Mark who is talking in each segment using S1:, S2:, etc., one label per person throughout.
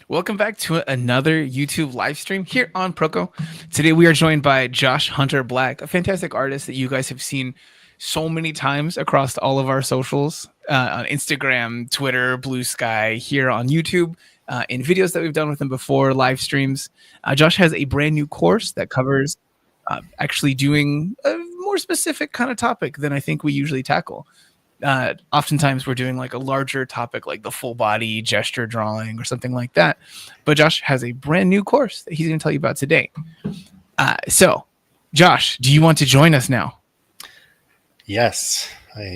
S1: Welcome back to another YouTube live stream here on Proko. Today we are joined by Josh Hunter Black, a fantastic artist that you guys have seen so many times across all of our socials on Instagram, Twitter, Blue Sky, here on YouTube, in videos that we've done with him before, live streams. Josh has a brand new course that covers actually doing a more specific kind of topic than I think we usually tackle. Oftentimes we're doing like a larger topic like the full body gesture drawing or something like that, but Josh has a brand new course that he's going to tell you about today. So Josh, do you want to join us now?
S2: Yes.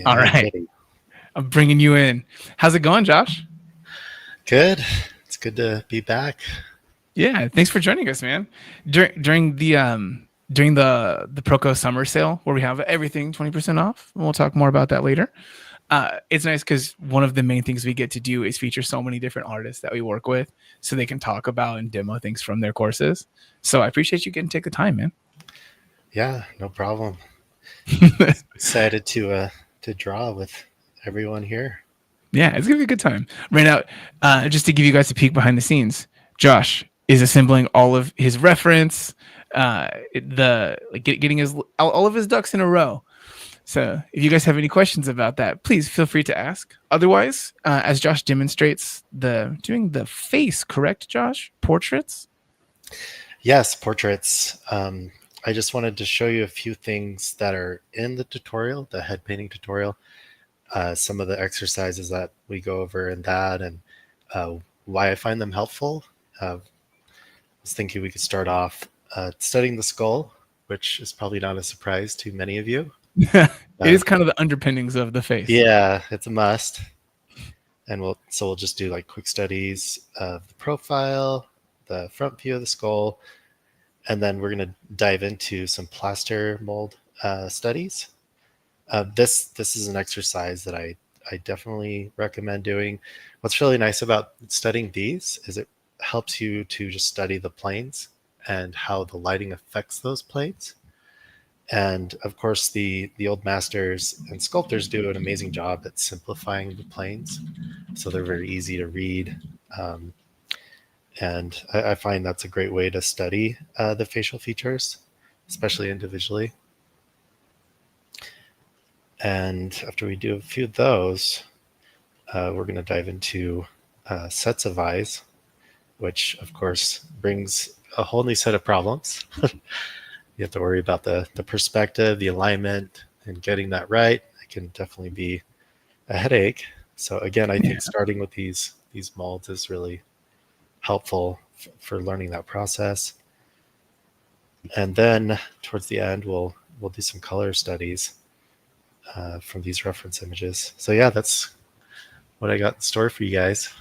S1: All right, I'm bringing you in. How's it going, Josh?
S2: Good. It's good to be back.
S1: Yeah, thanks for joining us, man. During the Proko summer sale where we have everything 20% off, and we'll talk more about that later. It's nice because one of the main things we get to do is feature so many different artists that we work with so they can talk about and demo things from their courses. So I appreciate you getting to take the time, man.
S2: Yeah, no problem. Excited to draw with everyone here.
S1: Yeah, it's gonna be a good time. Right now, just to give you guys a peek behind the scenes, Josh is assembling all of his reference, getting his all of his ducks in a row. So if you guys have any questions about that, please feel free to ask. Otherwise, as Josh demonstrates doing the face, correct, Josh? Portraits?
S2: Yes, portraits. I just wanted to show you a few things that are in the tutorial, the head painting tutorial. Some of the exercises that we go over in that and why I find them helpful. I was thinking we could start off studying the skull, which is probably not a surprise to many of you.
S1: It is kind of the underpinnings of the face.
S2: Yeah, it's a must. And we'll just do like quick studies of the profile, the front view of the skull, and then we're going to dive into some plaster mold studies. This is an exercise that I definitely recommend doing. What's really nice about studying these is it helps you to just study the planes and how the lighting affects those planes. And of course, the old masters and sculptors do an amazing job at simplifying the planes, so they're very easy to read. And I find that's a great way to study the facial features, especially individually. And after we do a few of those, we're going to dive into sets of eyes, which of course brings a whole new set of problems. You have to worry about the perspective, the alignment, and getting that right. It can definitely be a headache. So again, I think starting with these molds is really helpful for learning that process. And then towards the end, we'll do some color studies from these reference images. So yeah, that's what I got in store for you guys.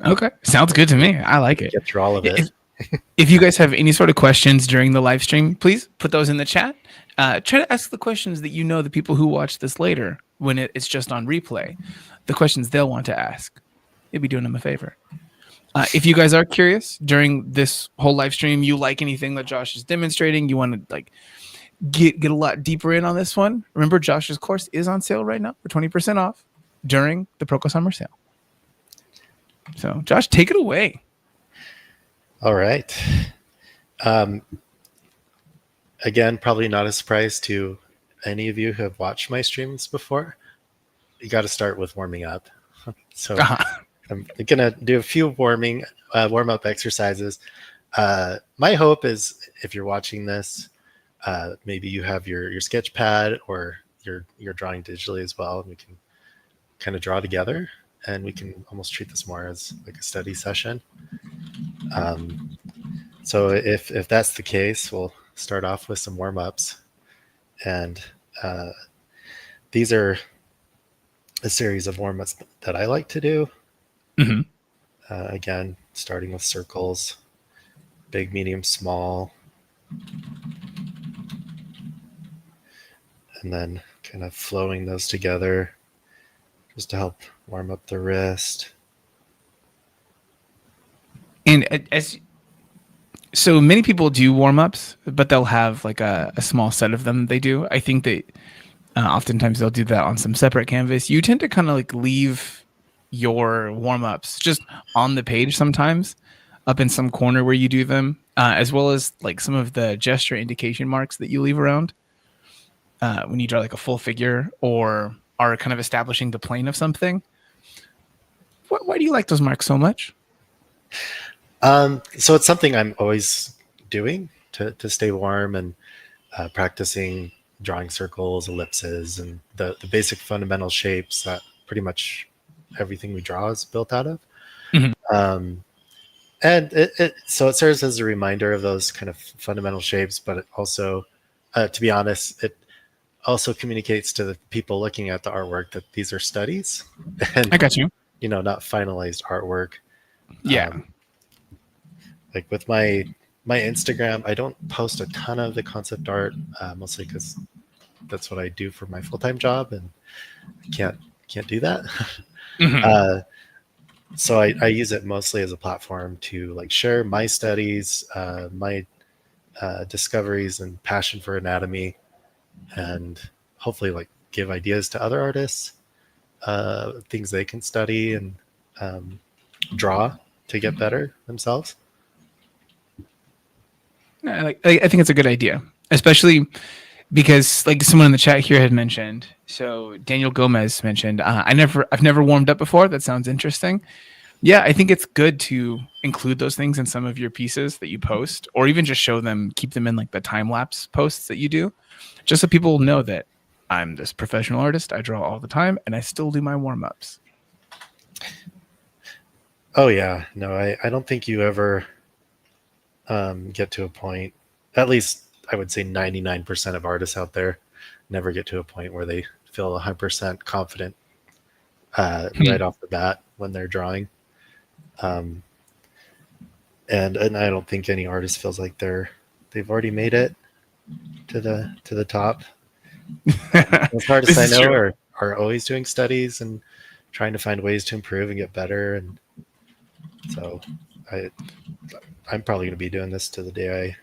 S1: Okay, sounds good to me. I like it.
S2: Get through all of it.
S1: If you guys have any sort of questions during the live stream, please put those in the chat. Try to ask the questions that the people who watch this later, when it's just on replay, the questions they'll want to ask. You'll be doing them a favor. If you guys are curious during this whole live stream, you like anything that Josh is demonstrating, you want to like get a lot deeper in on this one, remember Josh's course is on sale right now for 20% off during the Proko summer sale. So Josh, take it away.
S2: All right. Again, probably not a surprise to any of you who have watched my streams before. You got to start with warming up. So I'm going to do a few warm-up exercises. My hope is if you're watching this, maybe you have your sketch pad or you're drawing digitally as well. And we can kind of draw together. And we can almost treat this more as like a study session. So if that's the case, we'll start off with some warm-ups. And these are a series of warm-ups that I like to do.
S1: Mm-hmm.
S2: Again, starting with circles, big, medium, small. And then kind of flowing those together just to help warm up the wrist.
S1: And so many people do warm-ups, but they'll have like a small set of them they do. I think that oftentimes they'll do that on some separate canvas. You tend to kind of like leave your warm-ups just on the page sometimes. up in some corner where you do them, as well as like some of the gesture indication marks that you leave around when you draw like a full figure or are kind of establishing the plane of something. Why do you like those marks so much?
S2: So it's something I'm always doing to stay warm and practicing drawing circles, ellipses, and the basic fundamental shapes that pretty much everything we draw is built out of.
S1: Mhm.
S2: Um, and so it serves as a reminder of those kind of fundamental shapes, but it also, to be honest, it also communicates to the people looking at the artwork that these are studies
S1: I
S2: and
S1: got you.
S2: not finalized artwork.
S1: Yeah.
S2: Um, like with my Instagram, I don't post a ton of the concept art, mostly because that's what I do for my full time job, and I can't do that.
S1: Mhm.
S2: uh, so I use it mostly as a platform to like share my studies, my discoveries and passion for anatomy, and hopefully like give ideas to other artists, things they can study and um, draw to get better themselves.
S1: I think it's a good idea, especially because like someone in the chat here had mentioned. So Daniel Gomez mentioned, I've never warmed up before. That sounds interesting. Yeah, I think it's good to include those things in some of your pieces that you post, or even just show them, keep them in like the time lapse posts that you do, just so people know that I'm this professional artist. I draw all the time, and I still do my warm ups.
S2: Oh yeah, no, I don't think you ever get to a point. At least I would say 99% of artists out there never get to a point where they feel 100% confident right off the bat when they're drawing. Um, and I don't think any artist feels like they've already made it to the top. Most artists
S1: This
S2: I
S1: is
S2: know
S1: true.
S2: are always doing studies and trying to find ways to improve and get better. And so I I'm probably going to be doing this to the day I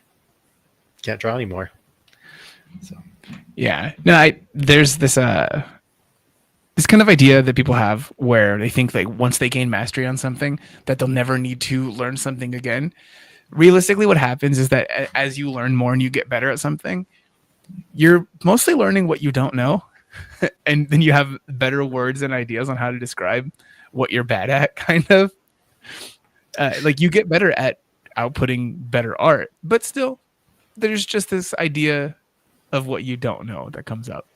S2: can't draw anymore. So
S1: Yeah. No, there's this kind of idea that people have where they think like once they gain mastery on something that they'll never need to learn something again. Realistically, what happens is that as you learn more and you get better at something, you're mostly learning what you don't know, and then you have better words and ideas on how to describe what you're bad at. Kind of like you get better at outputting better art, but still, there's just this idea of what you don't know that comes up.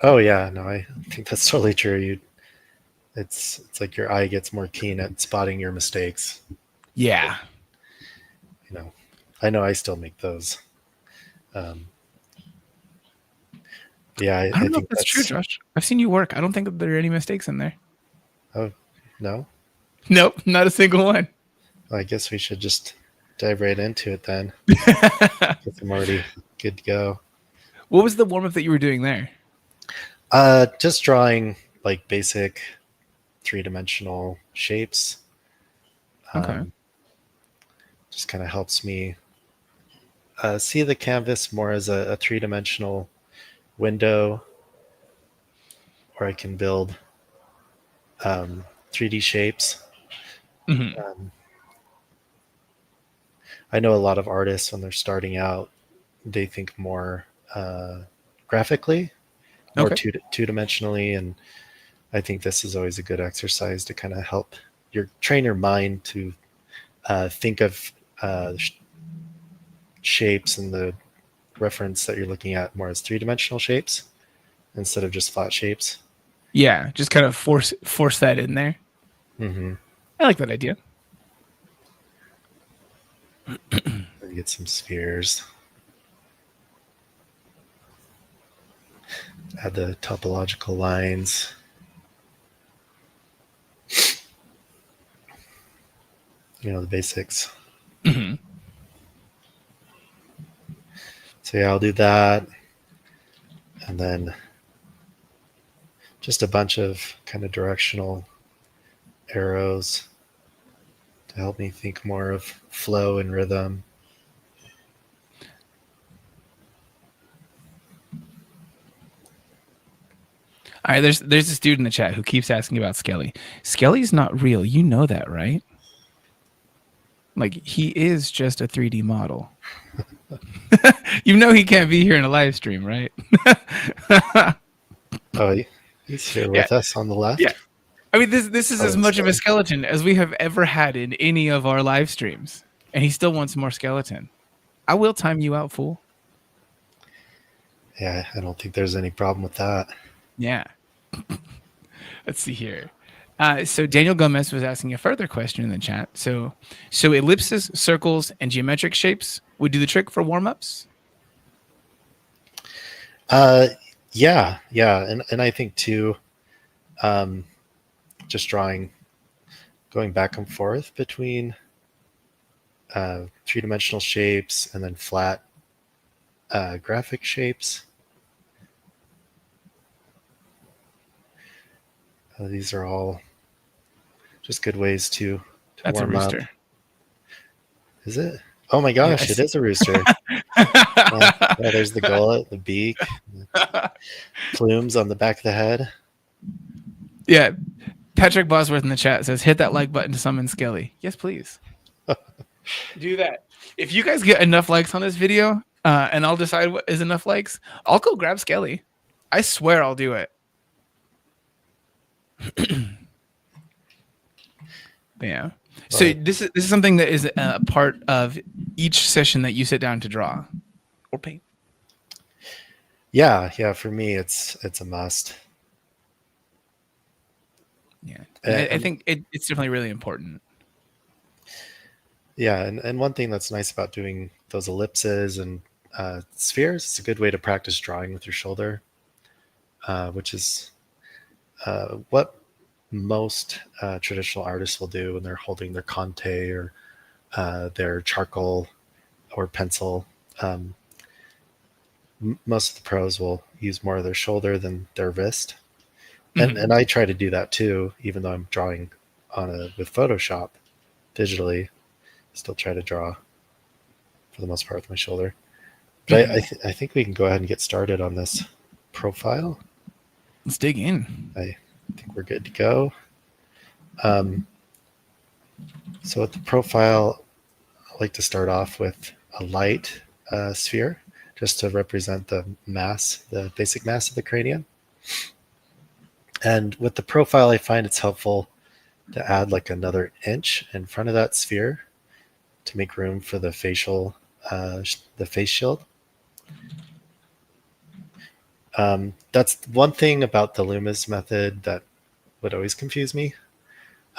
S2: oh yeah, no, I think that's totally true. It's like your eye gets more keen at spotting your mistakes.
S1: Yeah,
S2: You I know I still make those. Um, yeah,
S1: I
S2: I
S1: don't know if
S2: think
S1: that's true,
S2: that's.
S1: Josh. I've seen you work. I don't think that there are any mistakes in there.
S2: Oh no,
S1: Nope, not a single one.
S2: well, I guess we should just dive right into it then. Because I'm already good to go.
S1: What was the warm up that you were doing there?
S2: Just drawing like basic three-dimensional shapes.
S1: Okay.
S2: Um, just kind of helps me see the canvas more as a three-dimensional window where I can build 3D shapes.
S1: Hmm.
S2: Um, I know a lot of artists when they're starting out, they think more graphically, more
S1: Okay.
S2: two dimensionally, and I think this is always a good exercise to kind of help train your mind to think of shapes and the reference that you're looking at more as three-dimensional shapes instead of just flat shapes.
S1: Yeah, just kind of force that in there.
S2: Mm-hmm.
S1: I like that idea.
S2: Get some spheres. Add the topological lines. The basics.
S1: Hmm.
S2: So yeah, I'll do that. And then just a bunch of kind of directional arrows to help me think more of flow and rhythm.
S1: All right, there's this dude in the chat who keeps asking about Skelly. Skelly's not real. You know that, right? Like he is just a 3D model. You know he can't be here in a live stream, right?
S2: Oh, he's here
S1: Yeah,
S2: with us on the
S1: yeah.
S2: left.
S1: I mean, this is
S2: Oh,
S1: as
S2: that's
S1: much of a
S2: Skelly.
S1: skeleton as we have ever had in any of our live streams, and he still wants more skeleton. I will time you out, fool.
S2: Yeah, I don't think there's any problem with that.
S1: Yeah. Let's see here. So Daniel Gomez was asking a further question in the chat. So ellipses, circles, and geometric shapes would do the trick for warm ups.
S2: Uh, yeah, and I think too, just going back and forth between three-dimensional shapes and then flat graphic shapes. These are all just good ways to
S1: That's a
S2: warm up.
S1: rooster.
S2: Is it? Oh my gosh,
S1: Yes.
S2: it is a rooster. Yeah, there's the gullet, the beak, the plumes on the back of the head.
S1: Yeah. Patrick Bosworth in the chat says, hit that like button to summon Skelly. Yes, please. Do that. If you guys get enough likes on this video, and I'll decide what is enough likes, I'll go grab Skelly. I swear I'll do it. Yeah. So this is something that is a part of each session that you sit down to draw or paint.
S2: Yeah. For me, it's a must.
S1: Yeah, I think it's definitely really important.
S2: Yeah, and one thing that's nice about doing those ellipses and spheres, it's a good way to practice drawing with your shoulder, which is what most traditional artists will do when they're holding their Conte or their charcoal or pencil. Most of the pros will use more of their shoulder than their wrist. And I try to do that too, even though I'm drawing with Photoshop digitally. Still try to draw for the most part with my shoulder. But I think we can go ahead and get started on this profile.
S1: Let's dig in.
S2: I think we're good to go. So with the profile, I like to start off with a light sphere, just to represent the mass, the basic mass of the cranium. And with the profile, I find it's helpful to add like another inch in front of that sphere to make room for the facial, the face shield. That's one thing about the Loomis method that would always confuse me.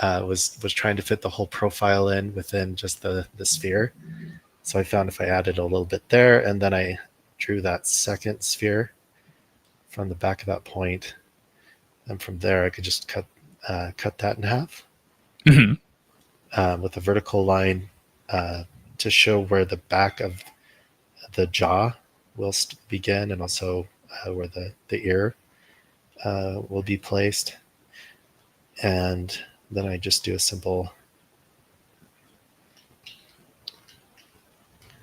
S2: Was trying to fit the whole profile in within just the sphere. So I found if I added a little bit there, and then I drew that second sphere from the back of that point, and from there I could just cut that in half with a vertical line to show where the back of the jaw will begin, and also where the ear will be placed. And then I just do a simple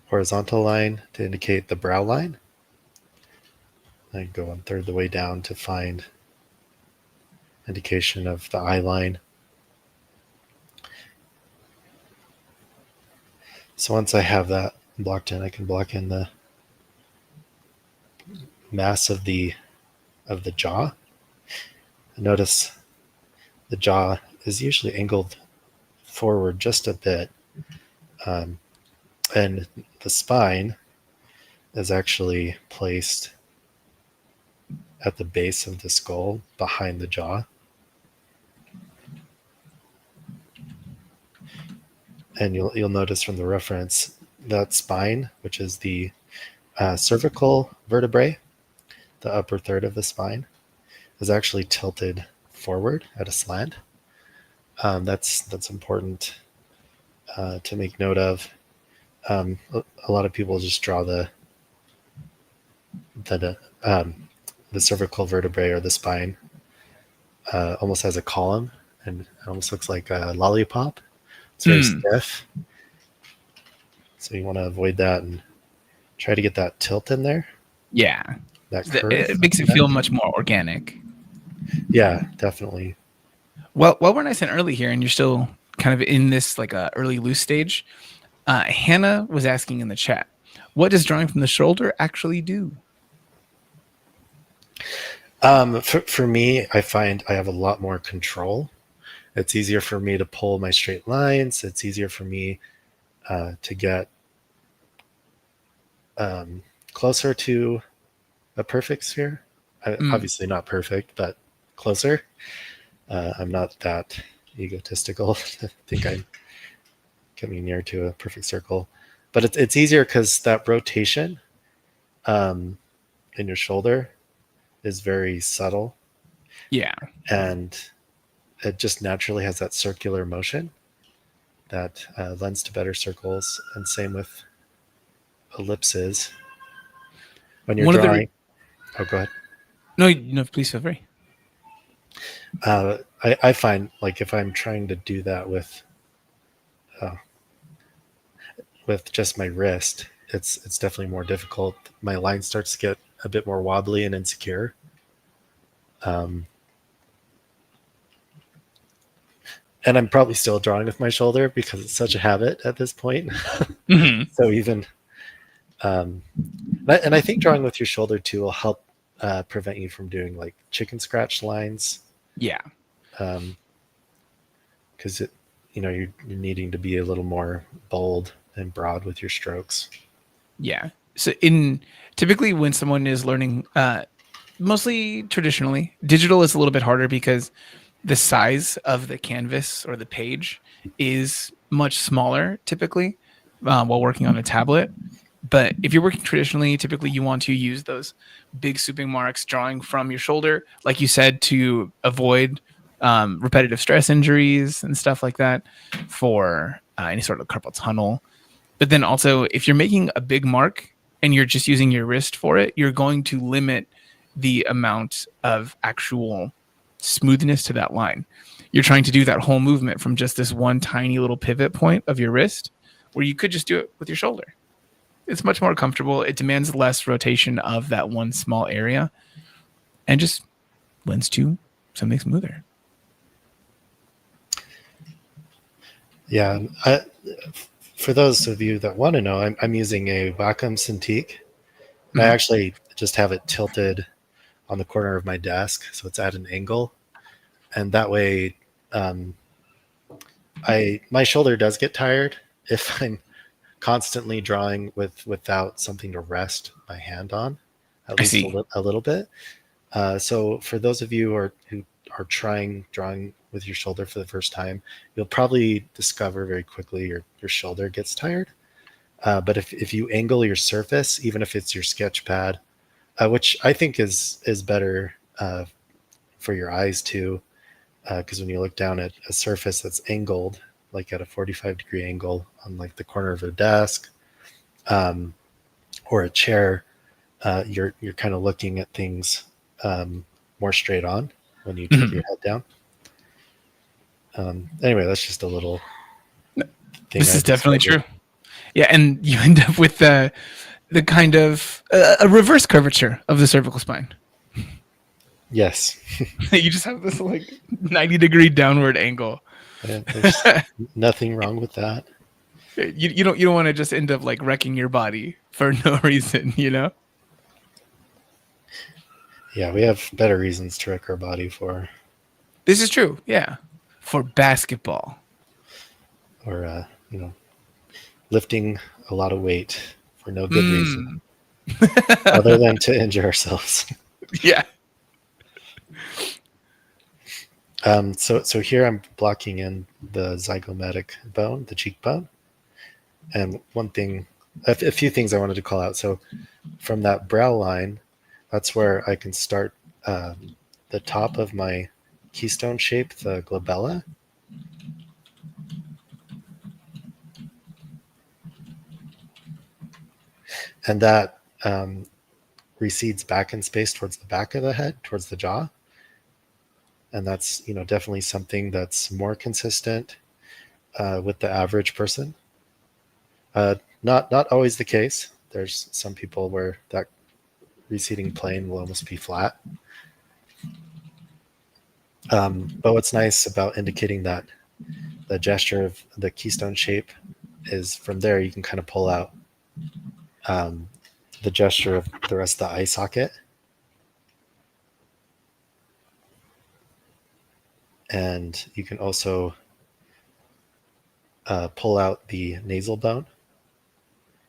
S2: horizontal line to indicate the brow line. I go 1/3 of the way down to find indication of the eye line. So once I have that blocked in, I can block in the mass of the jaw. Notice the jaw is usually angled forward just a bit, and the spine is actually placed at the base of the skull behind the jaw. And you'll notice from the reference that spine, which is the cervical vertebrae, the upper third of the spine, is actually tilted forward at a slant. That's important to make note of. A lot of people just draw the cervical vertebrae or the spine almost as a column, and it almost looks like a lollipop. It's very stiff. So you want to avoid that and try to get that tilt in there.
S1: Yeah.
S2: That curve.
S1: It makes it feel much more organic.
S2: Yeah, definitely.
S1: Well, we're nice and early here, and you're still kind of in this like early loose stage. Hannah was asking in the chat, what does drawing from the shoulder actually do?
S2: For me, I find I have a lot more control. It's easier for me to pull my straight lines. It's easier for me to get closer to a perfect sphere. Obviously not perfect, but closer. I'm not that egotistical to think I'm coming near to a perfect circle. But it's easier because that rotation in your shoulder is very subtle.
S1: Yeah.
S2: And it just naturally has that circular motion that lends to better circles. And same with ellipses. When you're
S1: One of the
S2: drawing, oh, go ahead.
S1: no, please feel free.
S2: I find like if I'm trying to do that with just my wrist, it's definitely more difficult. My line starts to get a bit more wobbly and insecure. And I'm probably still drawing with my shoulder because it's such a habit at this point.
S1: Mm-hmm.
S2: So even, and I think drawing with your shoulder too will help prevent you from doing like chicken scratch lines.
S1: Yeah.
S2: Because you're needing to be a little more bold and broad with your strokes.
S1: Yeah. So typically when someone is learning, mostly traditionally, digital is a little bit harder because the size of the canvas or the page is much smaller typically while working on a tablet. But if you're working traditionally, typically you want to use those big swooping marks drawing from your shoulder, like you said, to avoid repetitive stress injuries and stuff like that for any sort of carpal tunnel. But then also, if you're making a big mark and you're just using your wrist for it, you're going to limit the amount of actual smoothness to that line. You're trying to do that whole movement from just this one tiny little pivot point of your wrist, where you could just do it with your shoulder. It's much more comfortable. It demands less rotation of that one small area and just lends to something smoother.
S2: Yeah. For those of you that want to know, I'm using a Wacom Cintiq. And I actually just have it tilted on the corner of my desk, so it's at an angle. And that way, my shoulder does get tired if I'm constantly drawing without something to rest my hand on, at least a little bit. So for those of you who are trying drawing with your shoulder for the first time, you'll probably discover very quickly your shoulder gets tired. But if you angle your surface, even if it's your sketch pad, which I think is better for your eyes too, because when you look down at a surface that's angled, like at a 45-degree angle on like the corner of a desk or a chair, you're kind of looking at things more straight on when you tilt your head down. Anyway, that's just a little thing.
S1: This is definitely true. Yeah, and you end up with the kind of a reverse curvature of the cervical spine.
S2: Yes.
S1: You just have this like 90-degree downward angle.
S2: There's nothing wrong with that.
S1: You don't want to just end up like wrecking your body for no reason, you know?
S2: Yeah, we have better reasons to wreck our body for.
S1: This is true. Yeah. For basketball.
S2: Or lifting a lot of weight for no good reason other than to injure ourselves.
S1: Yeah.
S2: So here I'm blocking in the zygomatic bone, the cheekbone. And a few things I wanted to call out. So from that brow line, that's where I can start the top of my keystone shape, the glabella. And that recedes back in space towards the back of the head, towards the jaw. And that's definitely something that's more consistent with the average person. Not always the case. There's some people where that receding plane will almost be flat. But what's nice about indicating that the gesture of the keystone shape is from there. You can kind of pull out the gesture of the rest of the eye socket. And you can also pull out the nasal bone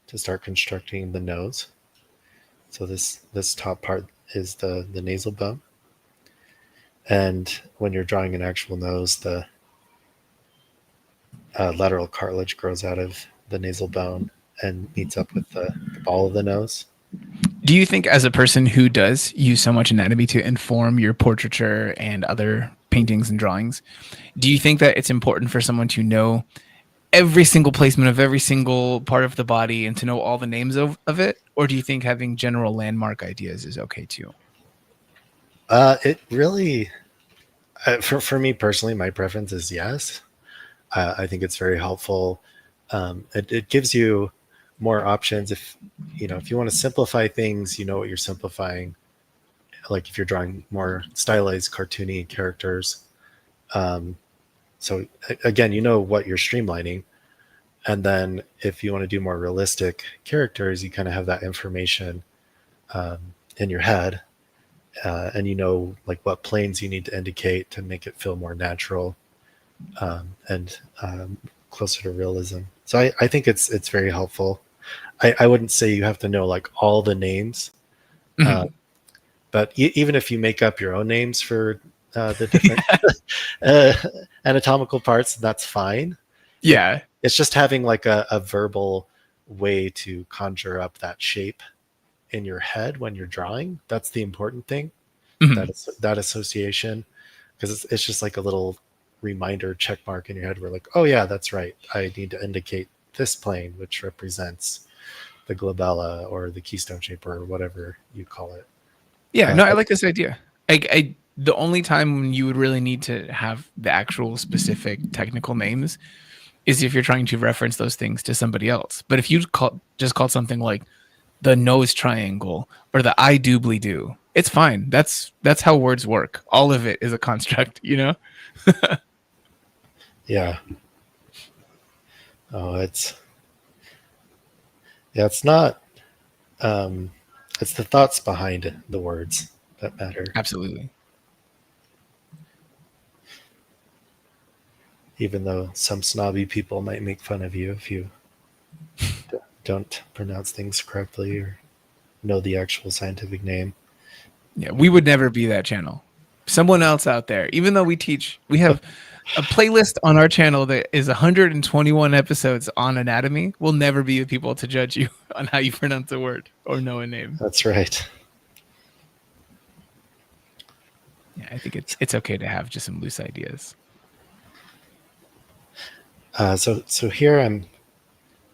S2: to start constructing the nose. So this top part is the nasal bone. And when you're drawing an actual nose, the lateral cartilage grows out of the nasal bone and meets up with the ball of the nose.
S1: Do you think, as a person who does use so much anatomy to inform your portraiture and other paintings and drawings, do you think that it's important for someone to know every single placement of every single part of the body and to know all the names of it? Or do you think having general landmark ideas is okay too?
S2: It really, for me personally, my preference is yes. I think it's very helpful. It gives you more options. If you want to simplify things, you know what you're simplifying. Like if you're drawing more stylized, cartoony characters. So again, you know what you're streamlining. And then if you want to do more realistic characters, you kind of have that information in your head. And you know like what planes you need to indicate to make it feel more natural and closer to realism. So I think it's very helpful. I wouldn't say you have to know like all the names, but even if you make up your own names for the different anatomical parts, that's fine.
S1: Yeah.
S2: It's just having like a verbal way to conjure up that shape in your head when you're drawing. That's the important thing. That association, because it's just like a little reminder check mark in your head where like, oh yeah, that's right, I need to indicate this plane which represents the glabella or the keystone shape or whatever you call it.
S1: Yeah, no, I like this idea. The only time when you would really need to have the actual specific technical names is if you're trying to reference those things to somebody else. But if you just call something like the nose triangle or the eye doobly doo, it's fine. That's how words work. All of it is a construct, you know?
S2: Yeah. Oh, it's not it's the thoughts behind the words that matter.
S1: Absolutely.
S2: Even though some snobby people might make fun of you if you don't pronounce things correctly or know the actual scientific name.
S1: Yeah, we would never be that channel. Someone else out there, even though we have a playlist on our channel that is 121 episodes on anatomy. We'll never be the people to judge you on how you pronounce a word or know a name.
S2: That's right.
S1: Yeah, I think it's okay to have just some loose ideas.
S2: So here I'm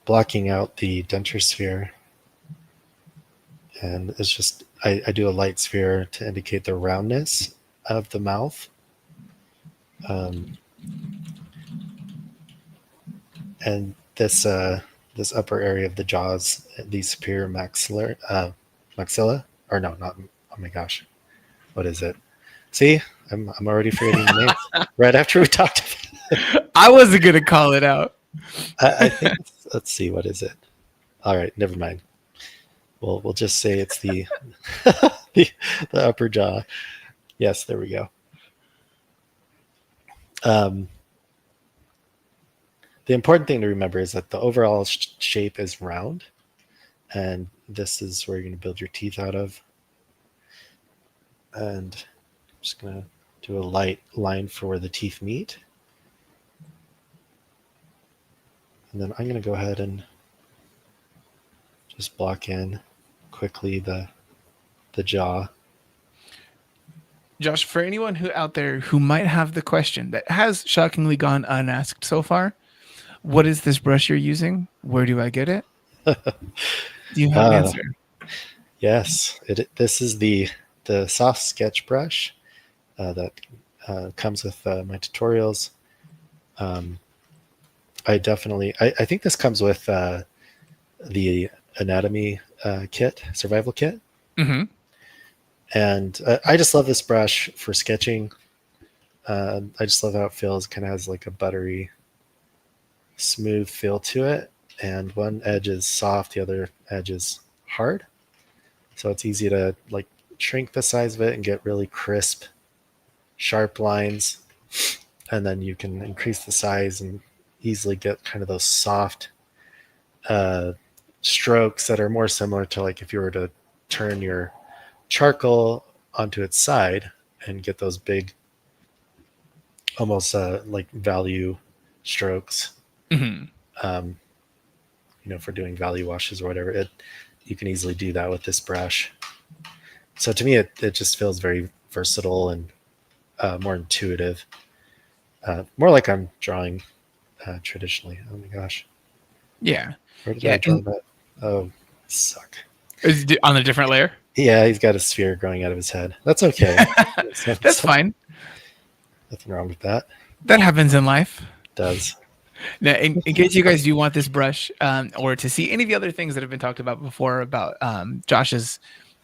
S2: blocking out the denture sphere, and it's just I do a light sphere to indicate the roundness of the mouth. And this upper area of the jaws, the superior maxilla, or no, not, oh my gosh, what is it? See, I'm already forgetting the names right after we talked.
S1: I wasn't gonna call it out.
S2: I think let's see, what is it? All right, never mind. We'll just say it's the the upper jaw. Yes, there we go. The important thing to remember is that the overall shape is round, and this is where you're going to build your teeth out of. And I'm just going to do a light line for where the teeth meet. And then I'm going to go ahead and just block in quickly the jaw.
S1: Josh, for anyone who out there who might have the question that has shockingly gone unasked so far, what is this brush you're using? Where do I get it? Do you have an answer?
S2: Yes, this is the soft sketch brush that comes with my tutorials. I think this comes with the anatomy kit, survival kit.
S1: Mm-hmm.
S2: And I just love this brush for sketching. I just love how it feels. Kind of has like a buttery smooth feel to it, and one edge is soft, the other edge is hard. So it's easy to like shrink the size of it and get really crisp, sharp lines. And then you can increase the size and easily get kind of those soft uh, strokes that are more similar to like if you were to turn your charcoal onto its side and get those big, almost like value strokes.
S1: Hmm.
S2: Um, for doing value washes or whatever, you can easily do that with this brush. So to me, it just feels very versatile and more intuitive, more like I'm drawing traditionally. Oh my gosh,
S1: Yeah.
S2: where did I
S1: Yeah.
S2: draw that? Oh, suck.
S1: Is it on a different layer?
S2: Yeah, he's got a sphere growing out of his head. That's okay.
S1: That's fine.
S2: Nothing wrong with that.
S1: That happens in life.
S2: It does.
S1: Now, in case you guys do want this brush, or to see any of the other things that have been talked about before about Josh's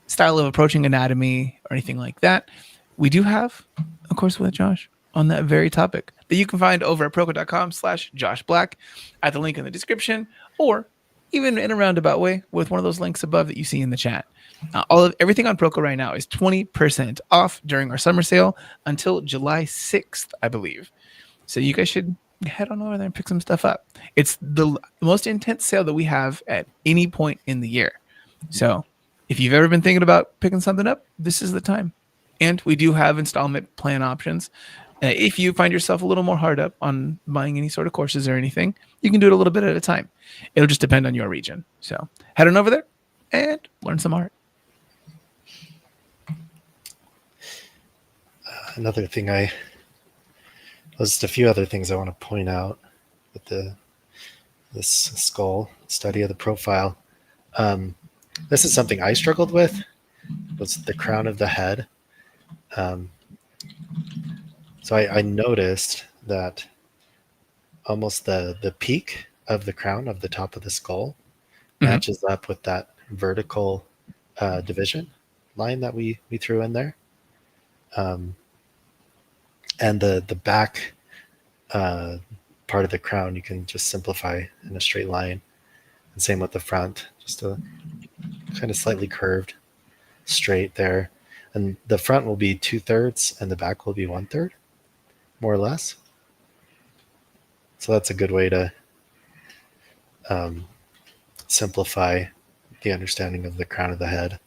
S1: style of approaching anatomy or anything like that, we do have a course with Josh on that very topic that you can find over at proko.com/Josh Black at the link in the description, or even in a roundabout way with one of those links above that you see in the chat. Everything on Proko right now is 20% off during our summer sale until July 6th, I believe. So you guys should head on over there and pick some stuff up. It's the most intense sale that we have at any point in the year. So if you've ever been thinking about picking something up, this is the time. And we do have installment plan options. If you find yourself a little more hard up on buying any sort of courses or anything, you can do it a little bit at a time. It'll just depend on your region. So head on over there and learn some art.
S2: Another thing just a few other things I want to point out with this skull study of the profile. This is something I struggled with, was the crown of the head. So I noticed that almost the peak of the crown of the top of the skull matches up with that vertical division line that we threw in there. And the back part of the crown you can just simplify in a straight line. And same with the front, just a kind of slightly curved straight there. And the front will be 2/3 and the back will be 1/3, more or less. So that's a good way to simplify the understanding of the crown of the head.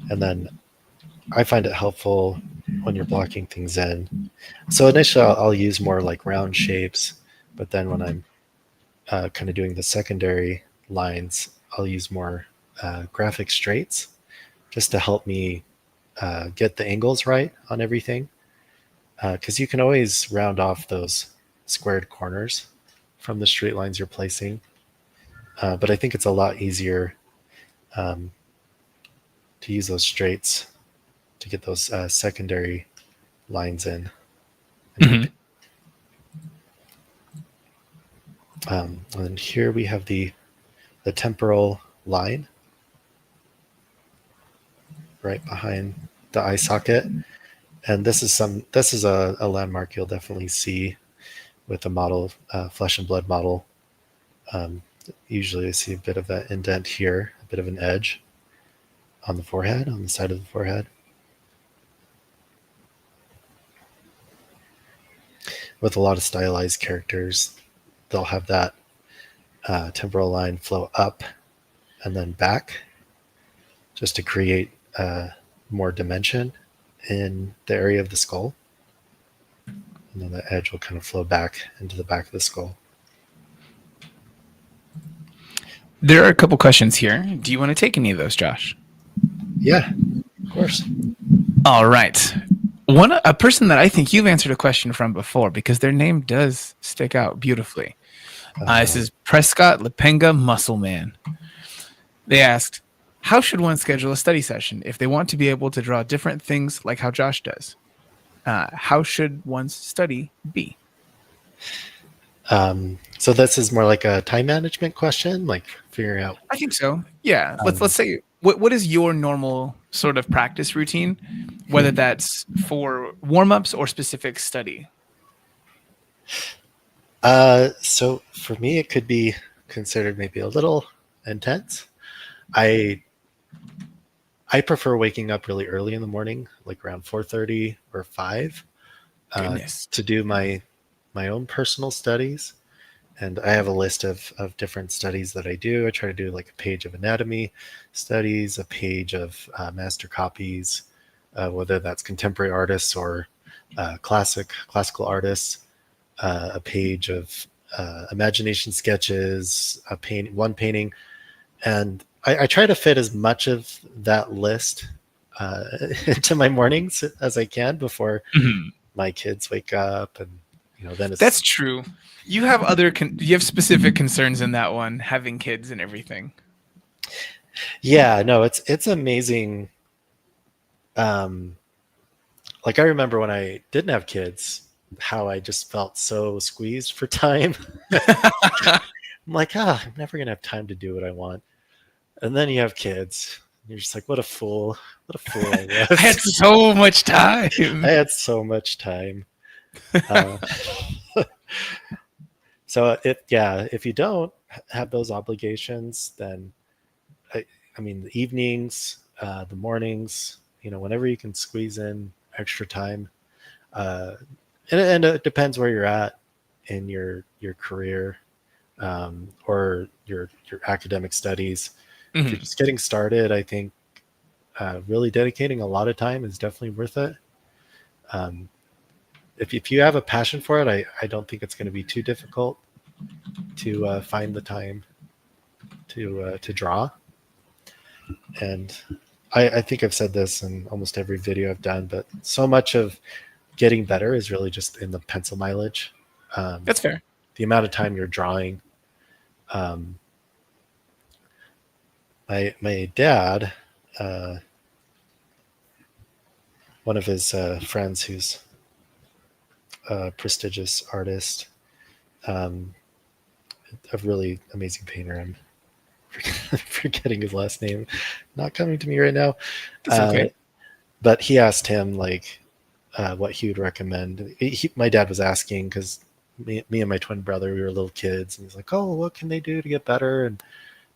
S2: And then I find it helpful when you're blocking things in. So initially I'll use more like round shapes, but then when I'm kind of doing the secondary lines, I'll use more graphic straights just to help me get the angles right on everything. Because you can always round off those squared corners from the straight lines you're placing. But I think it's a lot easier to use those straights to get those secondary lines in. And then here we have the temporal line right behind the eye socket. And this is a landmark you'll definitely see with a model, flesh and blood model. Usually I see a bit of that indent here, a bit of an edge on the forehead, on the side of the forehead. With a lot of stylized characters, they'll have that temporal line flow up and then back just to create more dimension in the area of the skull. And then the edge will kind of flow back into the back of the skull.
S1: There are a couple questions here. Do you want to take any of those, Josh?
S2: Yeah, of course.
S1: All right. A person that I think you've answered a question from before, because their name does stick out beautifully. This is Prescott Lepenga Muscleman. They asked, how should one schedule a study session if they want to be able to draw different things like how Josh does? How should one's study be?
S2: So this is more like a time management question, like figuring out.
S1: I think so. Yeah. Let's say what is your normal sort of practice routine, whether that's for warm-ups or specific study?
S2: So for me, it could be considered maybe a little intense. I I prefer waking up really early in the morning, like around 4:30 or 5,
S1: Goodness.
S2: to do my own personal studies. And I have a list of different studies that I do. I try to do like a page of anatomy studies, a page of master copies, whether that's contemporary artists or classical artists, a page of imagination sketches, one painting, and I try to fit as much of that list uh, into my mornings as I can before
S1: Mhm.
S2: my kids wake up, and then it's
S1: That's true. You have you have specific concerns in that one, having kids and everything.
S2: yeah, no, it's amazing. Um, like I remember when I didn't have kids, how I just felt so squeezed for time. I'm like, I'm never gonna have time to do what I want. And then you have kids. You're just like, what a fool I
S1: I had
S2: was.
S1: so much
S2: I
S1: time.
S2: had so much time. Uh, so if you don't have those obligations, then I, I mean, the evenings, the mornings, whenever you can squeeze in extra time, uh, and it depends where you're at in your career, or your academic studies. If you're
S1: Mhm.
S2: just getting started, I think really dedicating a lot of time is definitely worth it. Um, if you have a passion for it, I don't think it's going to be too difficult to find the time to draw. And I think I've said this in almost every video I've done, but so much of getting better is really just in the pencil mileage, um,
S1: That's fair.
S2: the amount of time you're drawing. Um, my dad, uh, one of his friends who's a prestigious artist, um, a really amazing painter. I'm forgetting his last name, not coming to me right now.
S1: It's
S2: Uh,
S1: okay.
S2: but he asked him like what he would recommend. My dad was asking because me and my twin brother, we were little kids, and he's like, "Oh, what can they do to get better?" And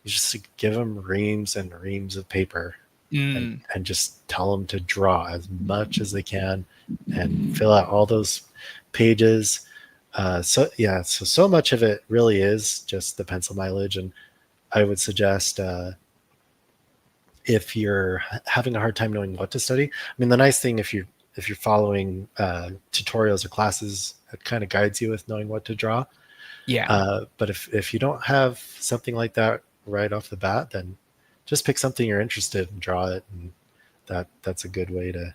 S2: you just like, give them reams and reams of paper, and
S1: Mm.
S2: just tell them to draw as much as they can and fill out all those pages. So much of it really is just the pencil mileage, and I would suggest if you're having a hard time knowing what to study. I mean, the nice thing if you're following tutorials or classes, it kind of guides you with knowing what to draw.
S1: Yeah.
S2: But if you don't have something like that right off the bat, then just pick something you're interested in, draw it, and that's a good way to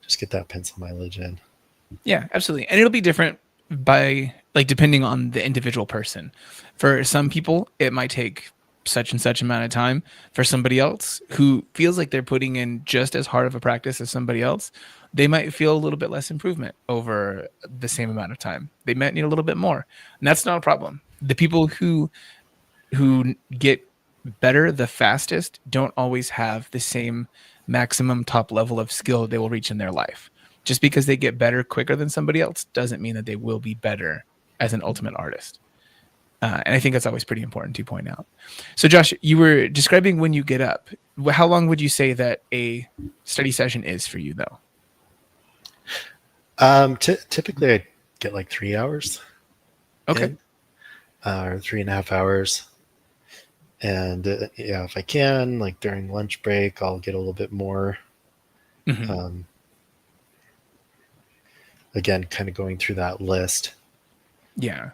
S2: just get that pencil mileage in.
S1: Yeah, absolutely. And it'll be different by like depending on the individual person. For some people, it might take such and such amount of time. For somebody else who feels like they're putting in just as hard of a practice as somebody else, they might feel a little bit less improvement over the same amount of time. They might need a little bit more. And that's not a problem. The people who get better the fastest don't always have the same maximum top level of skill they will reach in their life. Just because they get better quicker than somebody else doesn't mean that they will be better as an ultimate artist. And I think that's always pretty important to point out. So, Josh, you were describing when you get up. How long would you say that a study session is for you, though?
S2: Typically, I get like 3 hours
S1: Okay.
S2: in, or 3.5 hours. And yeah, if I can, like during lunch break, I'll get a little bit more.
S1: Hmm.
S2: Um, again, kind of going through that list.
S1: Yeah.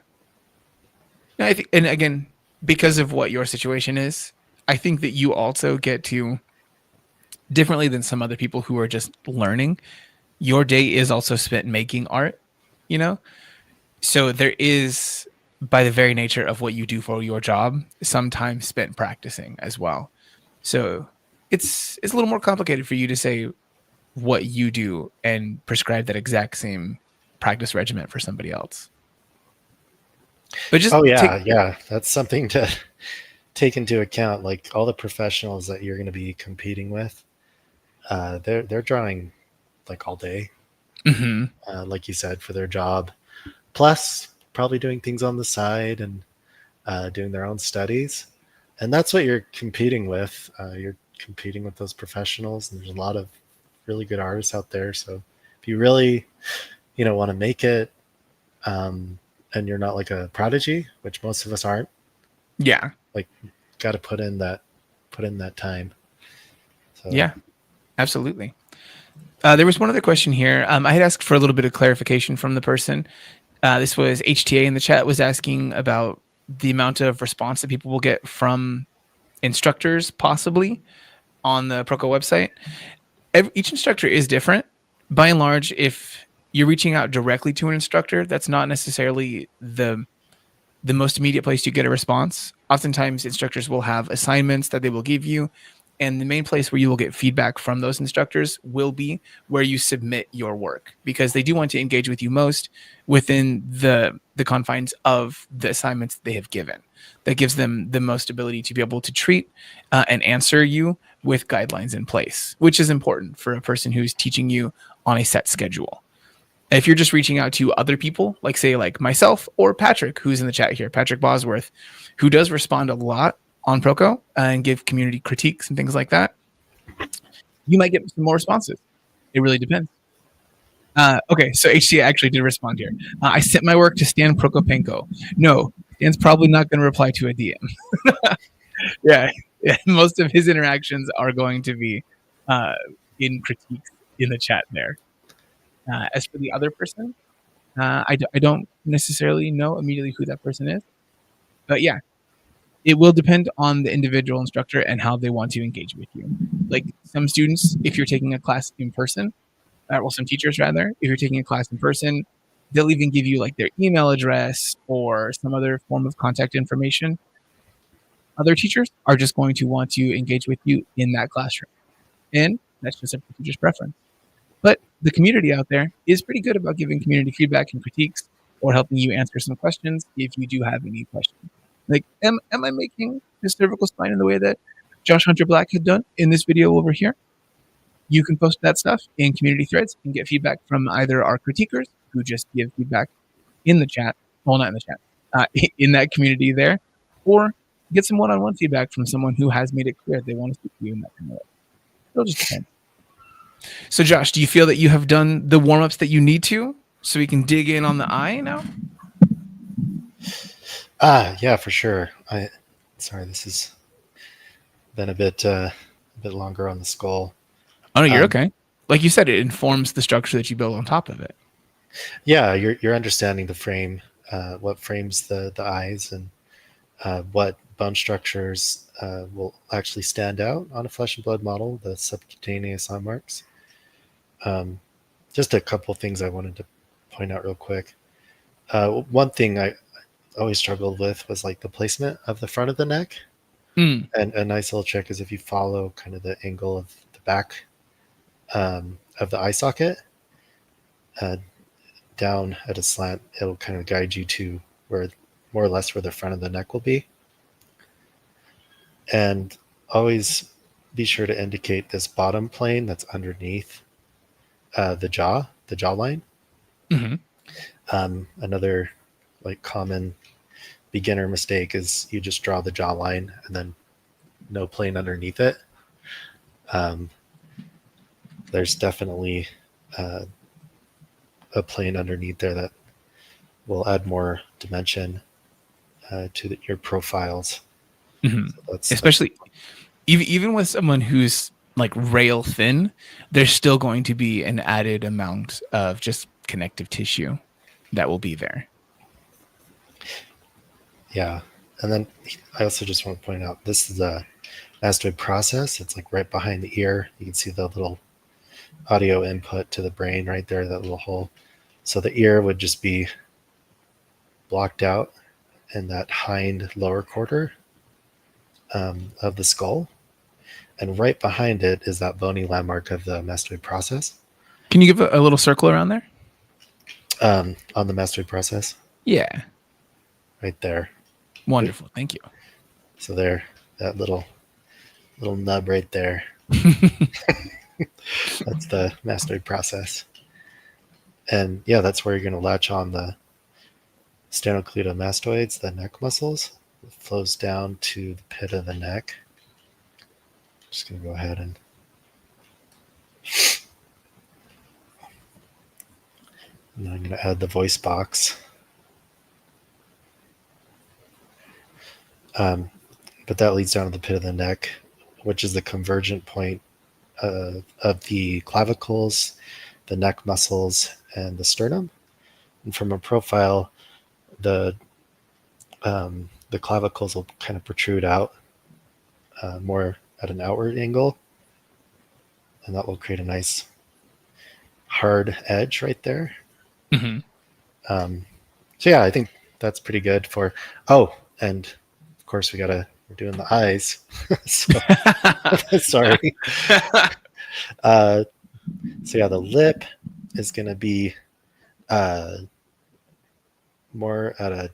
S1: I think, and again, because of what your situation is, I think that you also get to differently than some other people who are just learning. Your day is also spent making art, you know? So there is, by the very nature of what you do for your job, some time spent practicing as well. So it's a little more complicated for you to say what you do and prescribe that exact same practice regimen for somebody else. But just
S2: Oh
S1: take,
S2: yeah, yeah, that's something to take into account. Like all the professionals that you're going to be competing with, they're drawing like all day,
S1: Hmm.
S2: like you said, for their job. Plus, probably doing things on the side and doing their own studies. And that's what you're competing with. You're competing with those professionals, and there's a lot of really good artists out there. So if you really, want to make it, and you're not like a prodigy, which most of us aren't,
S1: Yeah.
S2: like, got to put in that time. So
S1: Yeah. Absolutely. There was one other question here. I had asked for a little bit of clarification from the person. This was HTA in the chat was asking about the amount of response that people will get from instructors, possibly on the Proko website. Each instructor is different. By and large, if you're reaching out directly to an instructor, that's not necessarily the most immediate place you get a response. Oftentimes, instructors will have assignments that they will give you, and the main place where you will get feedback from those instructors will be where you submit your work, because they do want to engage with you most within the confines of the assignments they have given. That gives them the most ability to be able to treat and answer you with guidelines in place, which is important for a person who's teaching you on a set schedule. If you're just reaching out to other people, like say like myself or Patrick, who's in the chat here, Patrick Bosworth, who does respond a lot on Proko and give community critiques and things like that, you might get some more responses. It really depends. Okay, so HC actually did respond here. I sent my work to Stan Prokopenko. No, Stan's probably not going to reply to a DM. yeah, most of his interactions are going to be in critiques in the chat there. As for the other person, I don't necessarily know immediately who that person is, but yeah, it will depend on the individual instructor and how they want to engage with you. Like some students, if you're taking a class in person, or some teachers rather, if you're taking a class in person, they'll even give you like their email address or some other form of contact information. Other teachers are just going to want to engage with you in that classroom, and that's just a teacher's preference. But the community out there is pretty good about giving community feedback and critiques or helping you answer some questions if you do have any questions. Like, am I making this cervical spine in the way that Josh Hunter Black had done in this video over here? You can post that stuff in community threads and get feedback from either our critiquers, who just give feedback in the chat, well, not in the chat, in that community there, or get some one-on-one feedback from someone who has made it clear they want to speak to you in that kind of way. It'll just depend. So, Josh, do you feel that you have done the warm-ups that you need to so we can dig in on the eye now?
S2: Yeah, for sure. Sorry, this has been a bit longer on the skull.
S1: Oh, no, you're okay. Like you said, it informs the structure that you build on top of it.
S2: Yeah, you're understanding the frame, what frames the eyes, and what bone structures will actually stand out on a flesh and blood model, the subcutaneous landmarks. Just a couple things I wanted to point out real quick. One thing I always struggled with was like the placement of the front of the neck. And a nice little trick is if you follow kind of the angle of the back of the eye socket down at a slant, it'll kind of guide you to where more or less where the front of the neck will be. And always be sure to indicate this bottom plane that's underneath the jawline.
S1: Mm-hmm.
S2: Another like common beginner mistake is you just draw the jawline and then no plane underneath it. There's definitely a plane underneath there that will add more dimension to your profiles.
S1: Mm-hmm. So especially even with someone who's like rail thin, there's still going to be an added amount of just connective tissue that will be there.
S2: Yeah. And then I also just want to point out, this is a mastoid process. It's like right behind the ear. You can see the little audio input to the brain right there, that little hole. So the ear would just be blocked out in that hind lower quarter of the skull. And right behind it is that bony landmark of the mastoid process.
S1: Can you give a little circle around there?
S2: On the mastoid process?
S1: Yeah.
S2: Right there.
S1: Wonderful. Thank you.
S2: So there, that little nub right there. That's the mastoid process. And yeah, that's where you're going to latch on the sternocleidomastoids, the neck muscles. It flows down to the pit of the neck. Just going to go ahead and then I'm going to add the voice box. But that leads down to the pit of the neck, which is the convergent point of the clavicles, the neck muscles, and the sternum. And from a profile, the clavicles will kind of protrude out more at an outward angle, and that will create a nice hard edge right there.
S1: Mm-hmm.
S2: So yeah, I think that's pretty good for. Oh, and of course we're doing the eyes. So sorry. So yeah, the lip is going to be more at a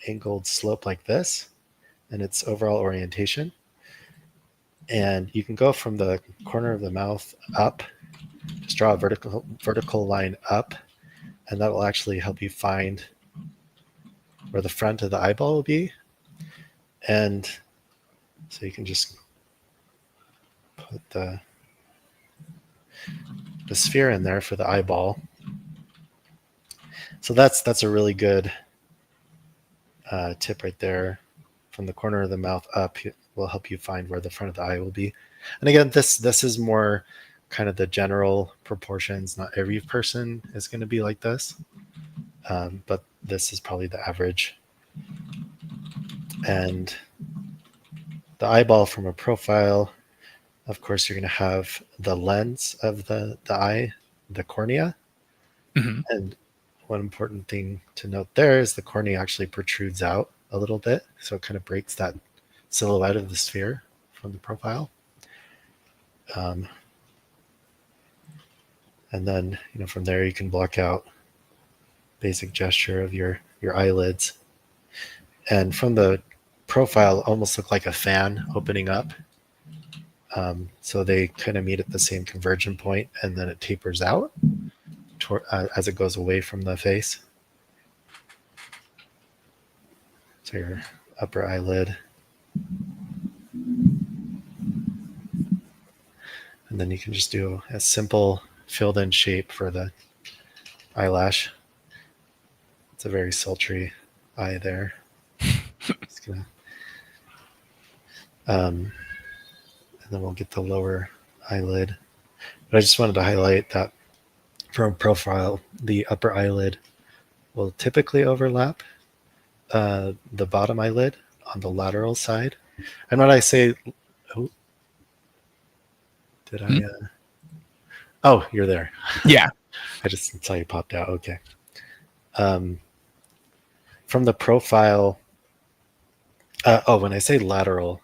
S2: angled slope like this, and its overall orientation. And you can go from the corner of the mouth up, just draw a vertical line up, and that will actually help you find where the front of the eyeball will be. And so you can just put the sphere in there for the eyeball. So that's a really good tip right there. From the corner of the mouth up will help you find where the front of the eye will be. And again, this is more kind of the general proportions. Not every person is going to be like this, but this is probably the average. And the eyeball from a profile, of course, you're going to have the lens of the eye, the cornea.
S1: Mm-hmm.
S2: And one important thing to note there is the cornea actually protrudes out a little bit, so it kind of breaks that silhouette of the sphere from the profile. And then from there you can block out basic gesture of your eyelids. And from the profile, almost look like a fan opening up. So they kind of meet at the same convergent point, and then it tapers out as it goes away from the face. So your upper eyelid. And then you can just do a simple filled in shape for the eyelash. It's a very sultry eye there. Just gonna, and then we'll get the lower eyelid. But I just wanted to highlight that from profile, the upper eyelid will typically overlap the bottom eyelid on the lateral side. And when I say, oh, did I? Oh, you're there.
S1: Yeah.
S2: I just saw you popped out. Okay. From the profile, when I say lateral,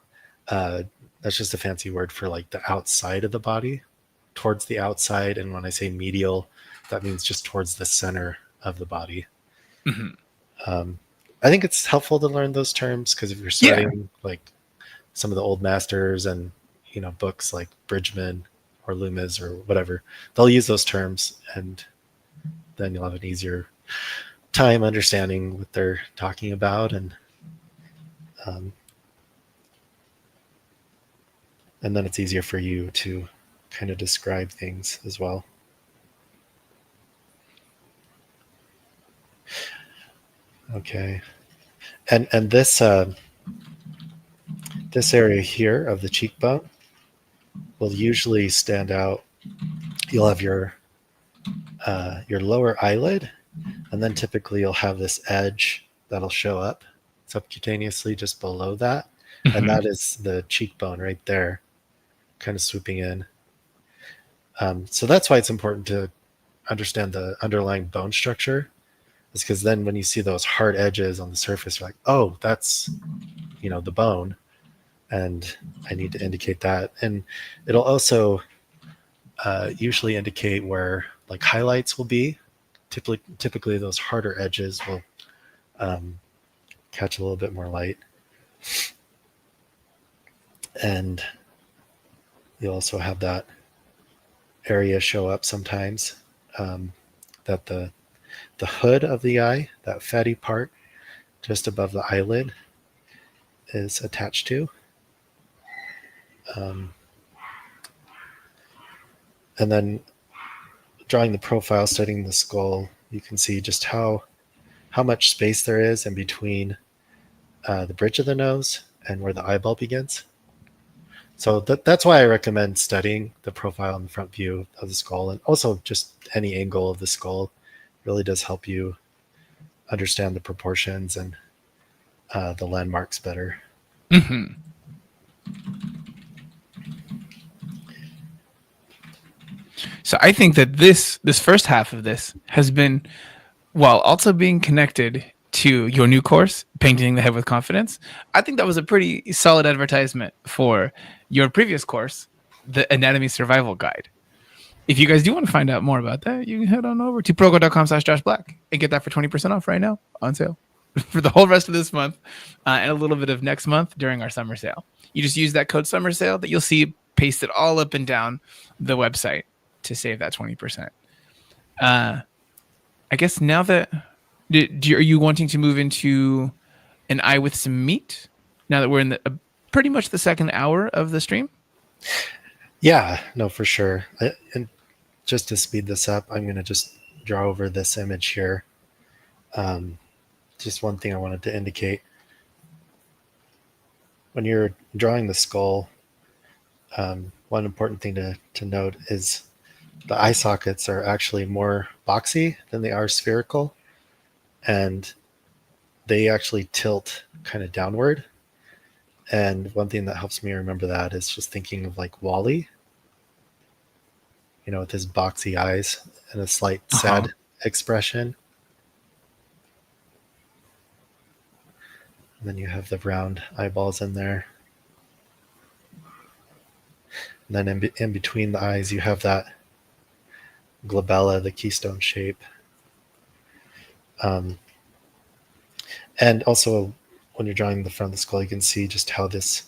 S2: that's just a fancy word for like the outside of the body, towards the outside. And when I say medial, that means just towards the center of the body.
S1: Mm-hmm.
S2: I think it's helpful to learn those terms because if you're studying like some of the old masters and books like Bridgman or Loomis or whatever, they'll use those terms, and then you'll have an easier time understanding what they're talking about. And then it's easier for you to kind of describe things as well. Okay. And this this area here of the cheekbone will usually stand out. You'll have your lower eyelid, and then typically you'll have this edge that'll show up subcutaneously just below that.
S1: Mm-hmm.
S2: And that is the cheekbone right there, kind of swooping in. So that's why it's important to understand the underlying bone structure, is because then when you see those hard edges on the surface, you're like, oh, that's the bone, and I need to indicate that. And it'll also usually indicate where like highlights will be. Typically those harder edges will catch a little bit more light. And you'll also have that area show up sometimes, that the hood of the eye, that fatty part just above the eyelid, is attached to. Um, and then drawing the profile, studying the skull, you can see just how much space there is in between the bridge of the nose and where the eyeball begins. So that's why I recommend studying the profile and the front view of the skull, and also just any angle of the skull really does help you understand the proportions and the landmarks better.
S1: Hmm. So I think that this first half of this has been, while also being connected to your new course, Painting the Head with Confidence, I think that was a pretty solid advertisement for your previous course, the Anatomy Survival Guide. If you guys do want to find out more about that, you can head on over to proko.com/joshblack and get that for 20% off right now on sale for the whole rest of this month, and a little bit of next month during our summer sale. You just use that code summer sale that you'll see pasted all up and down the website to save that 20%. I guess now that are you wanting to move into an eye with some meat now that we're in the pretty much the second hour of the stream?
S2: Yeah, no, for sure. And just to speed this up, I'm going to just draw over this image here. Just one thing I wanted to indicate. When you're drawing the skull, one important thing to note is the eye sockets are actually more boxy than they are spherical, and they actually tilt kind of downward. And one thing that helps me remember that is just thinking of like Wall-E, with his boxy eyes and a slight sad expression. And then you have the round eyeballs in there. And then in between the eyes, you have that glabella, the keystone shape. And also, when you're drawing the front of the skull, you can see just how this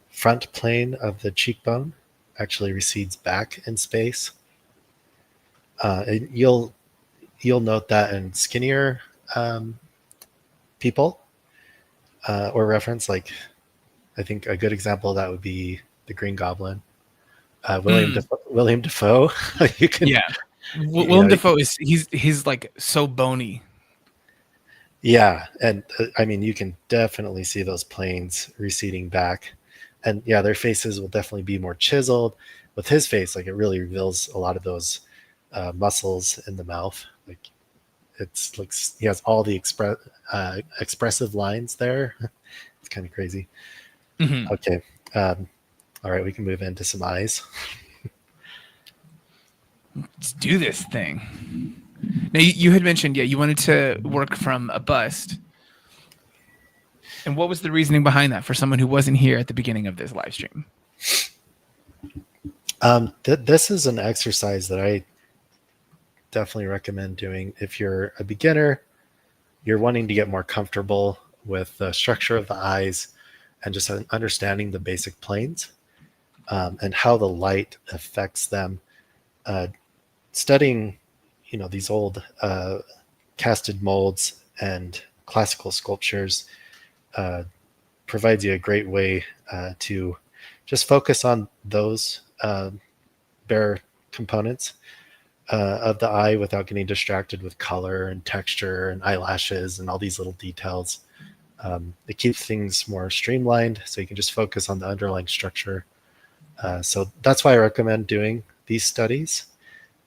S2: front plane of the cheekbone actually recedes back in space. You'll note that in skinnier people, or reference, like I think a good example of that would be the Green Goblin. William Dafoe. You can,
S1: yeah. Willem Dafoe is he's like so bony.
S2: Yeah, and I mean, you can definitely see those planes receding back, and yeah, their faces will definitely be more chiseled. With his face, like it really reveals a lot of those muscles in the mouth. Like it's like he has all the expressive lines there. It's kind of crazy.
S1: Mm-hmm.
S2: Okay, all right, we can move into some eyes.
S1: Let's do this thing. Now you had mentioned, you wanted to work from a bust. And what was the reasoning behind that for someone who wasn't here at the beginning of this live stream?
S2: This is an exercise that I definitely recommend doing if you're a beginner, you're wanting to get more comfortable with the structure of the eyes and just understanding the basic planes, and how the light affects them. Studying, these old casted molds and classical sculptures provides you a great way to just focus on those bare components of the eye without getting distracted with color and texture and eyelashes and all these little details. It keeps things more streamlined, so you can just focus on the underlying structure. So that's why I recommend doing these studies.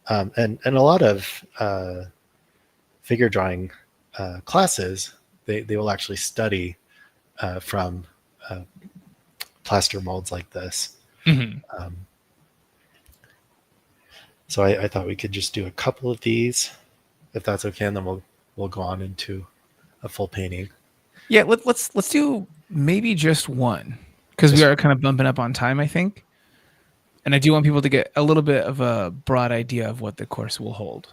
S2: And a lot of figure drawing classes, they will actually study from plaster molds like this.
S1: Mm-hmm.
S2: So I thought we could just do a couple of these, if that's okay, and then we'll go on into a full painting.
S1: Yeah, let's do maybe just one, because we are kind of bumping up on time, I think. And I do want people to get a little bit of a broad idea of what the course will hold.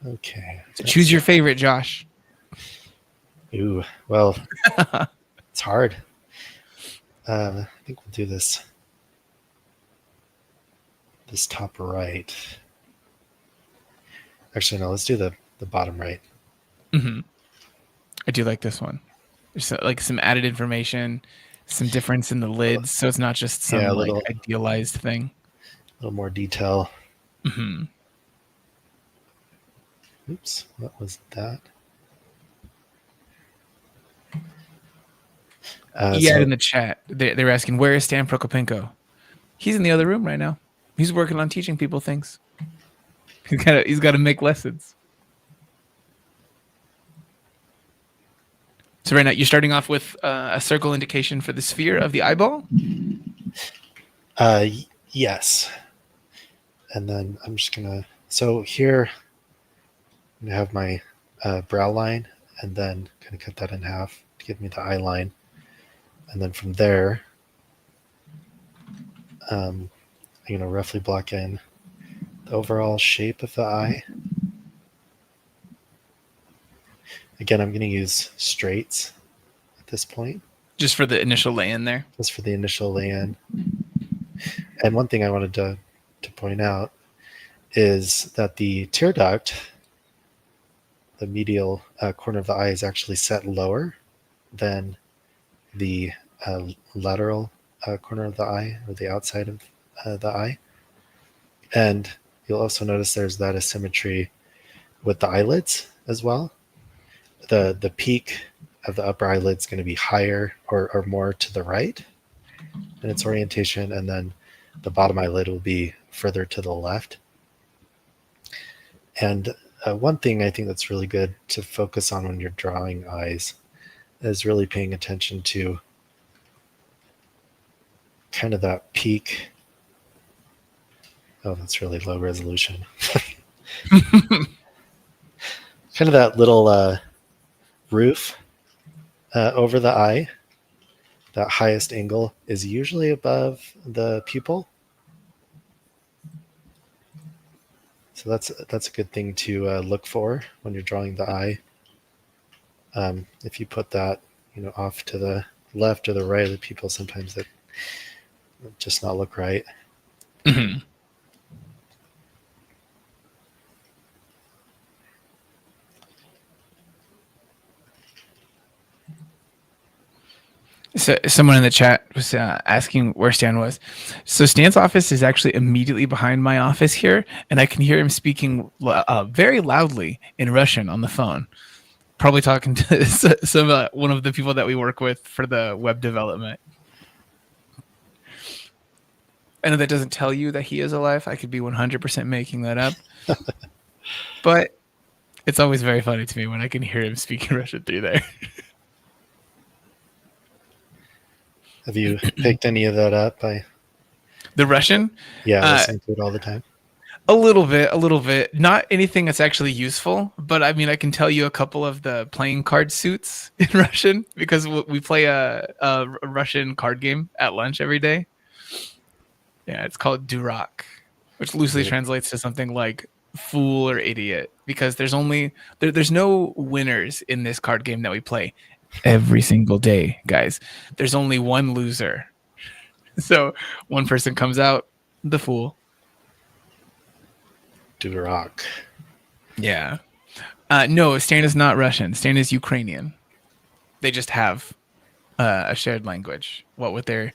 S2: Okay.
S1: So choose your favorite, Josh.
S2: Ooh, well, it's hard. I think we'll do this this top right. Actually, no, let's do the bottom right.
S1: Hmm. I do like this one. There's like some added information, some difference in the lids, so it's not just
S2: Yeah,
S1: some like idealized thing.
S2: a little more detail.
S1: Hmm.
S2: Oops, what was that?
S1: Yeah, in the chat, they were asking, where is Stan Prokopenko? He's in the other room right now. He's working on teaching people things. He's got to make lessons. So right now, you're starting off with a circle indication for the sphere of the eyeball.
S2: Yes. And then I'm just gonna. So here, I'm gonna have my brow line, and then kind of cut that in half to give me the eye line. And then from there, I'm gonna roughly block in the overall shape of the eye. Again, I'm gonna use straights at this point.
S1: Just for the initial lay-in there.
S2: Just for the initial lay-in. And one thing I wanted to point out is that the tear duct, the medial corner of the eye, is actually set lower than the lateral corner of the eye, or the outside of the eye. And you'll also notice there's that asymmetry with the eyelids as well. The peak of the upper eyelid is going to be higher or more to the right in its orientation, and then the bottom eyelid will be further to the left. And one thing I think that's really good to focus on when you're drawing eyes is really paying attention to kind of that peak. Oh, that's really low resolution. Kind of that little roof over the eye. That highest angle is usually above the pupil. So that's a good thing to look for when you're drawing the eye. If you put that, off to the left or the right of the pupil, sometimes it just not look right.
S1: Mm-hmm. So someone in the chat was asking where Stan was. So Stan's office is actually immediately behind my office here, and I can hear him speaking very loudly in Russian on the phone. Probably talking to some one of the people that we work with for the web development. I know that doesn't tell you that he is alive. I could be 100% making that up. But it's always very funny to me when I can hear him speaking Russian through there.
S2: Have you picked any of that up?
S1: The Russian?
S2: Yeah, I listen to it all the time.
S1: A little bit. Not anything that's actually useful, but I mean, I can tell you a couple of the playing card suits in Russian because we play a Russian card game at lunch every day. Yeah, it's called Durak, which loosely translates to something like fool or idiot, because there's no winners in this card game that we play every single day, guys. There's only one loser. So one person comes out, the fool.
S2: Durak.
S1: Yeah. No, Stan is not Russian. Stan is Ukrainian. They just have a shared language, what with their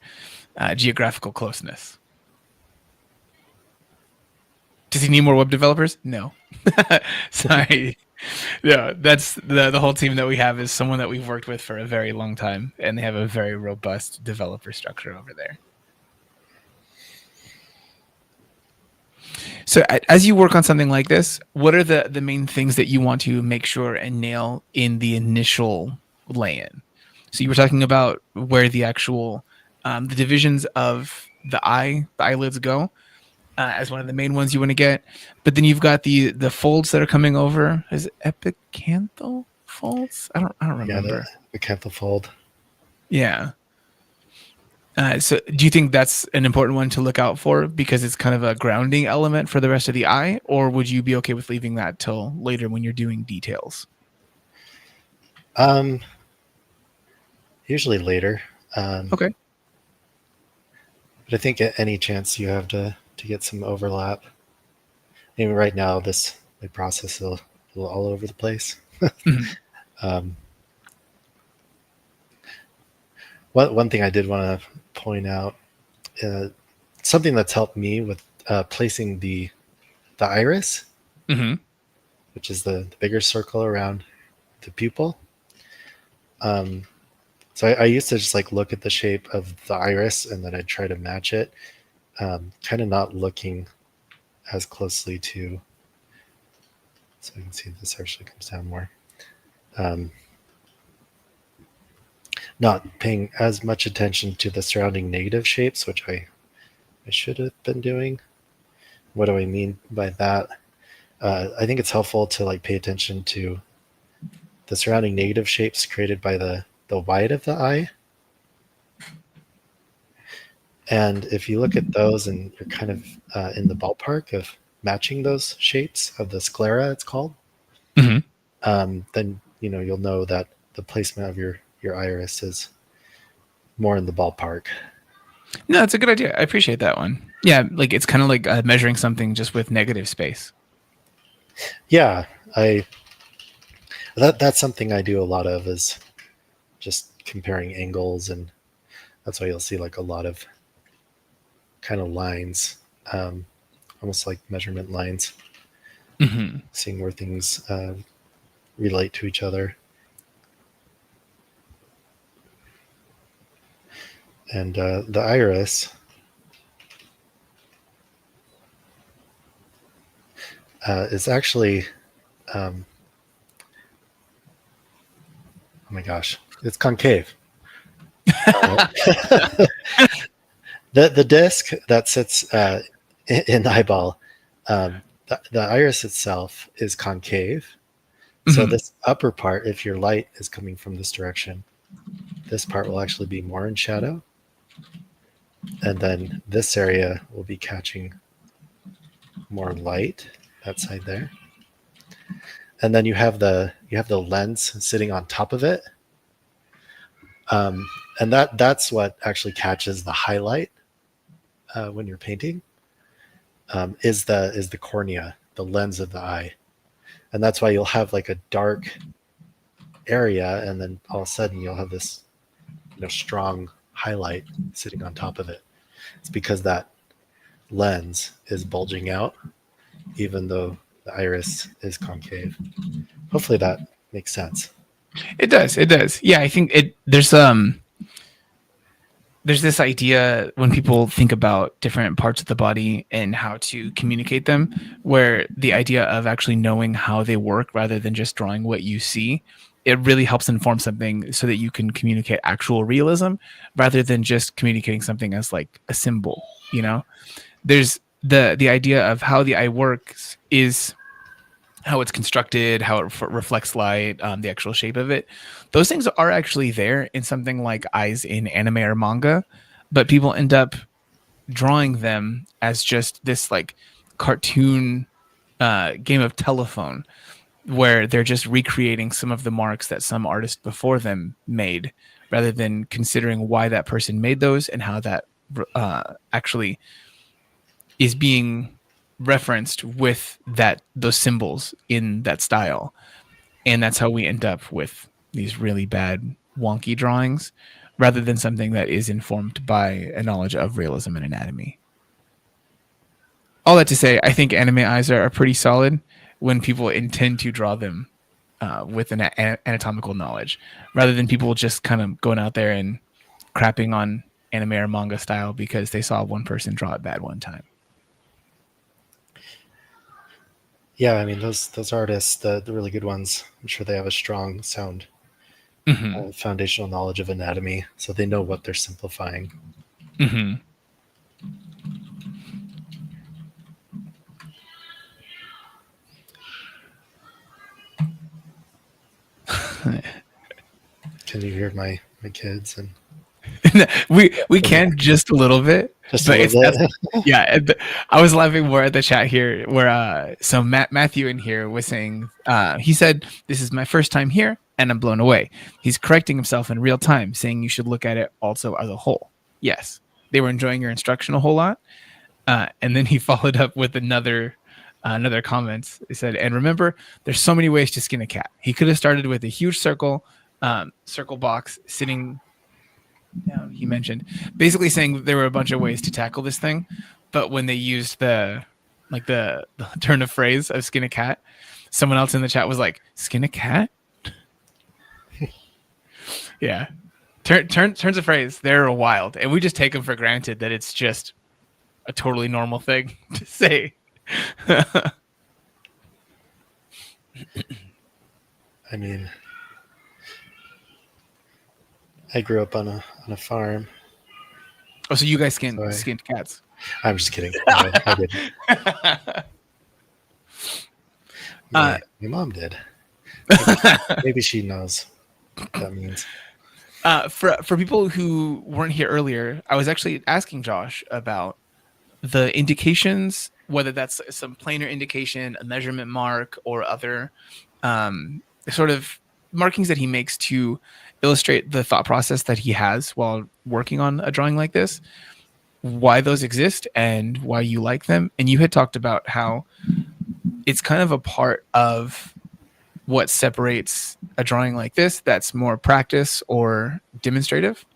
S1: geographical closeness. Does he need more web developers? No. Sorry. No, that's the whole team that we have is someone that we've worked with for a very long time, and they have a very robust developer structure over there. So as you work on something like this, what are the main things that you want to make sure and nail in the initial lay-in? So you were talking about where the actual the divisions of the eyelids go as one of the main ones you want to get, but then you've got the folds that are coming over. Is it epicanthal folds? I don't remember.
S2: Yeah, the epicanthal fold.
S1: Yeah. So do you think that's an important one to look out for because it's kind of a grounding element for the rest of the eye, or would you be okay with leaving that till later when you're doing details?
S2: Usually later.
S1: Okay.
S2: But I think at any chance you have to to get some overlap. And right now, this my process is a little all over the place.
S1: Mhm.
S2: Um, one thing I did want to point out, uh, something that's helped me with placing the iris,
S1: Mhm.
S2: which is the bigger circle around the pupil. Um, so I used to just like look at the shape of the iris and then I'd try to match it, kind of not looking as closely to. So you can see this actually comes down more. Um, not paying as much attention to the surrounding negative shapes, which I should have been doing. What do I mean by that? I think it's helpful to like pay attention to the surrounding negative shapes created by the white of the eye. And if you look at those and you're kind of in the ballpark of matching those shapes of the sclera, it's called,
S1: Mhm.
S2: then you'll know that the placement of your iris is more in the ballpark.
S1: No, that's a good idea. I appreciate that one. Yeah, like it's kind of like measuring something just with negative space.
S2: Yeah, I that's something I do a lot of is just comparing angles, and that's why you'll see like a lot of kind of lines, um, almost like measurement lines,
S1: Mhm.
S2: seeing where things relate to each other. And the iris is actually, um, oh my gosh, it's concave. Uh, the disc that sits in the eyeball, the iris itself is concave. So
S1: Mhm.
S2: this upper part, if your light is coming from this direction, this part will actually be more in shadow, and then this area will be catching more light. That side there, and then you have the lens sitting on top of it, and that's what actually catches the highlight when you're painting. Is the cornea, the lens of the eye, and that's why you'll have like a dark area, and then all of a sudden you'll have this strong highlight sitting on top of it. It's because that lens is bulging out, even though the iris is concave. Hopefully that makes sense.
S1: It does. It does. Yeah, I think it. There's this idea when people think about different parts of the body and how to communicate them, where the idea of actually knowing how they work rather than just drawing what you see, it really helps inform something so that you can communicate actual realism rather than just communicating something as like a symbol. You know, there's the idea of how the eye works is how it's constructed, how it reflects light, the actual shape of it. Those things are actually there in something like eyes in anime or manga, but people end up drawing them as just this like cartoon game of telephone where they're just recreating some of the marks that some artist before them made rather than considering why that person made those and how that actually is being referenced with those symbols in that style. And that's how we end up with these really bad wonky drawings rather than something that is informed by a knowledge of realism and anatomy. All that to say, I think anime eyes are pretty solid when people intend to draw them with an anatomical knowledge rather than people just kind of going out there and crapping on anime or manga style because they saw one person draw it bad one time.
S2: Yeah, I mean those artists, the really good ones, I'm sure they have a strong sound
S1: Mm-hmm.
S2: foundational knowledge of anatomy, so they know what they're simplifying.
S1: Mm-hmm.
S2: Can you hear my kids and
S1: we can just a little bit,
S2: just a
S1: but
S2: little
S1: that's
S2: bit?
S1: yeah. I was laughing more at the chat here, where so Matthew in here was saying he said this is my first time here and I'm blown away. He's correcting himself in real time, saying you should look at it also as a whole. Yes, they were enjoying your instruction a whole lot. And then he followed up with another comment. He said, "And remember, there's so many ways to skin a cat. He could have started with a huge circle box sitting down." He mentioned basically saying there were a bunch of ways to tackle this thing, but when they used the turn of phrase of skin a cat, someone else in the chat was like, "Skin a cat." Yeah, turns of phrase. They're wild, and we just take them for granted that it's just a totally normal thing to say.
S2: I mean, I grew up on a farm.
S1: Oh, so you guys
S2: So
S1: skinned cats?
S2: I'm just kidding. No, I didn't. My mom did. Maybe she knows what that means.
S1: For people who weren't here earlier, I was actually asking Josh about the indications, whether that's some planar indication, a measurement mark, or other sort of markings that he makes to illustrate the thought process that he has while working on a drawing like this, why those exist and why you like them. And you had talked about how it's kind of a part of what separates a drawing like this that's more practice or demonstrative,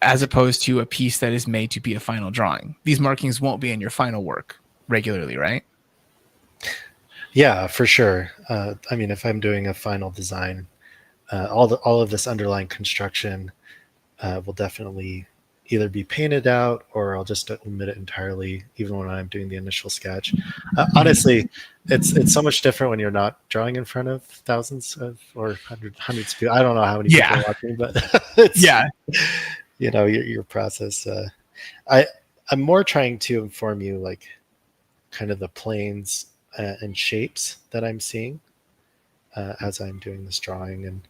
S1: as opposed to a piece that is made to be a final drawing. These markings won't be in your final work regularly, right?
S2: Yeah, for sure. I mean, if I'm doing a final design, all of this underlying construction will definitely either be painted out or I'll just omit it entirely, even when I'm doing the initial sketch. Honestly, it's so much different when you're not drawing in front of thousands of or hundreds of people. I don't know how many people are watching, but it's, you know, your process. I'm more trying to inform you like kind of the planes and shapes that I'm seeing as I'm doing this drawing, and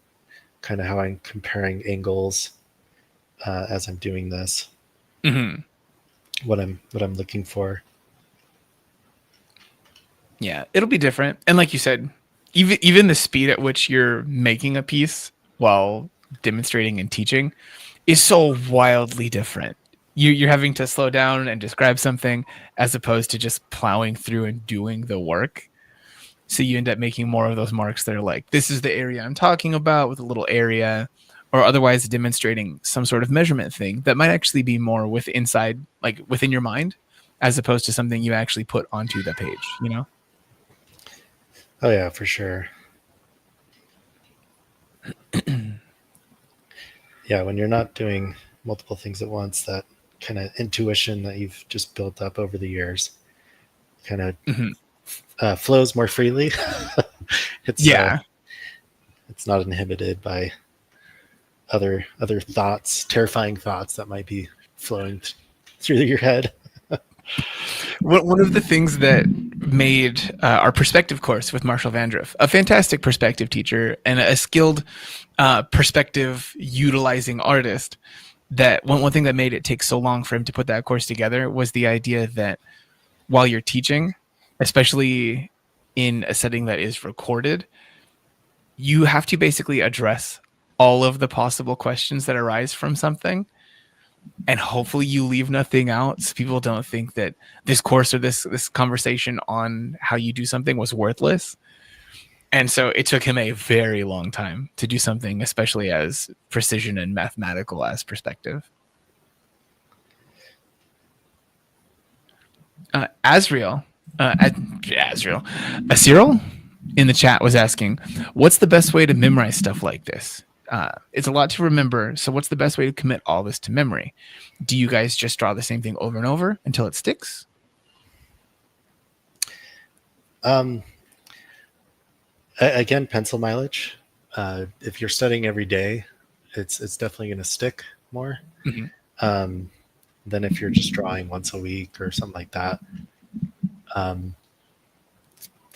S2: kind of how I'm comparing angles as I'm doing this.
S1: Mm-hmm.
S2: What I'm looking for.
S1: Yeah, it'll be different. And like you said, even the speed at which you're making a piece while demonstrating and teaching is so wildly different. You're having to slow down and describe something as opposed to just plowing through and doing the work. So you end up making more of those marks that are like, this is the area I'm talking about with a little area, or otherwise demonstrating some sort of measurement thing that might actually be more within your mind, as opposed to something you actually put onto the page, you know?
S2: Oh yeah, for sure. Yeah, when you're not doing multiple things at once, that kind of intuition that you've just built up over the years kind of flows more freely. It's not inhibited by other thoughts, terrifying thoughts that might be flowing through your head.
S1: One of the things that made our perspective course with Marshall Vandriff a fantastic perspective teacher and a skilled perspective utilizing artist, that one thing that made it take so long for him to put that course together was the idea that while you're teaching, especially in a setting that is recorded, you have to basically address all of the possible questions that arise from something. And hopefully you leave nothing out so people don't think that this course or this conversation on how you do something was worthless. And so it took him a very long time to do something, especially as precision and mathematical as perspective. Asriel in the chat was asking, what's the best way to memorize stuff like this? It's a lot to remember. So what's the best way to commit all this to memory? Do you guys just draw the same thing over and over until it sticks?
S2: Again, pencil mileage. If you're studying every day, it's definitely going to stick more than if you're just drawing once a week or something like that.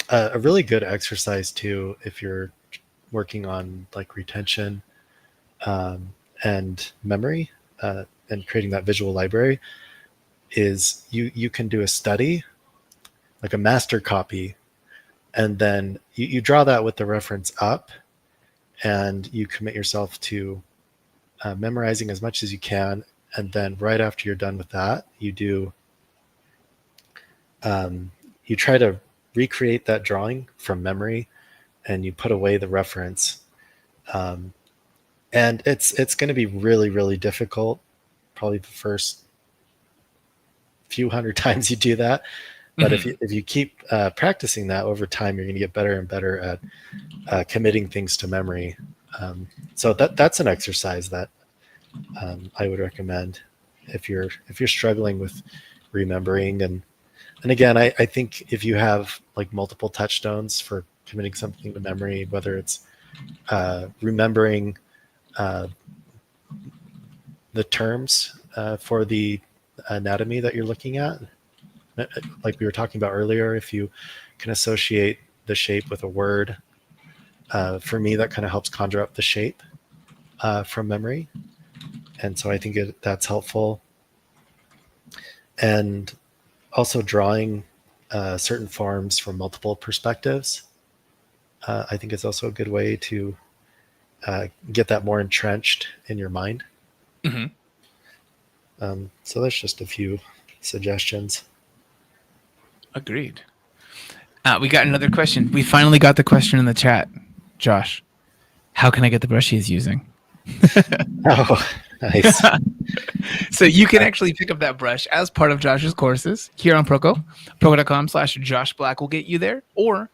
S2: A really good exercise too, if you're working on like retention and memory and creating that visual library, is you can do a study, like a master copy, and then you draw that with the reference up, and you commit yourself to memorizing as much as you can. And then right after you're done with that, you do You try to recreate that drawing from memory, and you put away the reference. Um, and it's going to be really, really difficult. Probably the first few hundred times you do that. But
S1: Mhm.
S2: if you keep practicing that over time, you're going to get better and better at committing things to memory. So that's an exercise that I would recommend if you're struggling with remembering. And again, I think if you have like multiple touchstones for committing something to memory, whether it's remembering uh, the terms for the anatomy that you're looking at, like we were talking about earlier, if you can associate the shape with a word, for me that kind of helps conjure up the shape from memory, and so I think that's helpful. And also drawing certain forms from multiple perspectives, I think is also a good way to get that more entrenched in your mind.
S1: Mhm.
S2: So that's just a few suggestions.
S1: Agreed. We got another question. We finally got the question in the chat. Josh, how can I get the brush he's using?
S2: Oh, nice.
S1: So you can actually pick up that brush as part of Josh's courses here on Proko. Proko.com/Josh Black will get you there, or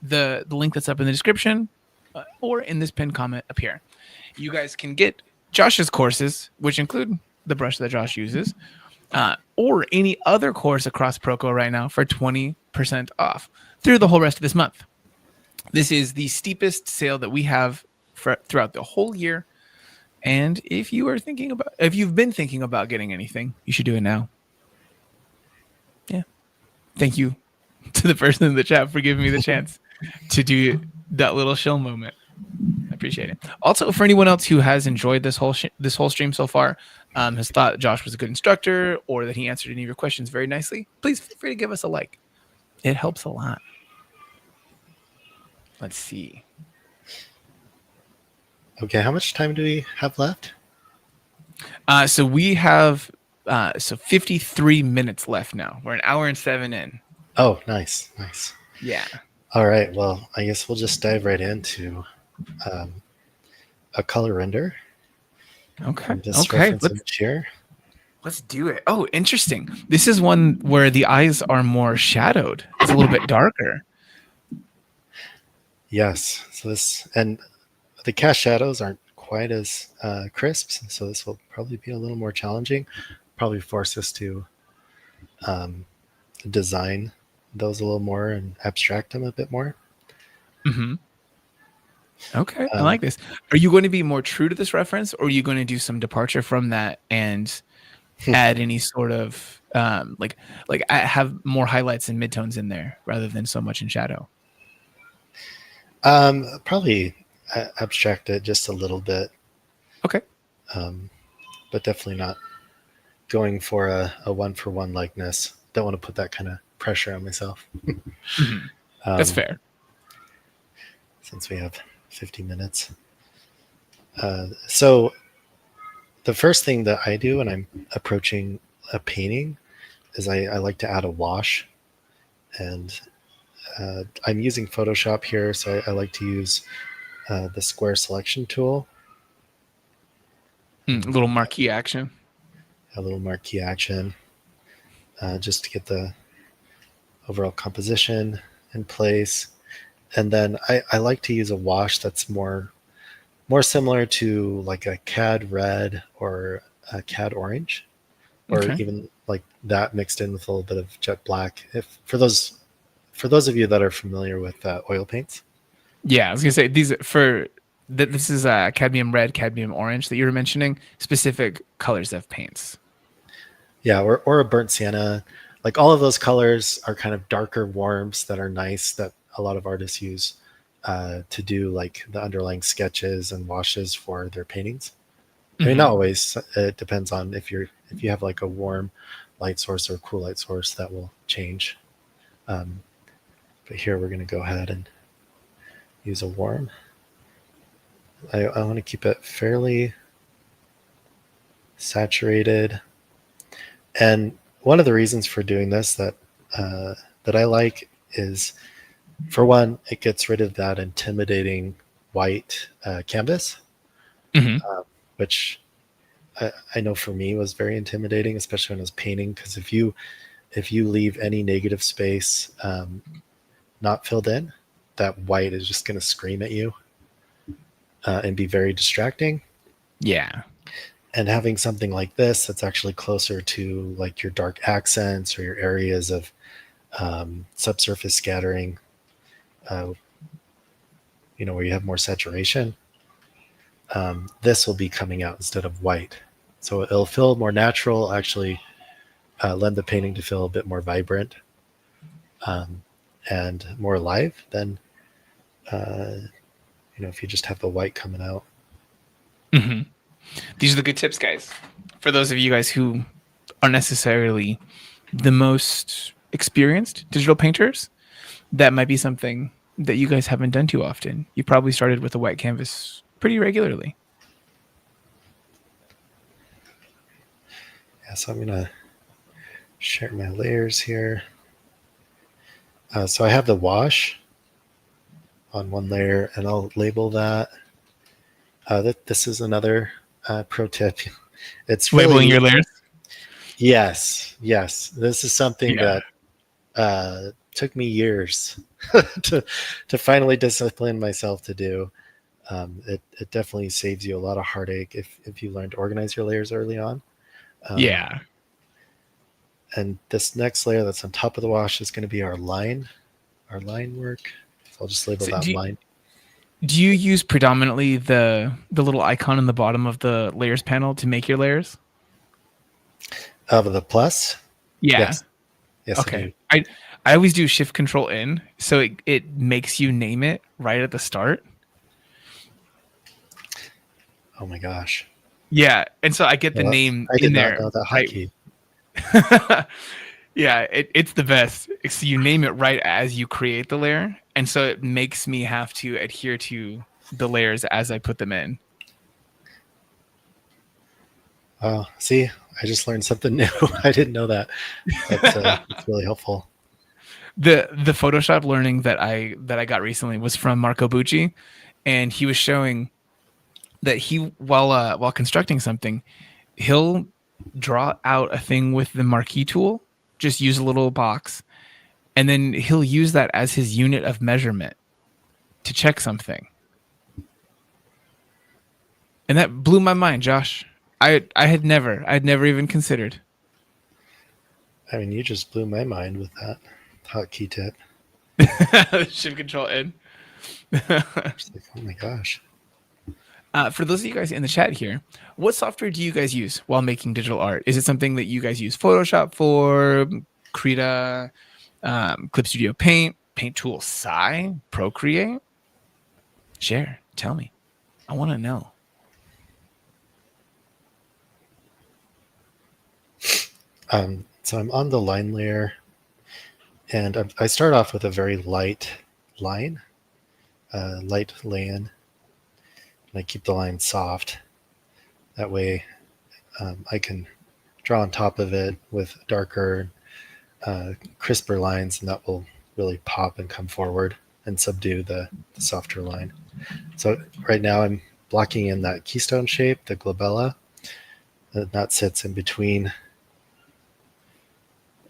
S1: the link that's up in the description, or in this pinned comment up here. You guys can get Josh's courses, which include the brush that Josh uses, or any other course across Proko right now for 20% off through the whole rest of this month. This is the steepest sale that we have throughout the whole year. And if you've been thinking about getting anything, you should do it now. Yeah. Thank you to the person in the chat for giving me the chance to do that little shill moment. I appreciate it. Also, for anyone else who has enjoyed this whole stream so far, has thought Josh was a good instructor, or that he answered any of your questions very nicely, please feel free to give us a like. It helps a lot. Let's see.
S2: Okay, how much time do we have left?
S1: So we have 53 minutes left now. We're an hour and 7 in.
S2: Oh, nice, nice.
S1: Yeah.
S2: All right, well, I guess we'll just dive right into a color render
S1: Okay.
S2: from this
S1: Okay.
S2: reference image here.
S1: Let's do it. Oh, interesting. This is one where the eyes are more shadowed. It's a little bit darker.
S2: Yes, so this, and the cast shadows aren't quite as crisp, so this will probably be a little more challenging. Probably force us to um, design those a little more and abstract them a bit more.
S1: Mm-hmm. Okay, I
S2: Um,
S1: like this. Are you going to be more true to this reference, or are you going to do some departure from that and add any sort of like I have more highlights and midtones in there rather than so much in shadow?
S2: Probably abstract it just a little bit,
S1: Okay.
S2: but definitely not going for a one-for-one likeness. Don't want to put that kind of pressure on myself.
S1: Mm-hmm. That's
S2: um,
S1: fair.
S2: since we have 50 minutes. So the first thing that I do when I'm approaching a painting is I like to add a wash, and I'm using Photoshop here, so I like to use the square selection tool,
S1: A
S2: and
S1: little marquee action.
S2: a little marquee action, just to get the overall composition in place. And then I like to use a wash that's more similar to like a cad red or a cad orange, or
S1: Okay.
S2: even like that mixed in with a little bit of jet black. If for those of you that are familiar with oil paints.
S1: Yeah, I was gonna say this is cadmium red, cadmium orange that you were mentioning, specific colors of paints.
S2: Yeah, or a burnt sienna. Like all of those colors are kind of darker warms that are nice, that a lot of artists use to do like the underlying sketches and washes for their paintings. I mean,
S1: Mm-hmm.
S2: not always. It depends on if you have like a warm light source or a cool light source, that will change. Um, but here we're going to go ahead and use a warm. I want to keep it fairly saturated. And one of the reasons for doing this that that I like is, for one, it gets rid of that intimidating white canvas,
S1: Hmm.
S2: which I know for me was very intimidating, especially when I was painting. Because if you leave any negative space not filled in, that white is just going to scream at you and be very distracting.
S1: Yeah.
S2: And having something like this that's actually closer to like your dark accents or your areas of subsurface scattering, uh, where you have more saturation, this will be coming out instead of white. So it'll feel more natural, actually lend the painting to feel a bit more vibrant um, and more alive than, uh, if you just have the white coming out.
S1: Hmm. These are the good tips, guys. For those of you guys who aren't necessarily the most experienced digital painters, that might be something that you guys haven't done too often. You probably started with a white canvas pretty regularly.
S2: Yeah, so I'm going to share my layers here. So I have the wash on one layer, and I'll label that. This is another pro tip. It's
S1: Labeling
S2: really,
S1: your layers.
S2: yes. This is something
S1: Yeah.
S2: that took me years to finally discipline myself to do. It definitely saves you a lot of heartache if you learn to organize your layers early on. Um,
S1: Yeah.
S2: and this next layer that's on top of the wash is going to be our line work. So I'll just label
S1: So
S2: that line.
S1: do you use predominantly the little icon in the bottom of the layers panel to make your layers?
S2: Of the plus,
S1: Yeah.
S2: yes, yes, I
S1: Okay.
S2: do.
S1: I always do shift control in, so it makes you name it right at the start.
S2: Oh my gosh,
S1: Yeah, and so I get the
S2: well,
S1: name
S2: I
S1: in
S2: did not
S1: there
S2: know that
S1: right.
S2: hotkey.
S1: Yeah, it's the best. So you name it right as you create the layer, and so it makes me have to adhere to the layers as I put them in.
S2: See, I just learned something new. I didn't know that. That's really helpful.
S1: The Photoshop learning that I got recently was from Marco Bucci, and he was showing that he while constructing something, he'll draw out a thing with the marquee tool, just use a little box, and then he'll use that as his unit of measurement to check something. And that blew my mind, Josh. I had never even considered.
S2: I mean, you just blew my mind with that hotkey tip.
S1: Shift control in.
S2: It's like, oh my gosh.
S1: For those of you guys in the chat here, what software do you guys use while making digital art? Is it something that you guys use Photoshop for, Krita, Clip Studio Paint, Paint Tool Sai, Procreate? Share. Tell me. I want to know.
S2: So I'm on the line layer, and I start off with a very light line, light lay-in, and I keep the line soft. That way I can draw on top of it with darker, crisper lines, and that will really pop and come forward and subdue the softer line. So right now I'm blocking in that keystone shape, the glabella, that sits in between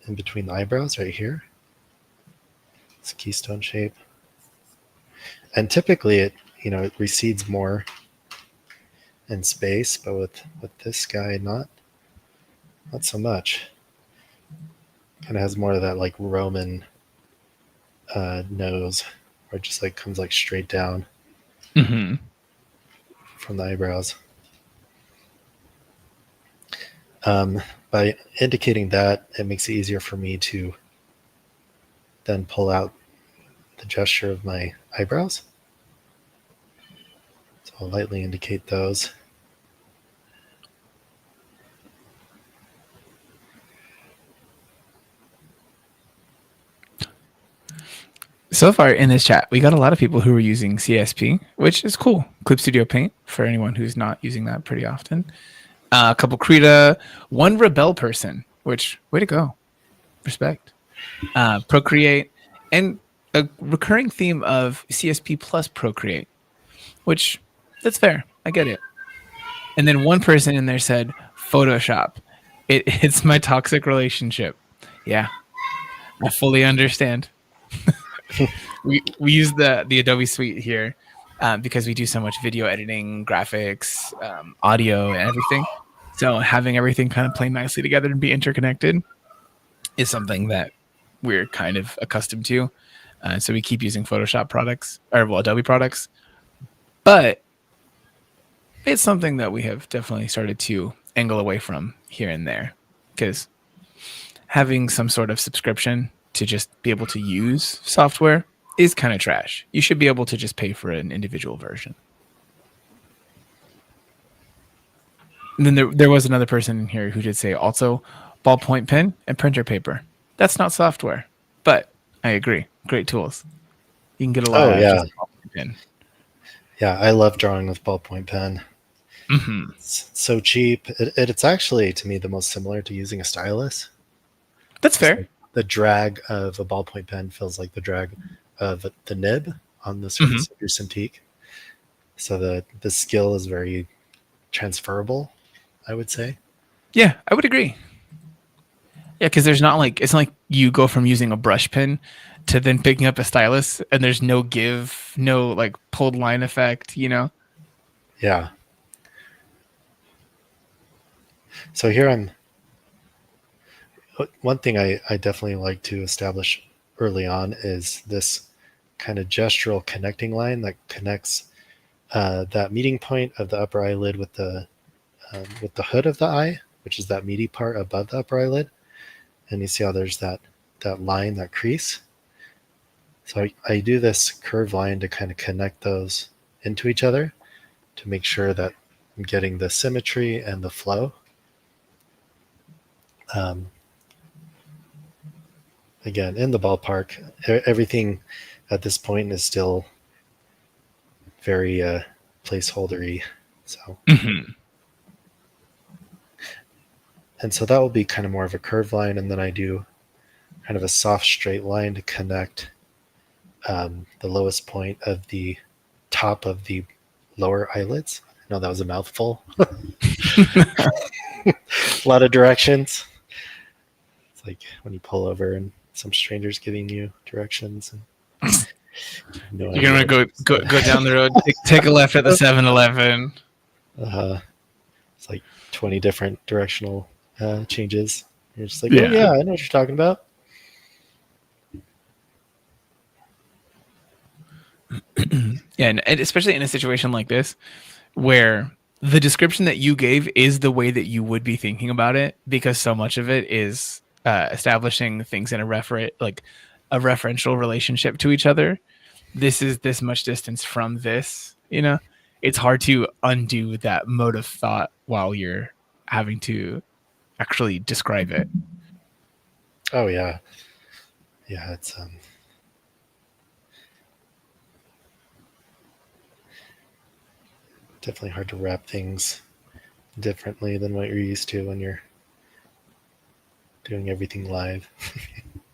S2: the eyebrows right here. It's a keystone shape. And typically it recedes more in space, but with this guy, not so much. Kind of has more of that like Roman nose, where it just like comes like straight down
S1: Mm-hmm.
S2: from the eyebrows. By indicating that, it makes it easier for me to then pull out the gesture of my eyebrows. So I'll lightly indicate those.
S1: So far in this chat, we got a lot of people who are using CSP, which is cool. Clip Studio Paint for anyone who's not using that pretty often. A couple Krita, one Rebel person, which way to go, respect. Procreate, and a recurring theme of CSP plus Procreate, which that's fair. I get it. And then one person in there said Photoshop. It's my toxic relationship. Yeah, I fully understand. We use the Adobe Suite here because we do so much video editing, graphics, audio, and everything. So having everything kind of play nicely together and be interconnected is something that we're kind of accustomed to. So we keep using Photoshop products or Adobe products, but it's something that we have definitely started to angle away from here and there because having some sort of subscription to just be able to use software is kind of trash. You should be able to just pay for an individual version. And then there was another person in here who did say also ballpoint pen and printer paper. That's not software, but I agree. Great tools. You can get a lot
S2: Oh
S1: out of
S2: yeah,
S1: just a ballpoint pen.
S2: yeah. I love drawing with ballpoint pen.
S1: Mm-hmm.
S2: It's so cheap. It's actually to me the most similar to using a stylus.
S1: That's
S2: Just
S1: fair.
S2: like the drag of a ballpoint pen feels like the drag of the nib on the
S1: Mm-hmm.
S2: surface of your Cintiq. So the skill is very transferable, I would say.
S1: Yeah, I would agree. Yeah, because there's not like it's not like you go from using a brush pen to then picking up a stylus, and there's no give, no like pulled line effect.
S2: Yeah. So here I'm. One thing I definitely like to establish early on is this kind of gestural connecting line that connects that meeting point of the upper eyelid with the hood of the eye, which is that meaty part above the upper eyelid. And you see how there's that line, that crease. So I do this curved line to kind of connect those into each other to make sure that I'm getting the symmetry and the flow. Um, Again, in the ballpark, everything at this point is still very placeholdery. So,
S1: Mm-hmm.
S2: and so that will be kind of more of a curved line, and then I do kind of a soft straight line to connect the lowest point of the top of the lower eyelids. I know that was a mouthful. A lot of directions. It's like when you pull over and some stranger's giving you directions. And no
S1: You're gonna
S2: idea.
S1: go down the road, take a left at the 7-Eleven.
S2: It's like 20 different directional changes. You're just like, oh
S1: Yeah.
S2: yeah, I know what you're talking about.
S1: Yeah, and especially in a situation like this, where the description that you gave is the way that you would be thinking about it, because so much of it is establishing things in a referential relationship to each other. This is this much distance from this. It's hard to undo that mode of thought while you're having to actually describe it.
S2: Oh yeah, yeah. It's definitely hard to wrap things differently than what you're used to when you're doing everything live.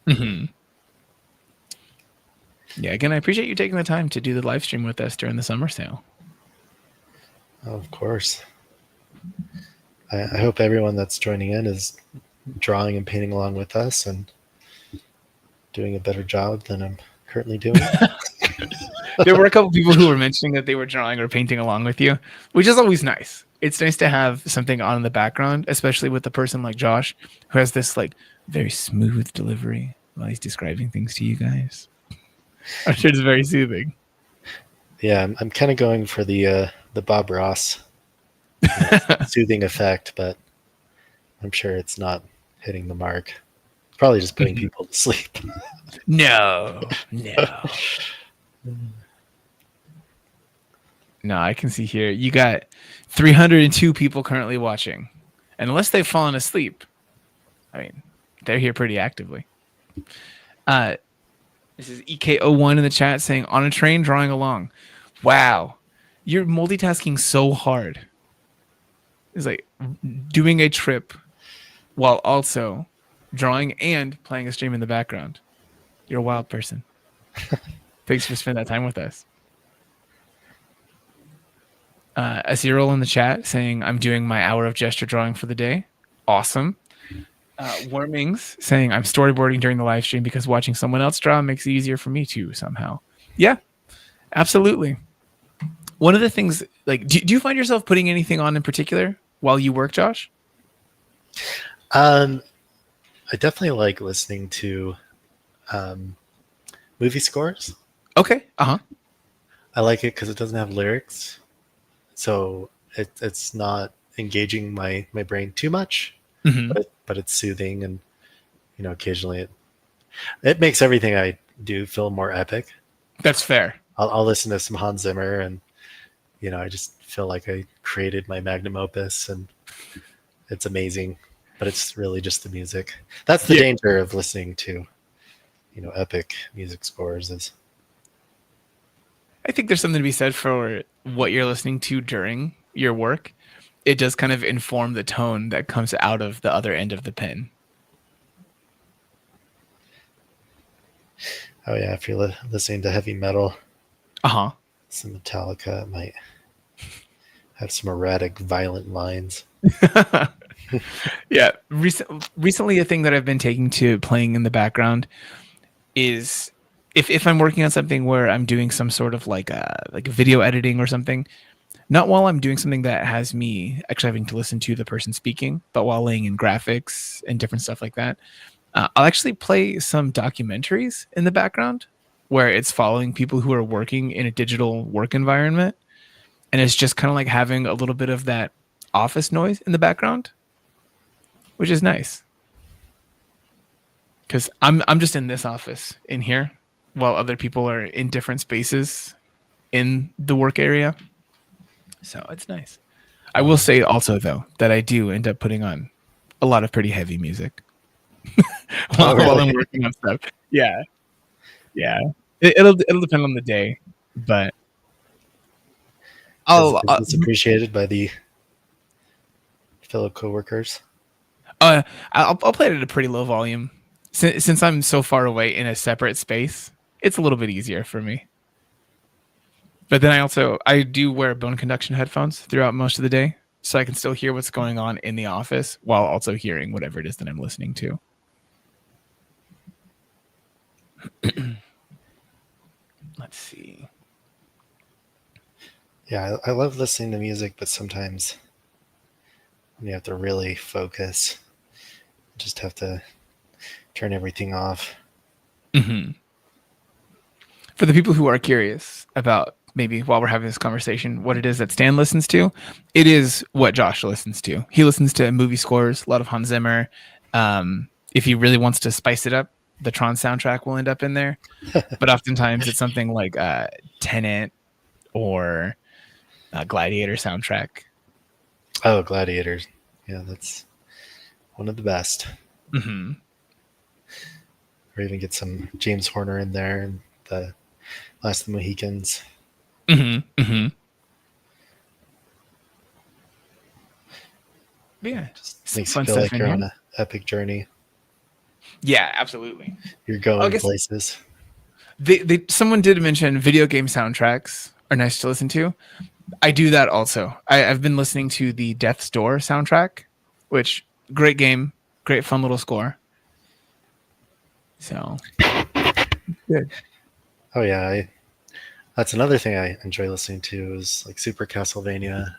S1: Mm-hmm. Yeah, again, I appreciate you taking the time to do the live stream with us during the summer sale.
S2: Oh, of course. I hope everyone that's joining in is drawing and painting along with us and doing a better job than I'm currently doing.
S1: There were a couple people who were mentioning that they were drawing or painting along with you, which is always nice. It's nice to have something on in the background, especially with a person like Josh, who has this like very smooth delivery while he's describing things to you guys. I'm sure it's very soothing.
S2: Yeah, I'm kind of going for the Bob Ross soothing effect, but I'm sure it's not hitting the mark. Probably just putting people to sleep.
S1: No. No, I can see here. You got 302 people currently watching. And unless they've fallen asleep, I mean, they're here pretty actively. This is EK01 in the chat saying, on a train drawing along. Wow. You're multitasking so hard. It's like doing a trip while also drawing and playing a stream in the background. You're a wild person. Thanks for spending that time with us. Azirol in the chat saying, I'm doing my hour of gesture drawing for the day. Awesome. Wormings saying, I'm storyboarding during the live stream because watching someone else draw makes it easier for me too somehow. Yeah, absolutely. One of the things, like, do you find yourself putting anything on in particular while you work, Josh?
S2: I definitely like listening to movie scores.
S1: Okay. Uh-huh.
S2: I like it because it doesn't have lyrics, so it's not engaging my brain too much,
S1: Mm-hmm.
S2: but it's soothing, and occasionally it makes everything I do feel more epic.
S1: That's fair.
S2: I'll listen to some Hans Zimmer, and I just feel like I created my magnum opus, and it's amazing. But it's really just the music. That's the danger of listening to epic music scores is.
S1: I think there's something to be said for what you're listening to during your work. It does kind of inform the tone that comes out of the other end of the pen.
S2: Oh yeah, if you're listening to heavy metal, some Metallica, it might have some erratic, violent lines.
S1: Yeah, recently a thing that I've been taking to playing in the background is if I'm working on something where I'm doing some sort of like video editing or something, not while I'm doing something that has me actually having to listen to the person speaking, but while laying in graphics and different stuff like that, I'll actually play some documentaries in the background where it's following people who are working in a digital work environment. And it's just kind of like having a little bit of that office noise in the background, which is nice. Because I'm just in this office in here while other people are in different spaces in the work area. So it's nice. I will say also, though, that I do end up putting on a lot of pretty heavy music while I'm working on stuff. Yeah. Yeah. It'll depend on the day, but
S2: It's appreciated by the fellow coworkers.
S1: I'll play it at a pretty low volume. Since I'm so far away in a separate space, it's a little bit easier for me. But then I do wear bone conduction headphones throughout most of the day, so I can still hear what's going on in the office while also hearing whatever it is that I'm listening to. Let's see.
S2: Yeah, I love listening to music, but sometimes you have to really focus. You just have to turn everything off.
S1: Mm-hmm. For the people who are curious about maybe while we're having this conversation, what it is that Stan listens to, it is what Josh listens to. He listens to movie scores, a lot of Hans Zimmer. If he really wants to spice it up, the Tron soundtrack will end up in there. But oftentimes it's something like Tenet or Gladiator soundtrack.
S2: Oh, Gladiator. Yeah, that's one of the best.
S1: Mm-hmm.
S2: Or even get some James Horner in there and the Last of the Mohicans.
S1: Mm-hmm. Mm-hmm. Yeah,
S2: just makes you feel like you're on an epic journey.
S1: Yeah, absolutely.
S2: You're going places.
S1: Someone did mention video game soundtracks are nice to listen to. I do that also. I've been listening to the Death's Door soundtrack, which great game, great fun little score. So good.
S2: Oh yeah, that's another thing I enjoy listening to is like Super Castlevania,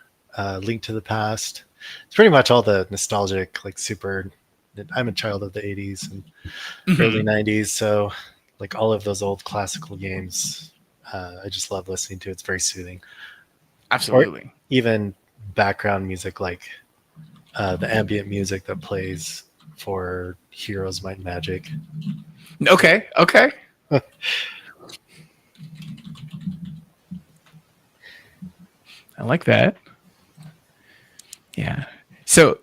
S2: Link to the Past. It's pretty much all the nostalgic, like super. I'm a child of the 80s and early 90s, so like all of those old classical games, I just love listening to. It's very soothing.
S1: Absolutely.
S2: Or even background music, like the ambient music that plays for Heroes Might and Magic.
S1: Okay. I like that. Yeah. So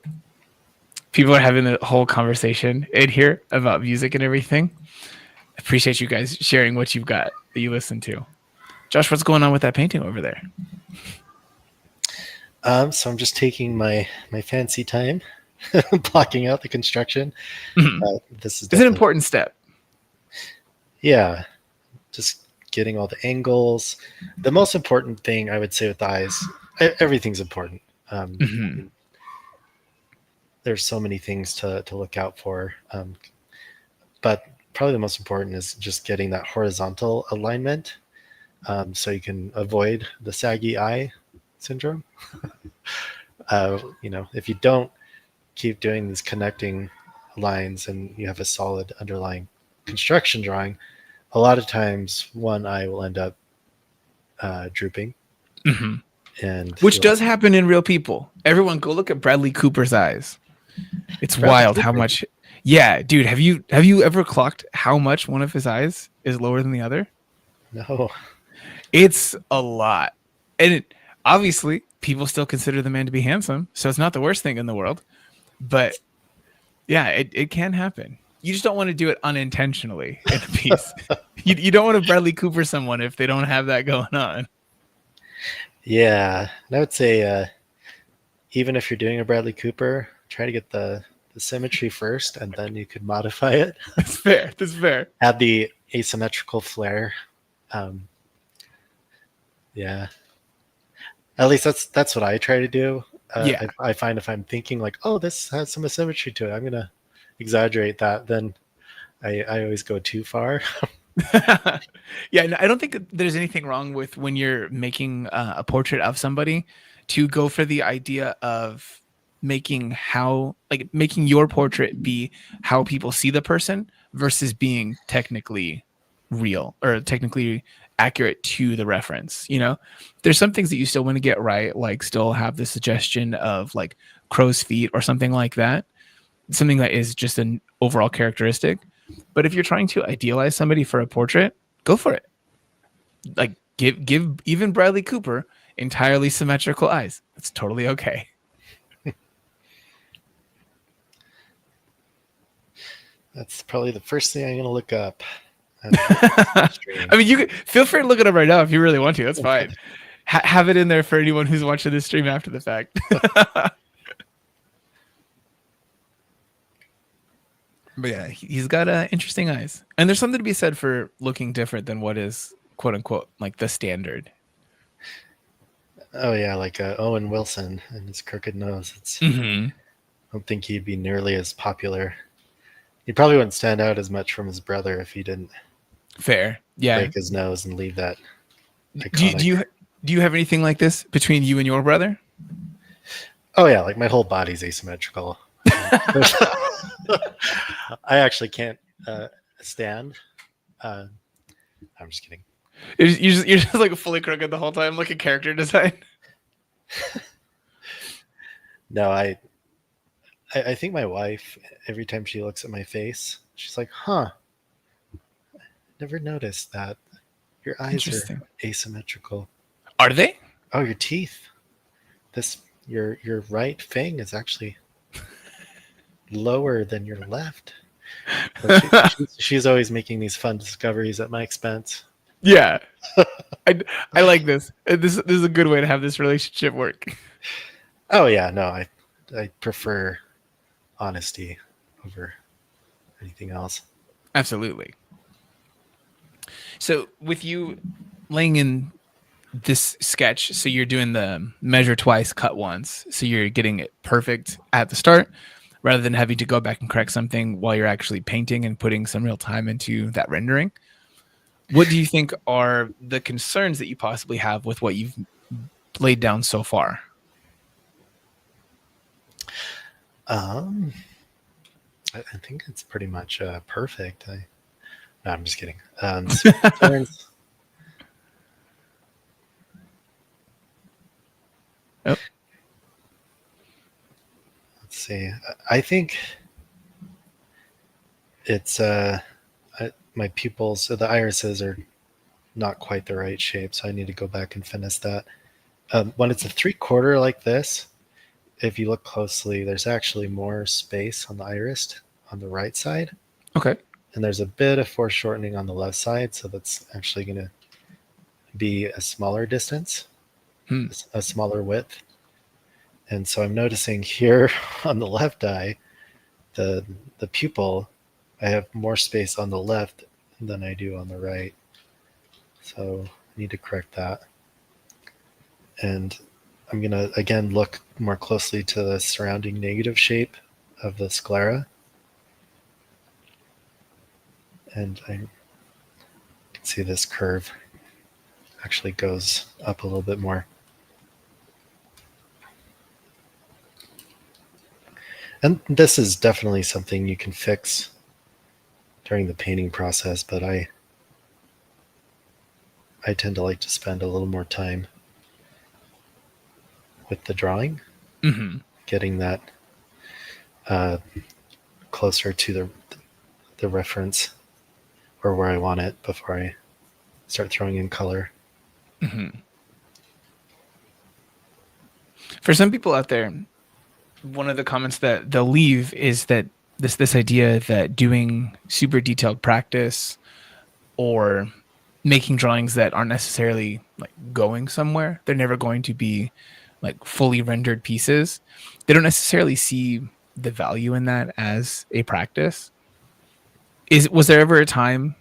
S1: people are having a whole conversation in here about music and everything. I appreciate you guys sharing what you've got that you listen to. Josh, what's going on with that painting over there?
S2: So I'm just taking my fancy time. blocking out the construction.
S1: Mhm.
S2: This is
S1: It's an
S2: definitely,
S1: important step.
S2: yeah, just getting all the angles. The most important thing I would say with the eyes, everything's important. I
S1: Mhm.
S2: mean, there's so many things to look out for, but probably the most important is just getting that horizontal alignment, so you can avoid the saggy eye syndrome. If you don't keep doing these connecting lines and you have a solid underlying construction drawing, a lot of times one eye will end up drooping,
S1: Mhm.
S2: and
S1: Which
S2: you'll have
S1: does happen in real people. Everyone go look at Bradley Cooper's eyes. It's
S2: Bradley
S1: wild how
S2: Cooper.
S1: much. Yeah, dude, have you ever clocked how much one of his eyes is lower than the other?
S2: No,
S1: It's a lot. And obviously, people still consider the man to be handsome, so it's not the worst thing in the world. But yeah, it can happen. You just don't want to do it unintentionally in a piece. You don't want to Bradley Cooper someone if they don't have that going on.
S2: yeah, and I would say even if you're doing a Bradley Cooper, try to get the symmetry first, and then you could modify it.
S1: That's fair. That's fair.
S2: Add the asymmetrical flair. Um, yeah, at least that's what I try to do.
S1: Yeah.
S2: I find if I'm thinking like, oh, this has some asymmetry to it, I'm gonna exaggerate that. Then I always go too far.
S1: Yeah, and I don't think there's anything wrong with when you're making a portrait of somebody to go for the idea of making your portrait be how people see the person versus being technically real or technically accurate to the reference. There's some things that you still want to get right, like still have the suggestion of like crow's feet or something like that, something that is just an overall characteristic. But if you're trying to idealize somebody for a portrait, go for it. Like give even Bradley Cooper entirely symmetrical eyes. That's totally okay.
S2: That's probably the first thing I'm gonna look up.
S1: I mean, you could feel free to look it up right now if you really want to. That's fine. Have it in there for anyone who's watching this stream after the fact. But yeah, he's got interesting eyes, and there's something to be said for looking different than what is quote unquote like the standard.
S2: Oh yeah, like Owen Wilson and his crooked nose.
S1: Mm-hmm.
S2: I don't think he'd be nearly as popular. He probably wouldn't stand out as much from his brother if he didn't
S1: Fair, yeah.
S2: break his nose and leave that
S1: Do you,
S2: iconic.
S1: do you do you have anything like this between you and your brother?
S2: Oh yeah, like my whole body's asymmetrical. I actually can't stand. Uh, I'm just kidding.
S1: You're just like fully crooked the whole time, like a character design.
S2: No, I think my wife, every time she looks at my face, she's like, "Huh, never noticed that your eyes are
S1: Interesting.
S2: asymmetrical.
S1: Are they?
S2: Oh, your teeth. This your right fang is actually lower than your left." Like she's always making these fun discoveries at my expense.
S1: Yeah, I like this. This is a good way to have this relationship work.
S2: Oh yeah, no, I prefer honesty over anything else.
S1: Absolutely. So with you laying in this sketch, so you're doing the measure twice, cut once, so you're getting it perfect at the start, rather than having to go back and correct something while you're actually painting and putting some real time into that rendering. What do you think are the concerns that you possibly have with what you've laid down so far?
S2: Um, I think it's pretty much perfect. No, I'm just kidding. Turns,
S1: Oh,
S2: let's see. I think it's my pupils. So the irises are not quite the right shape, so I need to go back and finish that. When it's a 3/4 like this, if you look closely, there's actually more space on the iris on the right side,
S1: okay.
S2: and there's a bit of foreshortening on the left side, so that's actually going to be a smaller distance,
S1: Hmm.
S2: a smaller width. And so I'm noticing here on the left eye, the the pupil, I have more space on the left than I do on the right. So I need to correct that. And I'm going to again look more closely to the surrounding negative shape of the sclera. And I can see this curve actually goes up a little bit more. And this is definitely something you can fix during the painting process, but I tend to like to spend a little more time with the drawing, getting that uh, closer to the reference or where I want it before I start throwing in color.
S1: For some people out there, one of the comments that they'll leave is that this idea that doing super detailed practice or making drawings that aren't necessarily like going somewhere, they're never going to be like fully rendered pieces. They don't necessarily see the value in that as a practice. Was there ever a time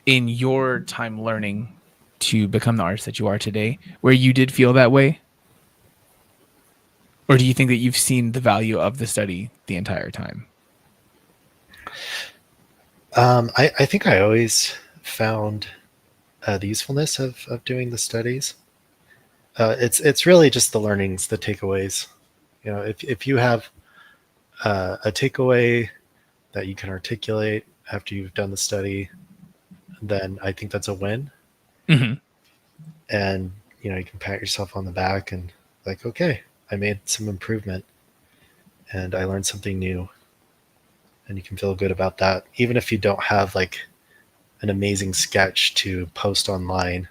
S1: in your time learning to become the artist that you are today where you did feel that way? Or do you think that you've seen the value of the study the entire time?
S2: I think I always found the usefulness of doing the studies. It's really just the learnings, the takeaways. You know, if you have a takeaway that you can articulate after you've done the study, then I think that's a win. And you know, you can pat yourself on the back and like, okay, I made some improvement and I learned something new. And you can feel good about that, even if you don't have like an amazing sketch to post online,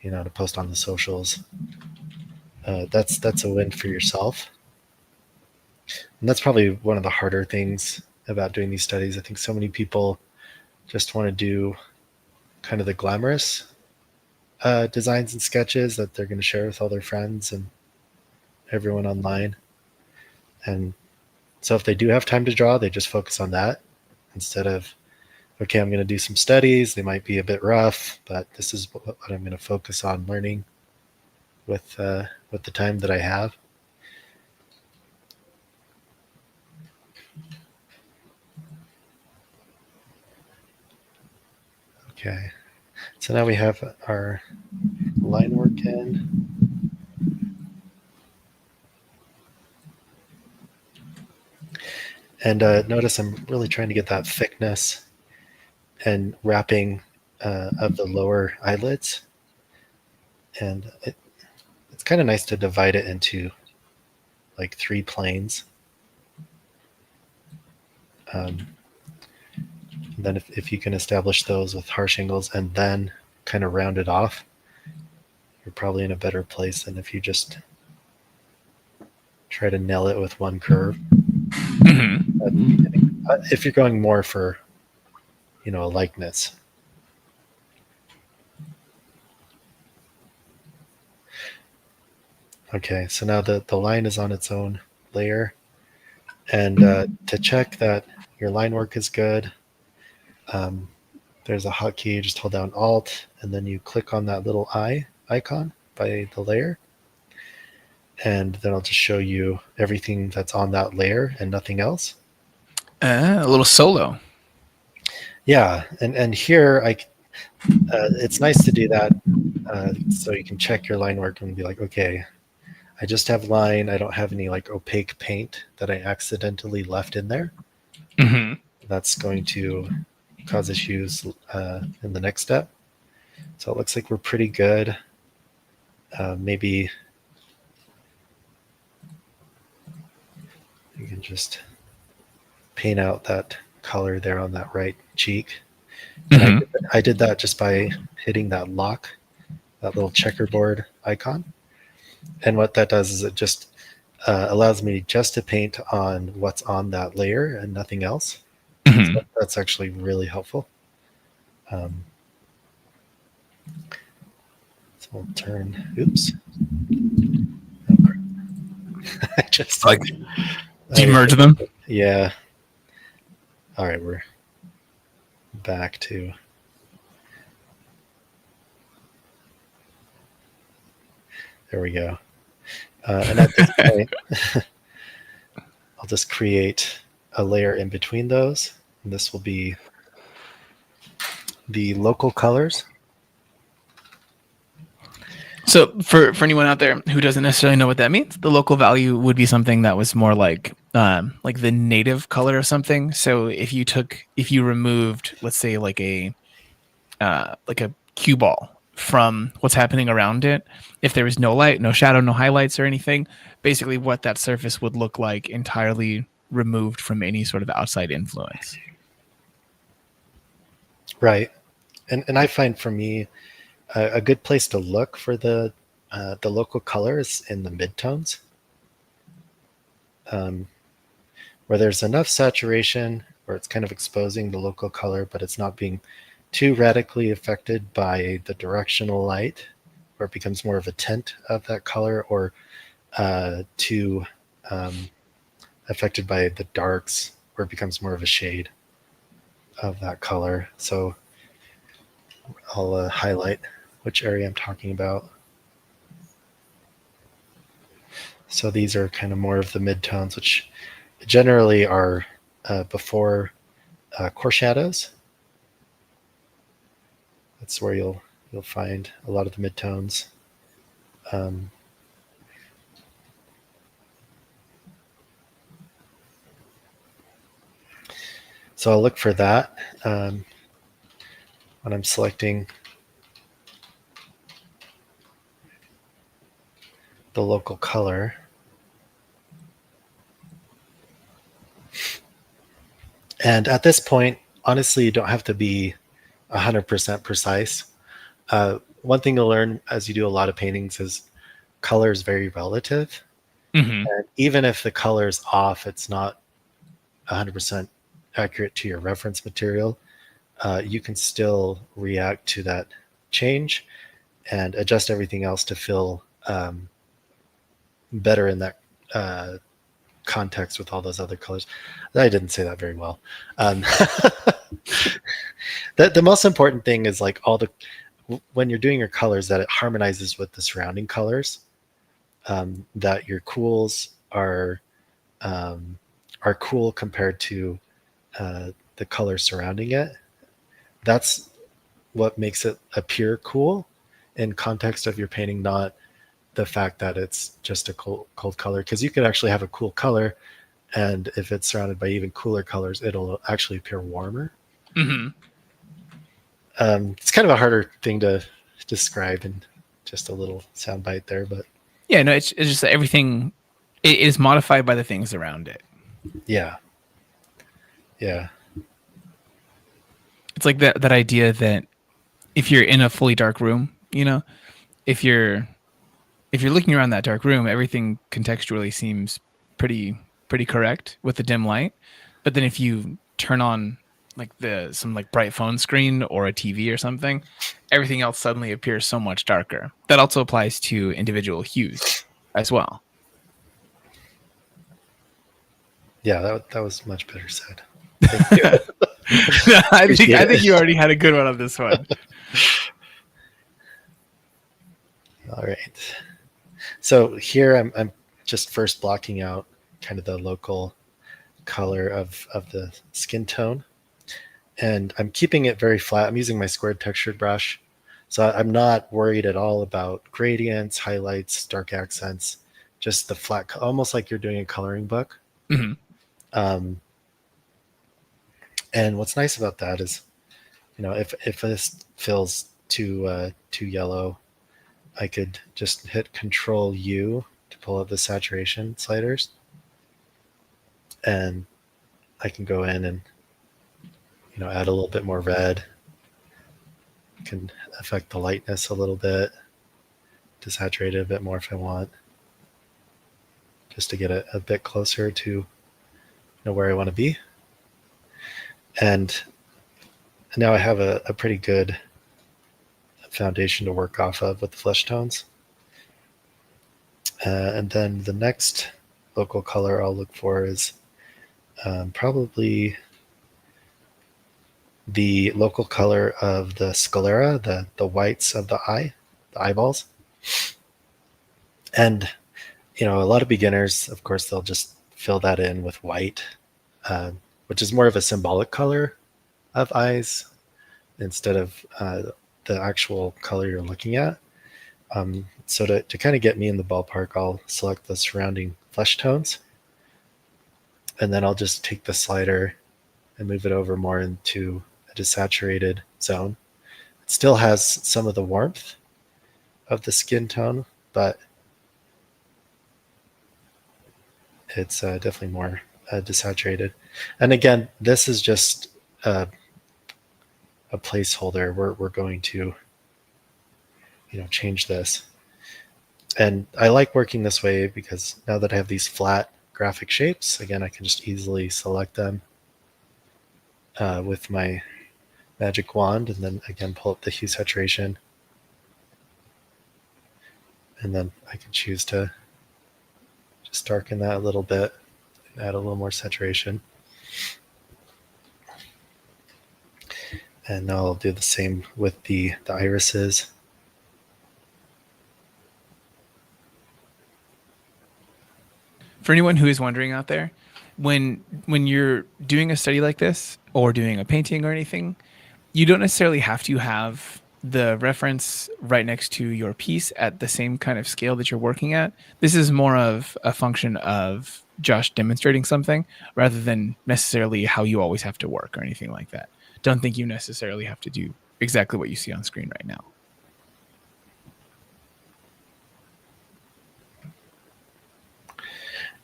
S2: you know, to post on the socials. That's a win for yourself. And that's probably one of the harder things about doing these studies. I think so many people just want to do kind of the glamorous designs and sketches that they're going to share with all their friends and everyone online. And so if they do have time to draw, they just focus on that instead of, okay, I'm going to do some studies. They might be a bit rough, but this is what I'm going to focus on learning with the time that I have. Okay, so now we have our line work in. And notice I'm really trying to get that thickness and wrapping of the lower eyelids. And it's kind of nice to divide it into like 3 planes. Then if you can establish those with harsh angles and then kind of round it off, you're probably in a better place than if you just try to nail it with one curve at the beginning. If you're going more for, you know, a likeness. Okay, so now the line is on its own layer. And to check that your line work is good, there's a hotkey. Just hold down Alt, and then you click on that little eye icon by the layer. And then I'll just show you everything that's on that layer and nothing else.
S1: A little solo.
S2: Yeah, and here it's nice to do that so you can check your line work and be like, okay, I just have line. I don't have any like opaque paint that I accidentally left in there. That's going to cause issues in the next step. So it looks like we're pretty good. Maybe you can just paint out that color there on that right cheek. And I did that just by hitting that lock, that little checkerboard icon. And what that does is it just allows me just to paint on what's on that layer and nothing else. So that's actually really helpful. So we'll turn, oops. just
S1: Like, do you merge them?
S2: Yeah. All right, we're back to. There we go. And at this point, I'll just create a layer in between those. And this will be the local colors.
S1: So for anyone out there who doesn't necessarily know what that means, the local value would be something that was more like the native color of something. So if you removed, let's say like a cue ball from what's happening around it, if there was no light, no shadow, no highlights or anything, basically what that surface would look like entirely removed from any sort of outside influence.
S2: Right. And I find for me a good place to look for the local colors in the midtones, where there's enough saturation where it's kind of exposing the local color, but it's not being too radically affected by the directional light, where it becomes more of a tint of that color, or too affected by the darks, where it becomes more of a shade of that color. So I'll highlight which area I'm talking about. So these are kind of more of the midtones, which generally are before core shadows. That's where you'll find a lot of the midtones. So I'll look for that when I'm selecting the local color. And at this point, honestly, you don't have to be 100% precise. One thing to learn as you do a lot of paintings is color is very relative.
S1: Mm-hmm.
S2: And even if the color is off, it's not 100% accurate to your reference material. You can still react to that change and adjust everything else to feel better in that context with all those other colors. I didn't say that very well. The most important thing is like when you're doing your colors, that it harmonizes with the surrounding colors, that your cools are cool compared to the colors surrounding it. That's what makes it appear cool in context of your painting, not the fact that it's just a cold color. Because you could actually have a cool color, and if it's surrounded by even cooler colors, it'll actually appear warmer.
S1: Mm-hmm.
S2: It's kind of a harder thing to describe in just a little soundbite there, but
S1: Yeah, no, it's just that everything it is modified by the things around it.
S2: yeah.
S1: It's like that idea that if you're in a fully dark room, if you're looking around that dark room, everything contextually seems pretty correct with the dim light. But then if you turn on like some bright phone screen or a TV or something, everything else suddenly appears so much darker. That also applies to individual hues as well.
S2: Yeah, that was much better said. Thank you.
S1: I think you already had a good one on this one.
S2: All right. So here I'm just first blocking out kind of the local color of the skin tone, and I'm keeping it very flat. I'm using my squared textured brush, so I'm not worried at all about gradients, highlights, dark accents, just the flat, almost like you're doing a coloring book.
S1: Mm-hmm.
S2: And what's nice about that is, if this feels too yellow, I could just hit Control U to pull up the saturation sliders, and I can go in and add a little bit more red. Can affect the lightness a little bit to saturate it a bit more if I want, just to get it a bit closer to where I want to be. And now I have a pretty good foundation to work off of with the flesh tones. And then the next local color I'll look for is probably the local color of the sclera, the whites of the eye, the eyeballs. And, a lot of beginners, of course, they'll just fill that in with white, uh, which is more of a symbolic color of eyes instead of the actual color you're looking at. So to kind of get me in the ballpark, I'll select the surrounding flesh tones, and then I'll just take the slider and move it over more into a desaturated zone. It still has some of the warmth of the skin tone, but it's definitely more desaturated. And again, this is just a placeholder. We're going to change this. And I like working this way because now that I have these flat graphic shapes, again, I can just easily select them with my magic wand, and then again pull up the hue saturation, and then I can choose to just darken that a little bit and add a little more saturation. And now I'll do the same with the irises.
S1: For anyone who is wondering out there, when you're doing a study like this or doing a painting or anything, you don't necessarily have to have the reference right next to your piece at the same kind of scale that you're working at. This is more of a function of Josh demonstrating something rather than necessarily how you always have to work or anything like that. Don't think you necessarily have to do exactly what you see on screen right now.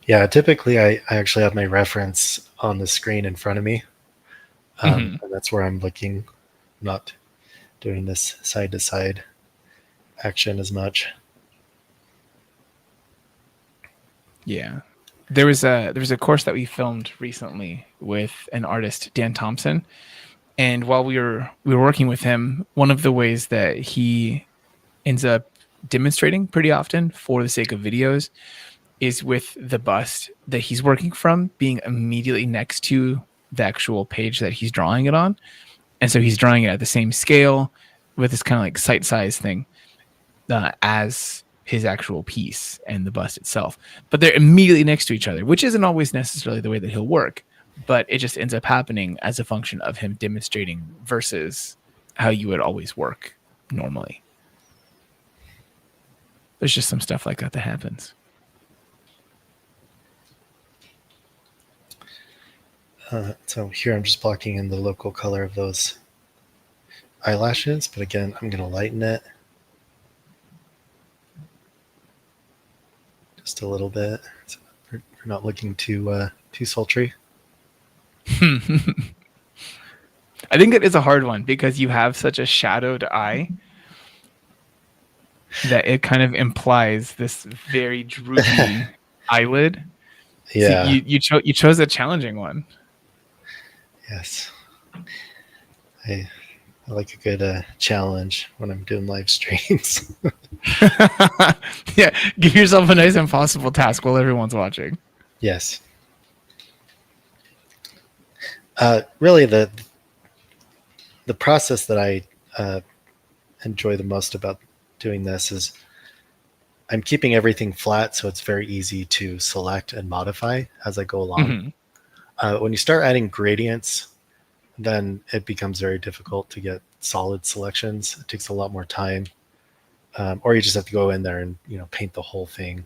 S2: Yeah, typically I actually have my reference on the screen in front of me. And that's where I'm looking, not doing this side to side action as much.
S1: Yeah. There was a course that we filmed recently with an artist, Dan Thompson. And while we were working with him, one of the ways that he ends up demonstrating pretty often for the sake of videos is with the bust that he's working from being immediately next to the actual page that he's drawing it on. And so he's drawing it at the same scale with this kind of like sight size thing as his actual piece and the bust itself. But they're immediately next to each other, which isn't always necessarily the way that he'll work, but it just ends up happening as a function of him demonstrating versus how you would always work normally. There's just some stuff like that happens.
S2: So here I'm just blocking in the local color of those eyelashes, but again, I'm going to lighten it just a little bit. So we're not looking too sultry.
S1: I think it is a hard one because you have such a shadowed eye that it kind of implies this very droopy eyelid.
S2: Yeah.
S1: So you chose a challenging one.
S2: Yes. I like a good challenge when I'm doing live streams.
S1: Yeah, give yourself a nice impossible task while everyone's watching.
S2: Yes. Really, the process that I enjoy the most about doing this is I'm keeping everything flat, so it's very easy to select and modify as I go along. When you start adding gradients, then it becomes very difficult to get solid selections. It takes a lot more time, or you just have to go in there and paint the whole thing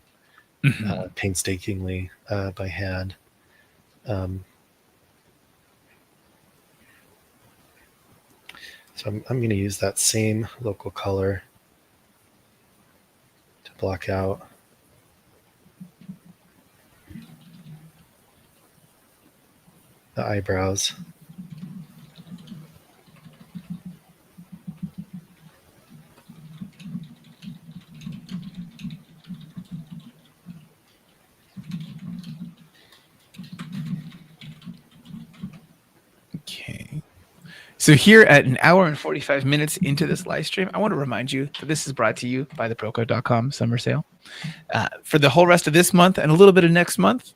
S2: painstakingly by hand. So I'm going to use that same local color to block out the eyebrows.
S1: Okay. So here at an hour and 45 minutes into this live stream, I want to remind you that this is brought to you by the Proko.com summer sale. For the whole rest of this month and a little bit of next month,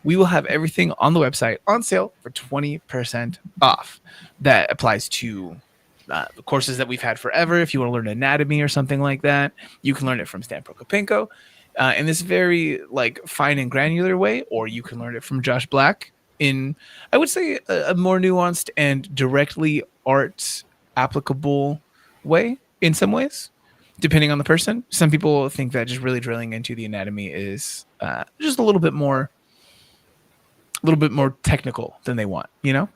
S1: we will have everything on the website on sale for 20% off. That applies to the courses that we've had forever. If you want to learn anatomy or something like that, you can learn it from Stan Prokopenko in this very like fine and granular way, or you can learn it from Josh Black in, I would say, a more nuanced and directly art applicable way in some ways, depending on the person. Some people think that just really drilling into the anatomy is just a little bit more technical than they want, you know?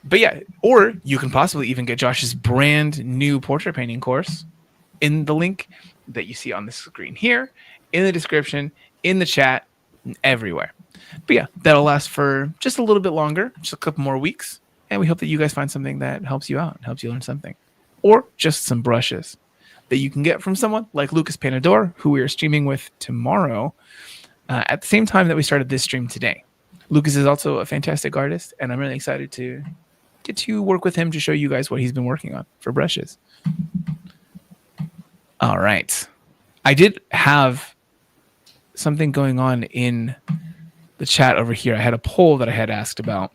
S1: But yeah, or you can possibly even get Josh's brand new portrait painting course in the link that you see on the screen here, in the description, in the chat, and everywhere. But yeah, that'll last for just a little bit longer, just a couple more weeks. And we hope that you guys find something that helps you out and helps you learn something. Or just some brushes that you can get from someone like Lucas Panador, who we are streaming with tomorrow at the same time that we started this stream today. Lucas is also a fantastic artist, and I'm really excited to get to work with him to show you guys what he's been working on for brushes. All right. I did have something going on in the chat over here. I had a poll that I had asked about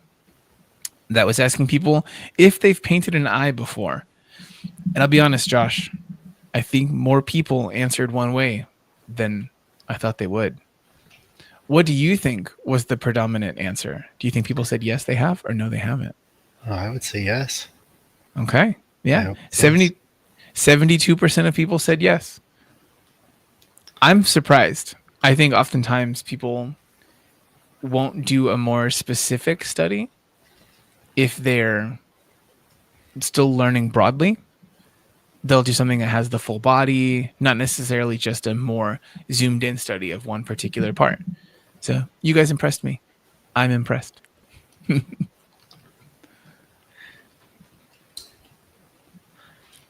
S1: that was asking people if they've painted an eye before. And I'll be honest, Josh, I think more people answered one way than I thought they would. What do you think was the predominant answer? Do you think people said yes, they have, or no, they haven't?
S2: Oh, I would say yes.
S1: Okay. Yeah. 72% of people said yes. I'm surprised. I think oftentimes people won't do a more specific study if they're still learning broadly. They'll do something that has the full body, not necessarily just a more zoomed in study of one particular part. So you guys impressed me. I'm impressed.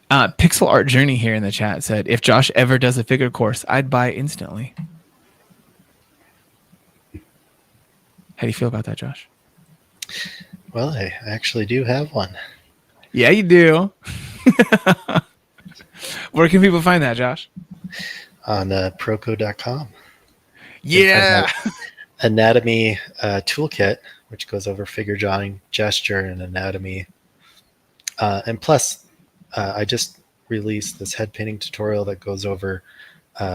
S1: Pixel Art Journey here in the chat said, if Josh ever does a figure course, I'd buy instantly. How do you feel about that, Josh?
S2: Well, I actually do have one.
S1: Yeah, you do. Where can people find that, Josh?
S2: On Proko.com.
S1: Yeah.
S2: Anatomy toolkit, which goes over figure drawing, gesture, and anatomy. And plus, I just released this head painting tutorial that goes over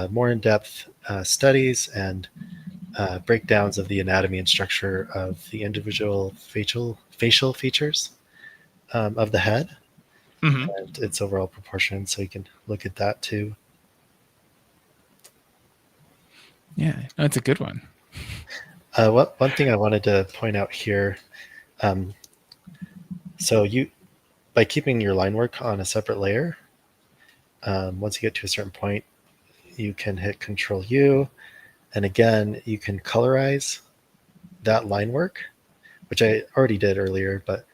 S2: more in-depth studies and breakdowns of the anatomy and structure of the individual facial features of the head and its overall proportion. So you can look at that too.
S1: Yeah, that's a good one.
S2: One thing I wanted to point out here. So by keeping your line work on a separate layer, once you get to a certain point, you can hit Control U, and again, you can colorize that line work, which I already did earlier, but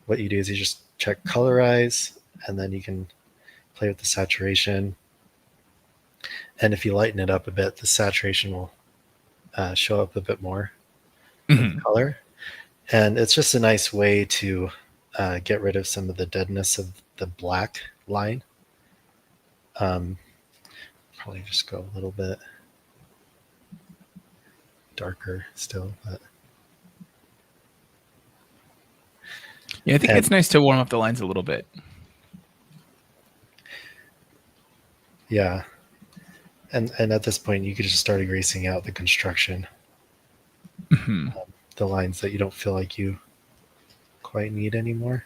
S2: what you do is you just check colorize, and then you can play with the saturation. And if you lighten it up a bit, the saturation will show up a bit more of color. And it's just a nice way to get rid of some of the deadness of the black line. Probably just go a little bit darker still. But
S1: yeah, I think it's nice to warm up the lines a little bit.
S2: Yeah. And at this point, you could just start erasing out the construction, the lines that you don't feel like you quite need anymore.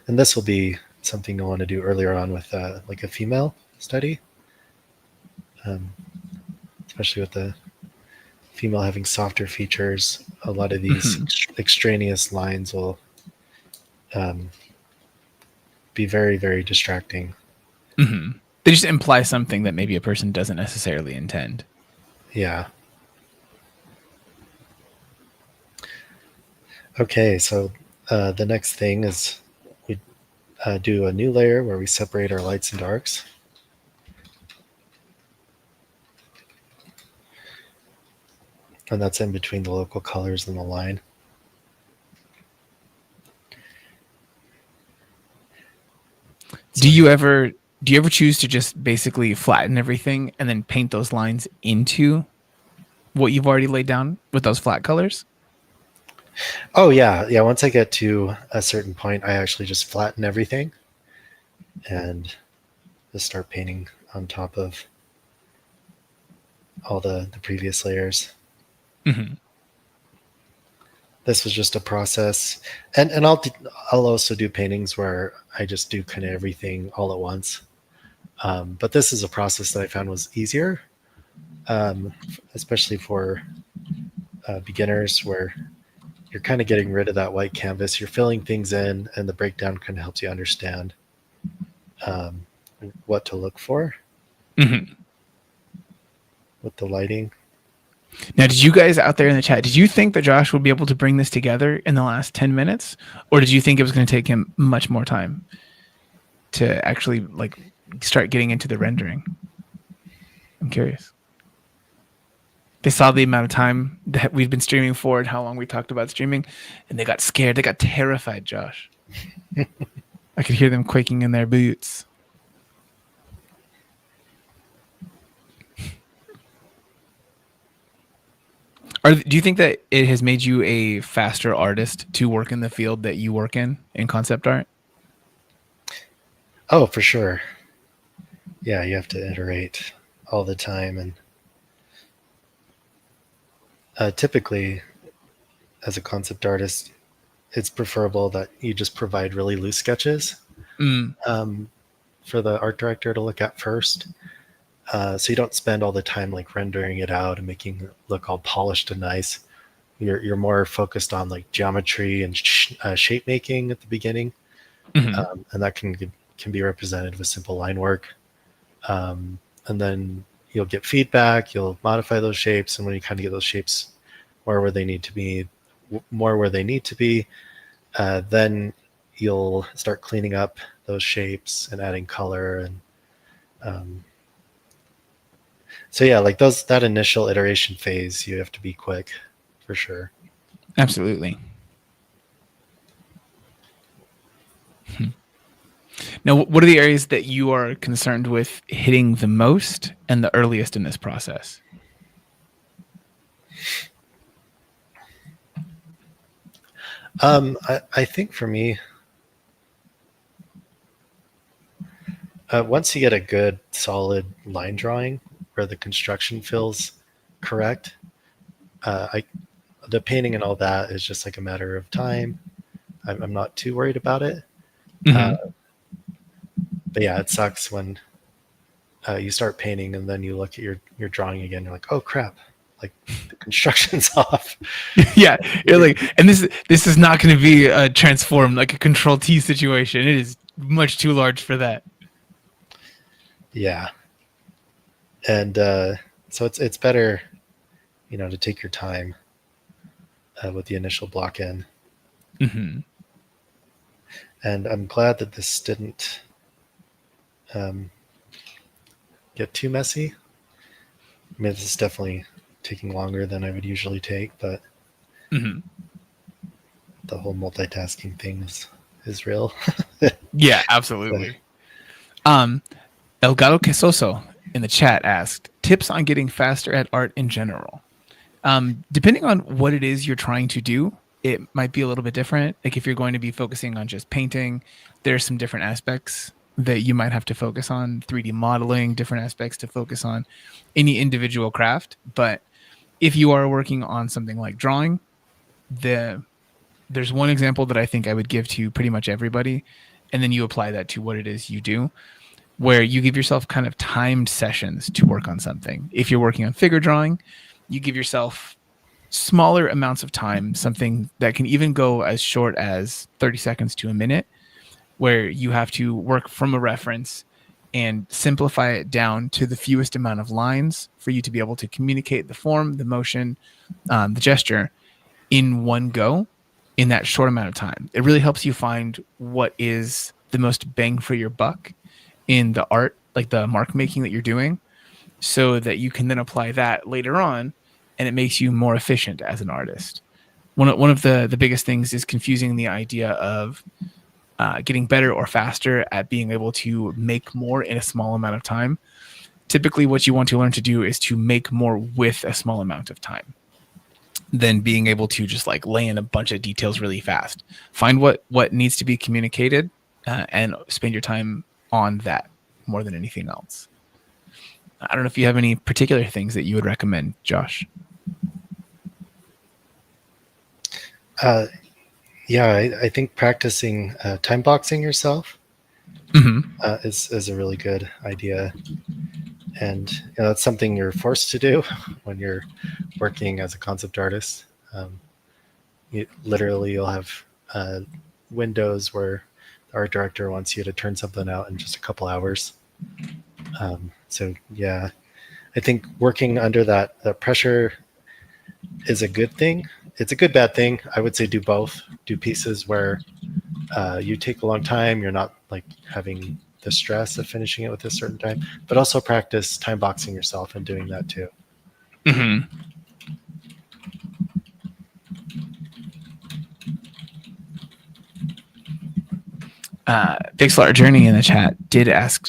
S2: And this will be something you'll want to do earlier on with like a female study, especially with the female having softer features. A lot of these extraneous lines will be very, very distracting.
S1: They just imply something that maybe a person doesn't necessarily intend.
S2: Yeah. Okay, so the next thing is we do a new layer where we separate our lights and darks. And that's in between the local colors and the line. So
S1: do you ever choose to just basically flatten everything and then paint those lines into what you've already laid down with those flat colors?
S2: oh yeah. Once I get to a certain point, I actually just flatten everything and just start painting on top of all the previous layers.
S1: Mm-hmm.
S2: This was just a process, and I'll also do paintings where I just do kind of everything all at once. But this is a process that I found was easier, especially for beginners, where you're kind of getting rid of that white canvas. You're filling things in, and the breakdown kind of helps you understand um, what to look for
S1: Mm-hmm.
S2: with the lighting.
S1: Now, did you guys out there in the chat, did you think that Josh would be able to bring this together in the last 10 minutes? Or did you think it was going to take him much more time to actually like start getting into the rendering? I'm curious. They saw the amount of time that we've been streaming for and how long we talked about streaming, and they got scared. They got terrified, Josh. I could hear them quaking in their boots. Do you think that it has made you a faster artist to work in the field that you work in concept art?
S2: Oh, for sure. Yeah, you have to iterate all the time, and typically, as a concept artist, it's preferable that you just provide really loose sketches for the art director to look at first. So you don't spend all the time like rendering it out and making it look all polished and nice. You're more focused on like geometry and shape making at the beginning, and that can be represented with simple line work. And then you'll get feedback. You'll modify those shapes, and when you kind of get those shapes where they need to be, then you'll start cleaning up those shapes and adding color and so yeah, like that initial iteration phase, you have to be quick for sure.
S1: Absolutely. Now, what are the areas that you are concerned with hitting the most and the earliest in this process?
S2: I think for me, once you get a good solid line drawing where the construction feels correct, the painting and all that is just like a matter of time. I'm not too worried about it. But yeah, it sucks when you start painting and then you look at your drawing again. You're like, oh crap, like the construction's off.
S1: Yeah, you're like, and this is not going to be transformed like a Control T situation. It is much too large for that.
S2: Yeah, and so it's better, to take your time with the initial block in. And I'm glad that this didn't get too messy. I mean, this is definitely taking longer than I would usually take, but the whole multitasking thing is real.
S1: Yeah, absolutely. Elgato Quesoso in the chat asked, tips on getting faster at art in general. Depending on what it is you're trying to do, it might be a little bit different. Like if you're going to be focusing on just painting, there's some different aspects that you might have to focus on, 3D modeling, different aspects to focus on any individual craft. But if you are working on something like drawing, there's one example that I think I would give to pretty much everybody, and then you apply that to what it is you do, where you give yourself kind of timed sessions to work on something. If you're working on figure drawing, you give yourself smaller amounts of time, something that can even go as short as 30 seconds to a minute, where you have to work from a reference and simplify it down to the fewest amount of lines for you to be able to communicate the form, the motion, the gesture in one go in that short amount of time. It really helps you find what is the most bang for your buck in the art, like the mark making that you're doing, so that you can then apply that later on, and it makes you more efficient as an artist. One of the biggest things is confusing the idea of getting better or faster at being able to make more in a small amount of time. Typically, what you want to learn to do is to make more with a small amount of time than being able to just like lay in a bunch of details really fast. Find what needs to be communicated and spend your time on that more than anything else. I don't know if you have any particular things that you would recommend, Josh.
S2: Yeah, I think practicing time boxing yourself
S1: Mm-hmm.
S2: is a really good idea. And that's something you're forced to do when you're working as a concept artist. You'll have windows where the art director wants you to turn something out in just a couple hours. So yeah, I think working under that pressure is a good thing. It's a good bad thing. I would say do both. Do pieces where you take a long time. You're not like having the stress of finishing it with a certain time, but also practice time boxing yourself and doing that too.
S1: Mm-hmm. Pixel Journey in the chat did ask,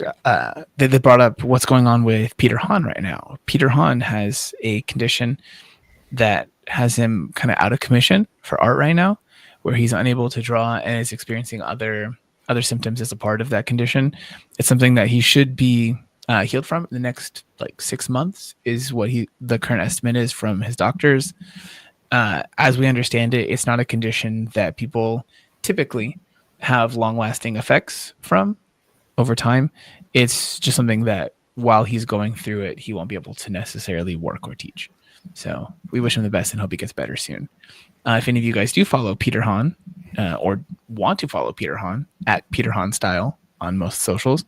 S1: they brought up what's going on with Peter Hahn right now. Peter Hahn has a condition that has him kind of out of commission for art right now, where he's unable to draw and is experiencing other symptoms as a part of that condition. It's something that he should be healed from in the next like 6 months, is what the current estimate is from his doctors. As we understand it, it's not a condition that people typically have long-lasting effects from over time. It's just something that while he's going through it, he won't be able to necessarily work or teach. So we wish him the best and hope he gets better soon. If any of you guys do follow Peter Hahn or want to follow Peter Hahn at Peter Hahn Style on most socials,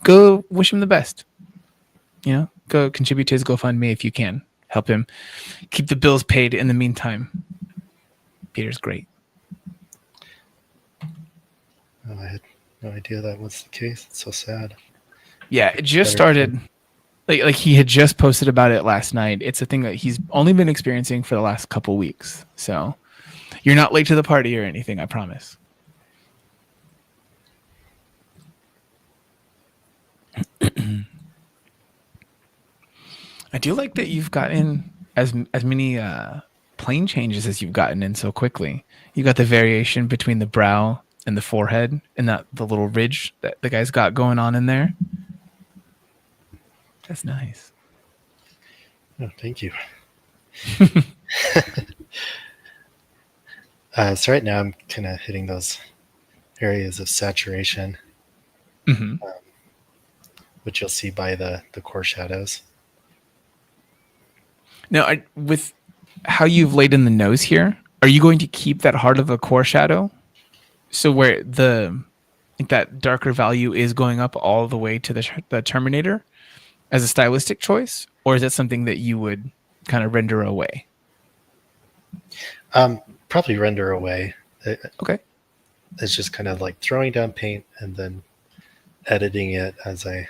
S1: go wish him the best. Go contribute to his GoFundMe if you can. Help him keep the bills paid in the meantime. Peter's great.
S2: Oh, I had no idea that was the case. It's so sad.
S1: Yeah, it just started. Like he had just posted about it last night. It's a thing that he's only been experiencing for the last couple weeks. So you're not late to the party or anything, I promise. I do like that you've gotten as many plane changes as you've gotten in so quickly. You got the variation between the brow and the forehead and the little ridge that the guy's got going on in there. That's nice.
S2: Oh, thank you. So right now I'm kind of hitting those areas of saturation, which you'll see by the core shadows.
S1: Now, with how you've laid in the nose here, are you going to keep that heart of a core shadow? So where that darker value is going up all the way to the Terminator as a stylistic choice? Or is that something that you would kind of render away?
S2: Probably render away.
S1: Okay.
S2: It's just kind of like throwing down paint and then editing it as I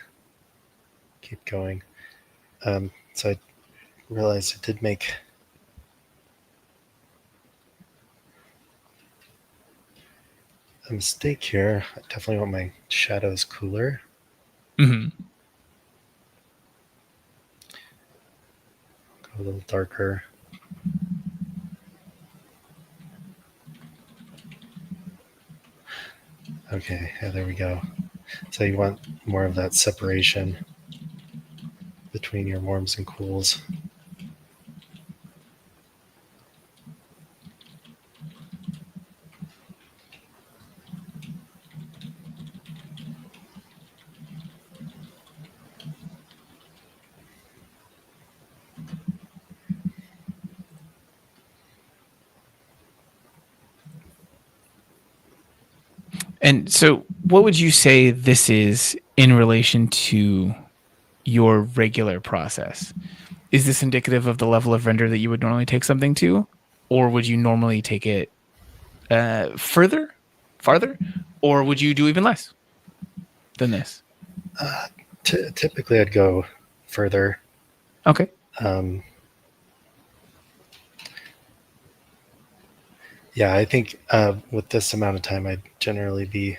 S2: keep going. So I realized I did make a mistake here. I definitely want my shadows cooler.
S1: Mm-hmm.
S2: Go a little darker. Okay, yeah, there we go. So you want more of that separation between your warms and cools.
S1: And so what would you say this is in relation to your regular process? Is this indicative of the level of render that you would normally take something to? Or would you normally take it farther? Or would you do even less than this?
S2: Typically, I'd go further.
S1: Okay.
S2: Yeah, I think with this amount of time, I'd generally be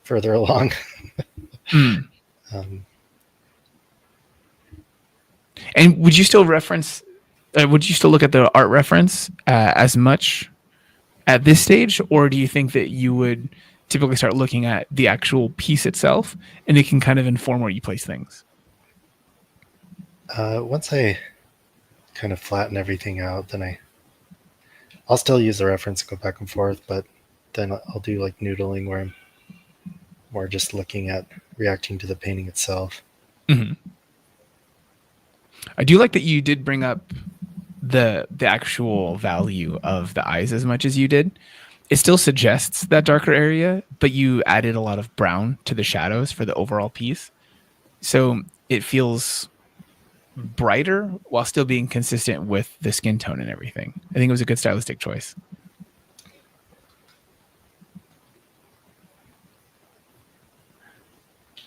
S2: further along.
S1: Mm.
S2: um,
S1: And would you still reference? Would you still look at the art reference as much at this stage, or do you think that you would typically start looking at the actual piece itself, and it can kind of inform where you place things?
S2: once I kind of flatten everything out, then I'll still use the reference and go back and forth, but then I'll do like noodling where I'm more just looking at reacting to the painting itself.
S1: Mm-hmm. I do like that you did bring up the actual value of the eyes as much as you did. It still suggests that darker area, but you added a lot of brown to the shadows for the overall piece. So it feels brighter while still being consistent with the skin tone and everything. I think it was a good stylistic choice.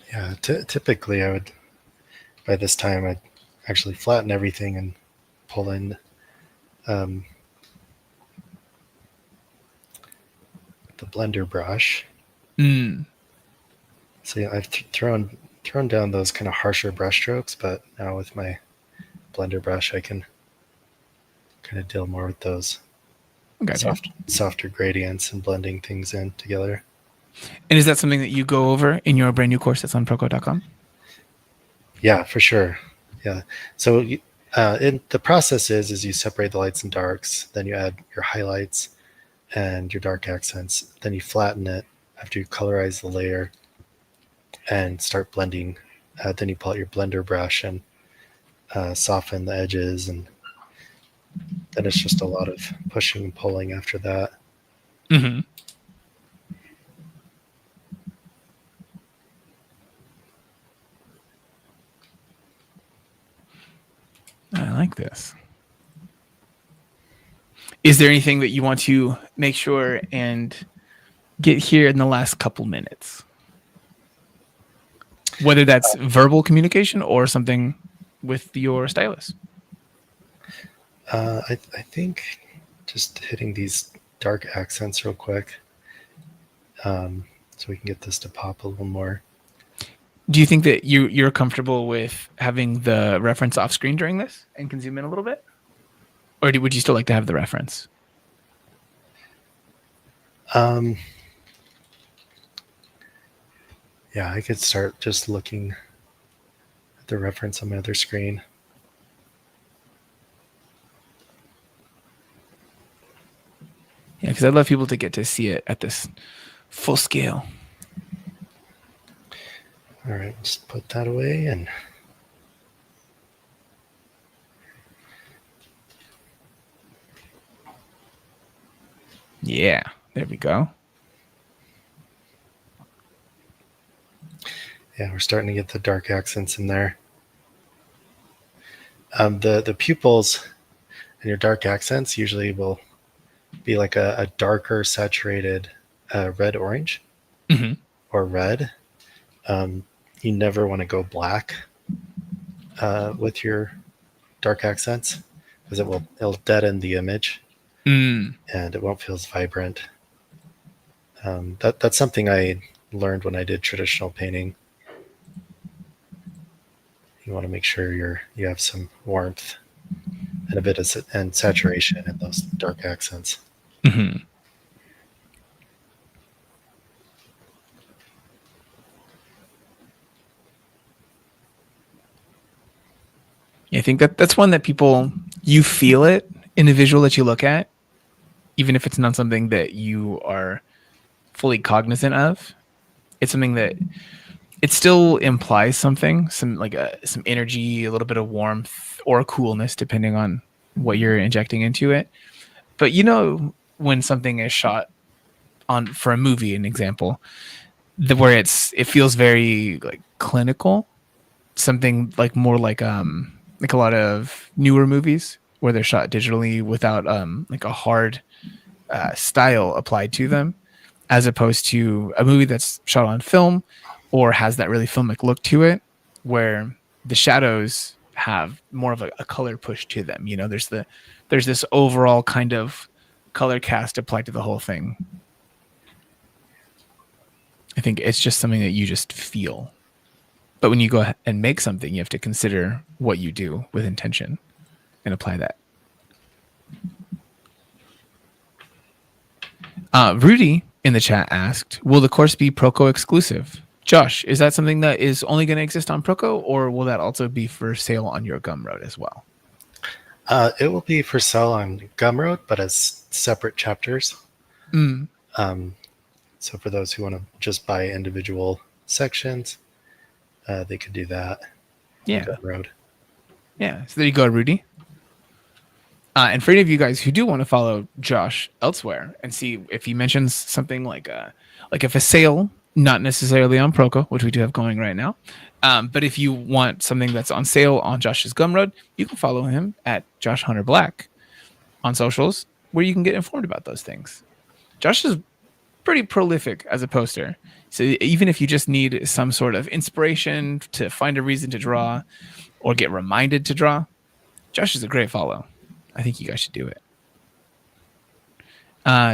S2: Yeah, typically I would, by this time, I'd actually flatten everything and pull in um, the blender brush.
S1: Mm.
S2: So yeah, I've thrown down those kind of harsher brush strokes, but now with my blender brush, I can kind of deal more with those
S1: Gotcha.
S2: softer gradients and blending things in together.
S1: And is that something that you go over in your brand new course that's on Proko.com?
S2: Yeah, for sure. Yeah. So the process is you separate the lights and darks, then you add your highlights and your dark accents, then you flatten it after you colorize the layer and start blending. Then you pull out your blender brush and soften the edges, and then it's just a lot of pushing and pulling after that.
S1: Mm-hmm. I like this. Is there anything that you want to make sure and get here in the last couple minutes? Whether that's verbal communication or something with your stylist.
S2: I think just hitting these dark accents real quick, so we can get this to pop a little more.
S1: Do you think that you're comfortable with having the reference off screen during this and can zoom in a little bit? Or would you still like to have the reference?
S2: Um, yeah, I could start just looking at the reference on my other screen.
S1: Yeah, because I'd love people to get to see it at this full scale.
S2: All right, just put that away and
S1: Yeah, there we go.
S2: yeah, we're starting to get the dark accents in there. The pupils and your dark accents usually will be like a darker saturated red orange
S1: Mm-hmm.
S2: or red. Um, you never want to go black with your dark accents because it'll deaden the image
S1: Mm.
S2: and it won't feel as vibrant. That's something I learned when I did traditional painting. You want to make sure you have some warmth and a bit of and saturation in those dark accents.
S1: Mm-hmm. Yeah, I think that's one that people, you feel it in the visual that you look at, even if it's not something that you are fully cognizant of. It's something that it still implies something, some energy, a little bit of warmth or coolness, depending on what you're injecting into it. But when something is shot on for a movie, an example, where it feels very like clinical, something like more like a lot of newer movies where they're shot digitally without like a hard style applied to them, as opposed to a movie that's shot on film or has that really filmic look to it, where the shadows have more of a color push to them. There's this overall kind of color cast applied to the whole thing. I think it's just something that you just feel. But when you go ahead and make something, you have to consider what you do with intention and apply that. Rudy in the chat asked, will the course be Proko exclusive? Josh, is that something that is only going to exist on Proko, or will that also be for sale on your Gumroad as well?
S2: It will be for sale on Gumroad, but as separate chapters. So for those who want to just buy individual sections, they could do that.
S1: Yeah.
S2: On Gumroad.
S1: Yeah. So there you go, Rudy. And for any of you guys who do want to follow Josh elsewhere and see if he mentions something like if a sale, not necessarily on Proko, which we do have going right now, but if you want something that's on sale on Josh's Gumroad, you can follow him at Josh Hunter Black on socials, where you can get informed about those things. Josh is pretty prolific as a poster. So even if you just need some sort of inspiration to find a reason to draw or get reminded to draw, Josh is a great follow. I think you guys should do it.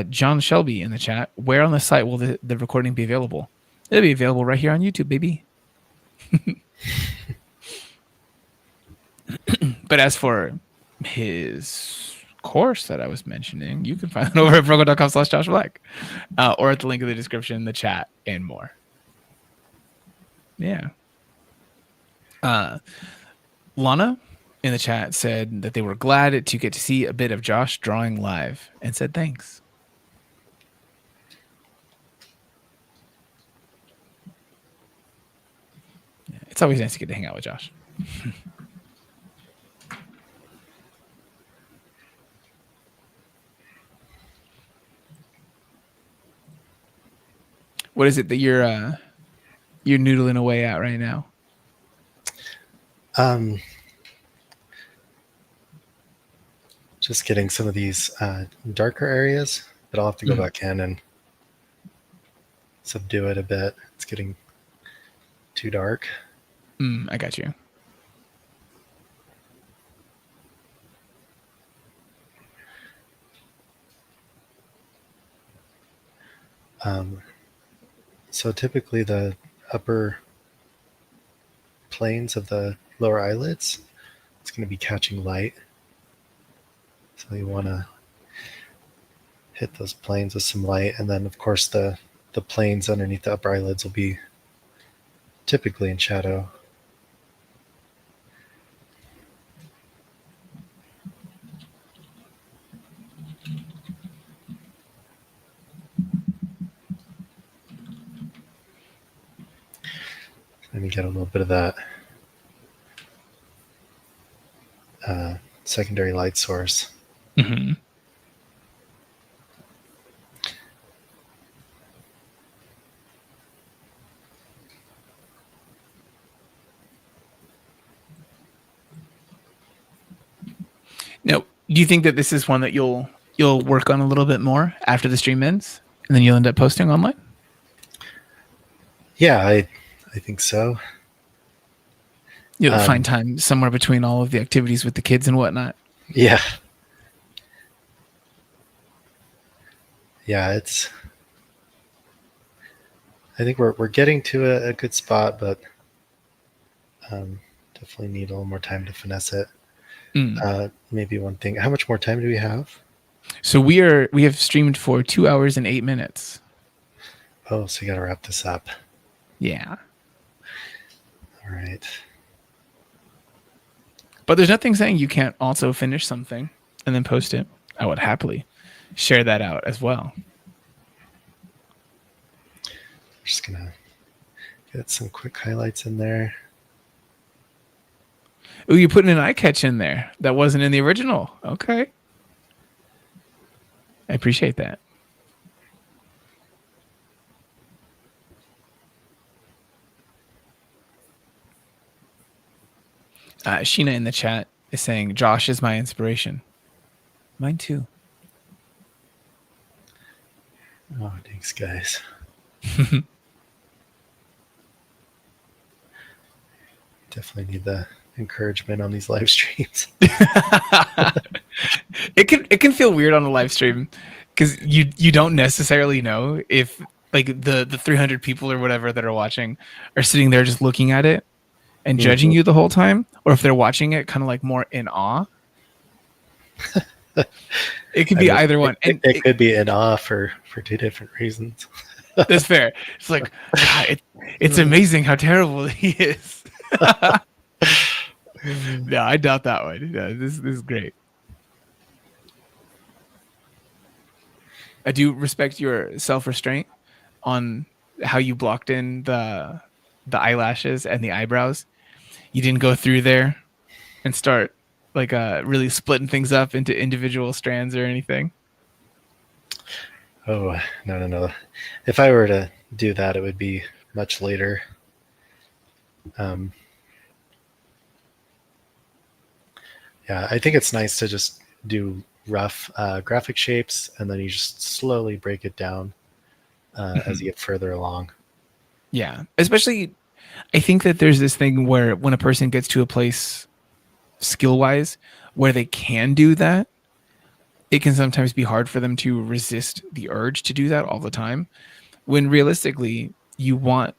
S1: John Shelby in the chat, where on the site will the recording be available? It'll be available right here on YouTube, baby. But as for his course that I was mentioning, you can find it over at proko.com/JoshBlack or at the link in the description, the chat, and more. Yeah. Lana in the chat said that they were glad to get to see a bit of Josh drawing live and said thanks. Yeah, it's always nice to get to hang out with Josh. What is it that you're noodling away at right now?
S2: Just getting some of these darker areas, but I'll have to go back in and subdue it a bit. It's getting too dark.
S1: I got you.
S2: So typically the upper planes of the lower eyelids, it's going to be catching light. So you want to hit those planes with some light. And then, of course, the planes underneath the upper eyelids will be typically in shadow. Let me get a little bit of that secondary light source.
S1: Mm-hmm. Now, do you think that this is one that you'll work on a little bit more after the stream ends, and then you'll end up posting online?
S2: Yeah, I think so.
S1: You'll find time somewhere between all of the activities with the kids and whatnot.
S2: Yeah. Yeah, I think we're getting to a good spot, but definitely need a little more time to finesse it. Maybe one thing. How much more time do we have?
S1: So we have streamed for 2 hours and 8 minutes.
S2: Oh, so you got to wrap this up.
S1: Yeah.
S2: All right.
S1: But there's nothing saying you can't also finish something and then post it. I would happily share that out as well.
S2: Just going to get some quick highlights in there.
S1: Oh, you're putting an eye catch in there. That wasn't in the original. Okay. I appreciate that. Sheena in the chat is saying, Josh is my inspiration. Mine too.
S2: Oh, thanks, guys. Definitely need the encouragement on these live streams.
S1: It can feel weird on a live stream because you don't necessarily know if like the 300 people or whatever that are watching are sitting there just looking at it and judging
S2: Mhm.
S1: you the whole time, or if they're watching it kind of like more in awe. It could
S2: I
S1: be
S2: mean,
S1: either
S2: it,
S1: one,
S2: it,
S1: and
S2: it could be in awe for two different reasons.
S1: that's fair. It's like God, it's amazing how terrible he is. No, I doubt that one. Yeah, this is great. I do respect your self restraint on how you blocked in the eyelashes and the eyebrows. You didn't go through there and start like really splitting things up into individual strands or anything.
S2: Oh, no, no, no. If I were to do that, it would be much later. Um, yeah, I think it's nice to just do rough graphic shapes, and then you just slowly break it down as
S1: Mhm.
S2: you get further along.
S1: Yeah, especially I think that there's this thing where when a person gets to a place skill wise where they can do that, it can sometimes be hard for them to resist the urge to do that all the time. When realistically, you want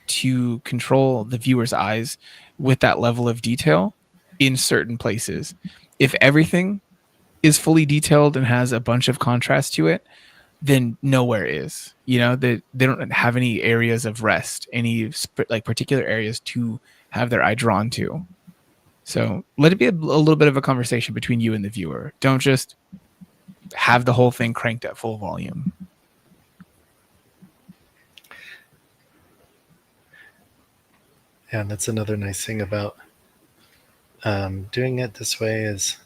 S1: to control the viewer's eyes with that level of detail in certain places. If everything is fully detailed and has a bunch of contrast to it, then nowhere is. You know, they don't have any areas of rest, any like particular areas to have their eye drawn to. So let it be a little bit of a conversation between you and the viewer. Don't just have the whole thing cranked at full volume.
S2: And that's another nice thing about doing it this way is,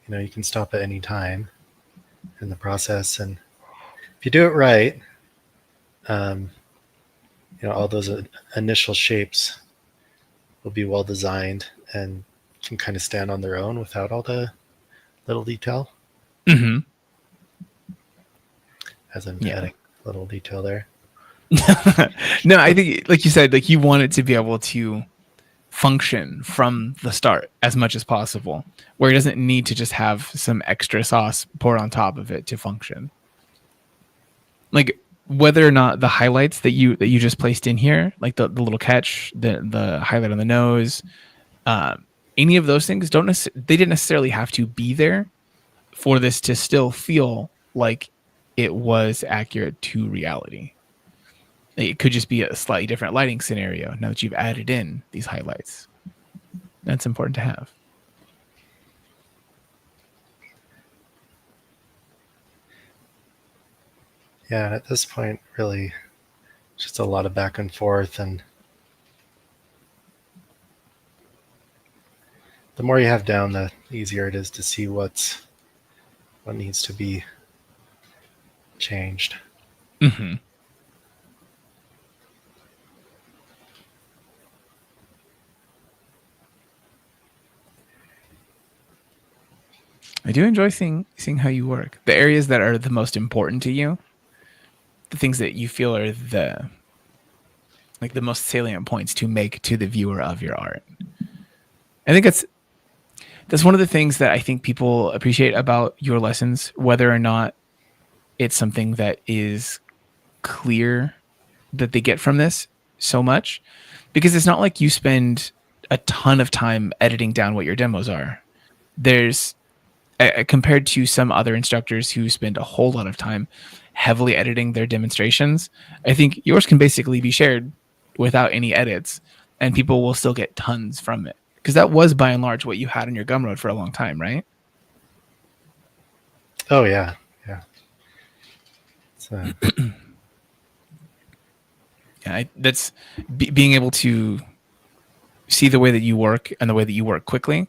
S2: you can stop at any time in the process, and if you do it right, um, all those initial shapes will be well designed and can kind of stand on their own without all the little detail,
S1: Mm-hmm.
S2: as I'm
S1: Yeah.
S2: adding a little detail there.
S1: No, I think, like you said, like you want it to be able to function from the start as much as possible, where it doesn't need to just have some extra sauce poured on top of it to function. Like whether or not the highlights that you just placed in here, like the little catch, the highlight on the nose, any of those things they didn't necessarily have to be there for this to still feel like it was accurate to reality. It could just be a slightly different lighting scenario now that you've added in these highlights. That's important to have.
S2: Yeah, and at this point, really, just a lot of back and forth, and the more you have down, the easier it is to see what needs to be changed.
S1: Mm-hmm. I do enjoy seeing how you work. The areas that are the most important to you, the things that you feel are the most salient points to make to the viewer of your art. I think that's one of the things that I think people appreciate about your lessons, whether or not it's something that is clear that they get from this so much, because it's not like you spend a ton of time editing down what your demos are. There's compared to some other instructors who spend a whole lot of time heavily editing their demonstrations, I think yours can basically be shared without any edits and people will still get tons from it. Because that was by and large what you had on your Gumroad for a long time, right?
S2: Oh yeah, yeah.
S1: Yeah, that's being able to see the way that you work and the way that you work quickly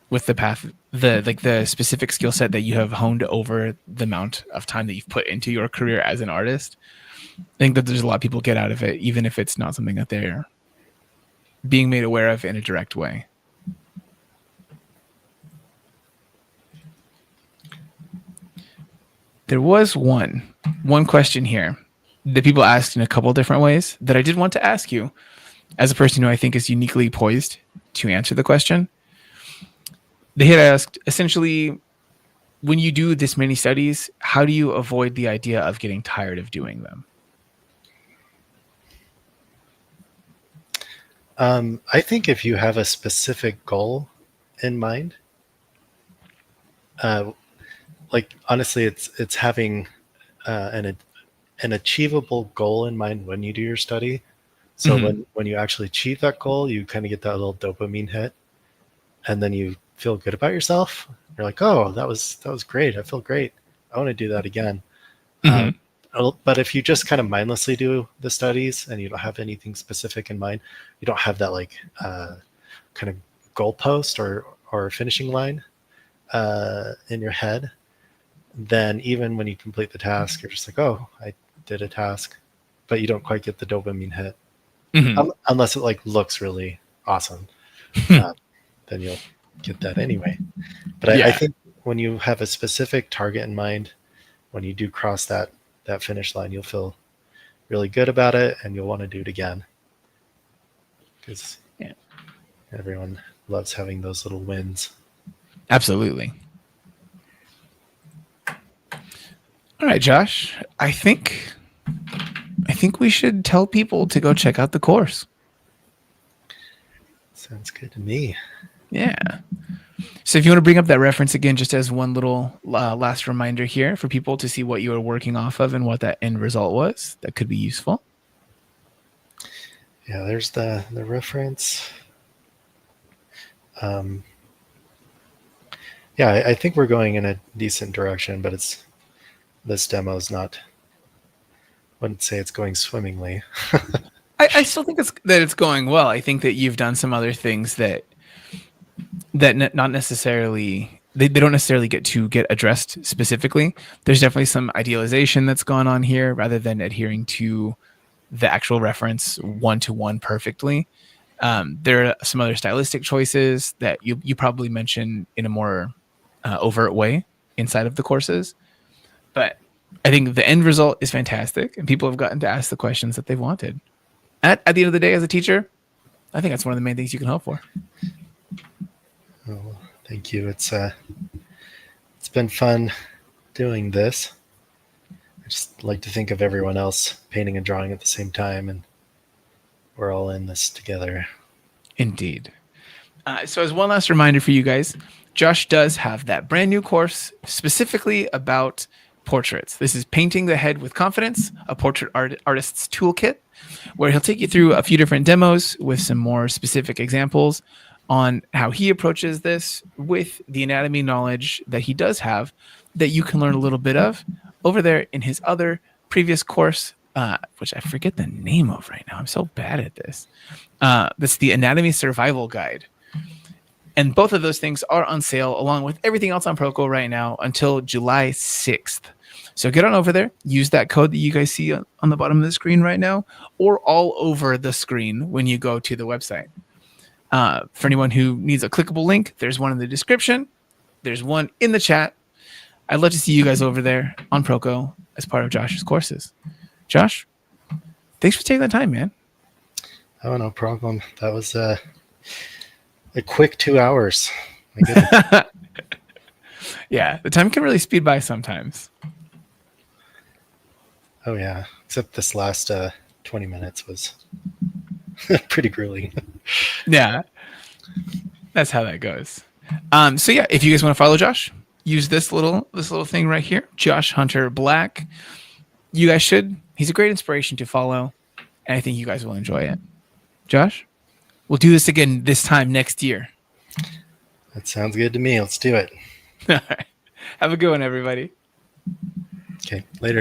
S1: with the path, the specific skill set that you have honed over the amount of time that you've put into your career as an artist. I think that there's a lot of people get out of it, even if it's not something that they're being made aware of in a direct way. There was one question here that people asked in a couple different ways that I did want to ask you as a person who I think is uniquely poised to answer the question. they had asked essentially, when you do this many studies, how do you avoid the idea of getting tired of doing them?
S2: I think if you have a specific goal in mind, uh, like honestly, it's having an achievable goal in mind when you do your study. So
S1: Mm-hmm.
S2: when you actually achieve that goal, you kind of get that little dopamine hit, and then you feel good about yourself. You're like, oh, that was great. I feel great. I want to do that again.
S1: Mm-hmm.
S2: Um, but if you just kind of mindlessly do the studies and you don't have anything specific in mind, you don't have that like kind of goalpost or finishing line in your head, then even when you complete the task, you're just like, oh, I did a task, but you don't quite get the dopamine hit.
S1: Mm-hmm.
S2: Unless it like looks really awesome, uh, then you'll get that anyway. But I
S1: Yeah.
S2: think when you have a specific target in mind, when you do cross that finish line, you'll feel really good about it, and you'll want to do it again because
S1: Yeah.
S2: everyone loves having those little wins.
S1: Absolutely. All right, Josh. I think we should tell people to go check out the course.
S2: Sounds good to me.
S1: Yeah. So if you want to bring up that reference again, just as one little last reminder here for people to see what you were working off of and what that end result was, that could be useful.
S2: Yeah, there's the reference. Um, yeah, I think we're going in a decent direction, but this demo is not. Wouldn't say it's going swimmingly.
S1: I still think it's going well. I think that you've done some other things that not necessarily they don't necessarily get addressed specifically. There's definitely some idealization that's gone on here rather than adhering to the actual reference one-to-one perfectly. There are some other stylistic choices that you probably mentioned in a more overt way inside of the courses, but I think the end result is fantastic, and people have gotten to ask the questions that they've wanted. At the end of the day, as a teacher, I think that's one of the main things you can hope for.
S2: Oh, thank you. It's been fun doing this. I just like to think of everyone else painting and drawing at the same time, and we're all in this together.
S1: Indeed. So as one last reminder for you guys, Josh does have that brand new course specifically about portraits. This is Painting the Head with Confidence, a portrait artist's toolkit, where he'll take you through a few different demos with some more specific examples on how he approaches this with the anatomy knowledge that he does have that you can learn a little bit of over there in his other previous course, which I forget the name of right now. I'm so bad at this. That's the Anatomy Survival Guide. And both of those things are on sale along with everything else on Proko right now until July 6th. So get on over there, use that code that you guys see on the bottom of the screen right now, or all over the screen when you go to the website. For anyone who needs a clickable link, there's one in the description. There's one in the chat. I'd love to see you guys over there on Proko as part of Josh's courses. Josh, thanks for taking the time, man.
S2: Oh, no problem. That was a quick 2 hours. My goodness.
S1: Yeah, the time can really speed by sometimes.
S2: Oh, yeah. Except this last 20 minutes was pretty grueling.
S1: Yeah, that's how that goes. So yeah, if you guys want to follow Josh, use this little thing right here, Josh Hunter Black. You guys should. He's a great inspiration to follow, and I think you guys will enjoy it. Josh, we'll do this again this time next year.
S2: That sounds good to me. Let's do it.
S1: All right. Have a good one, everybody.
S2: Okay, later.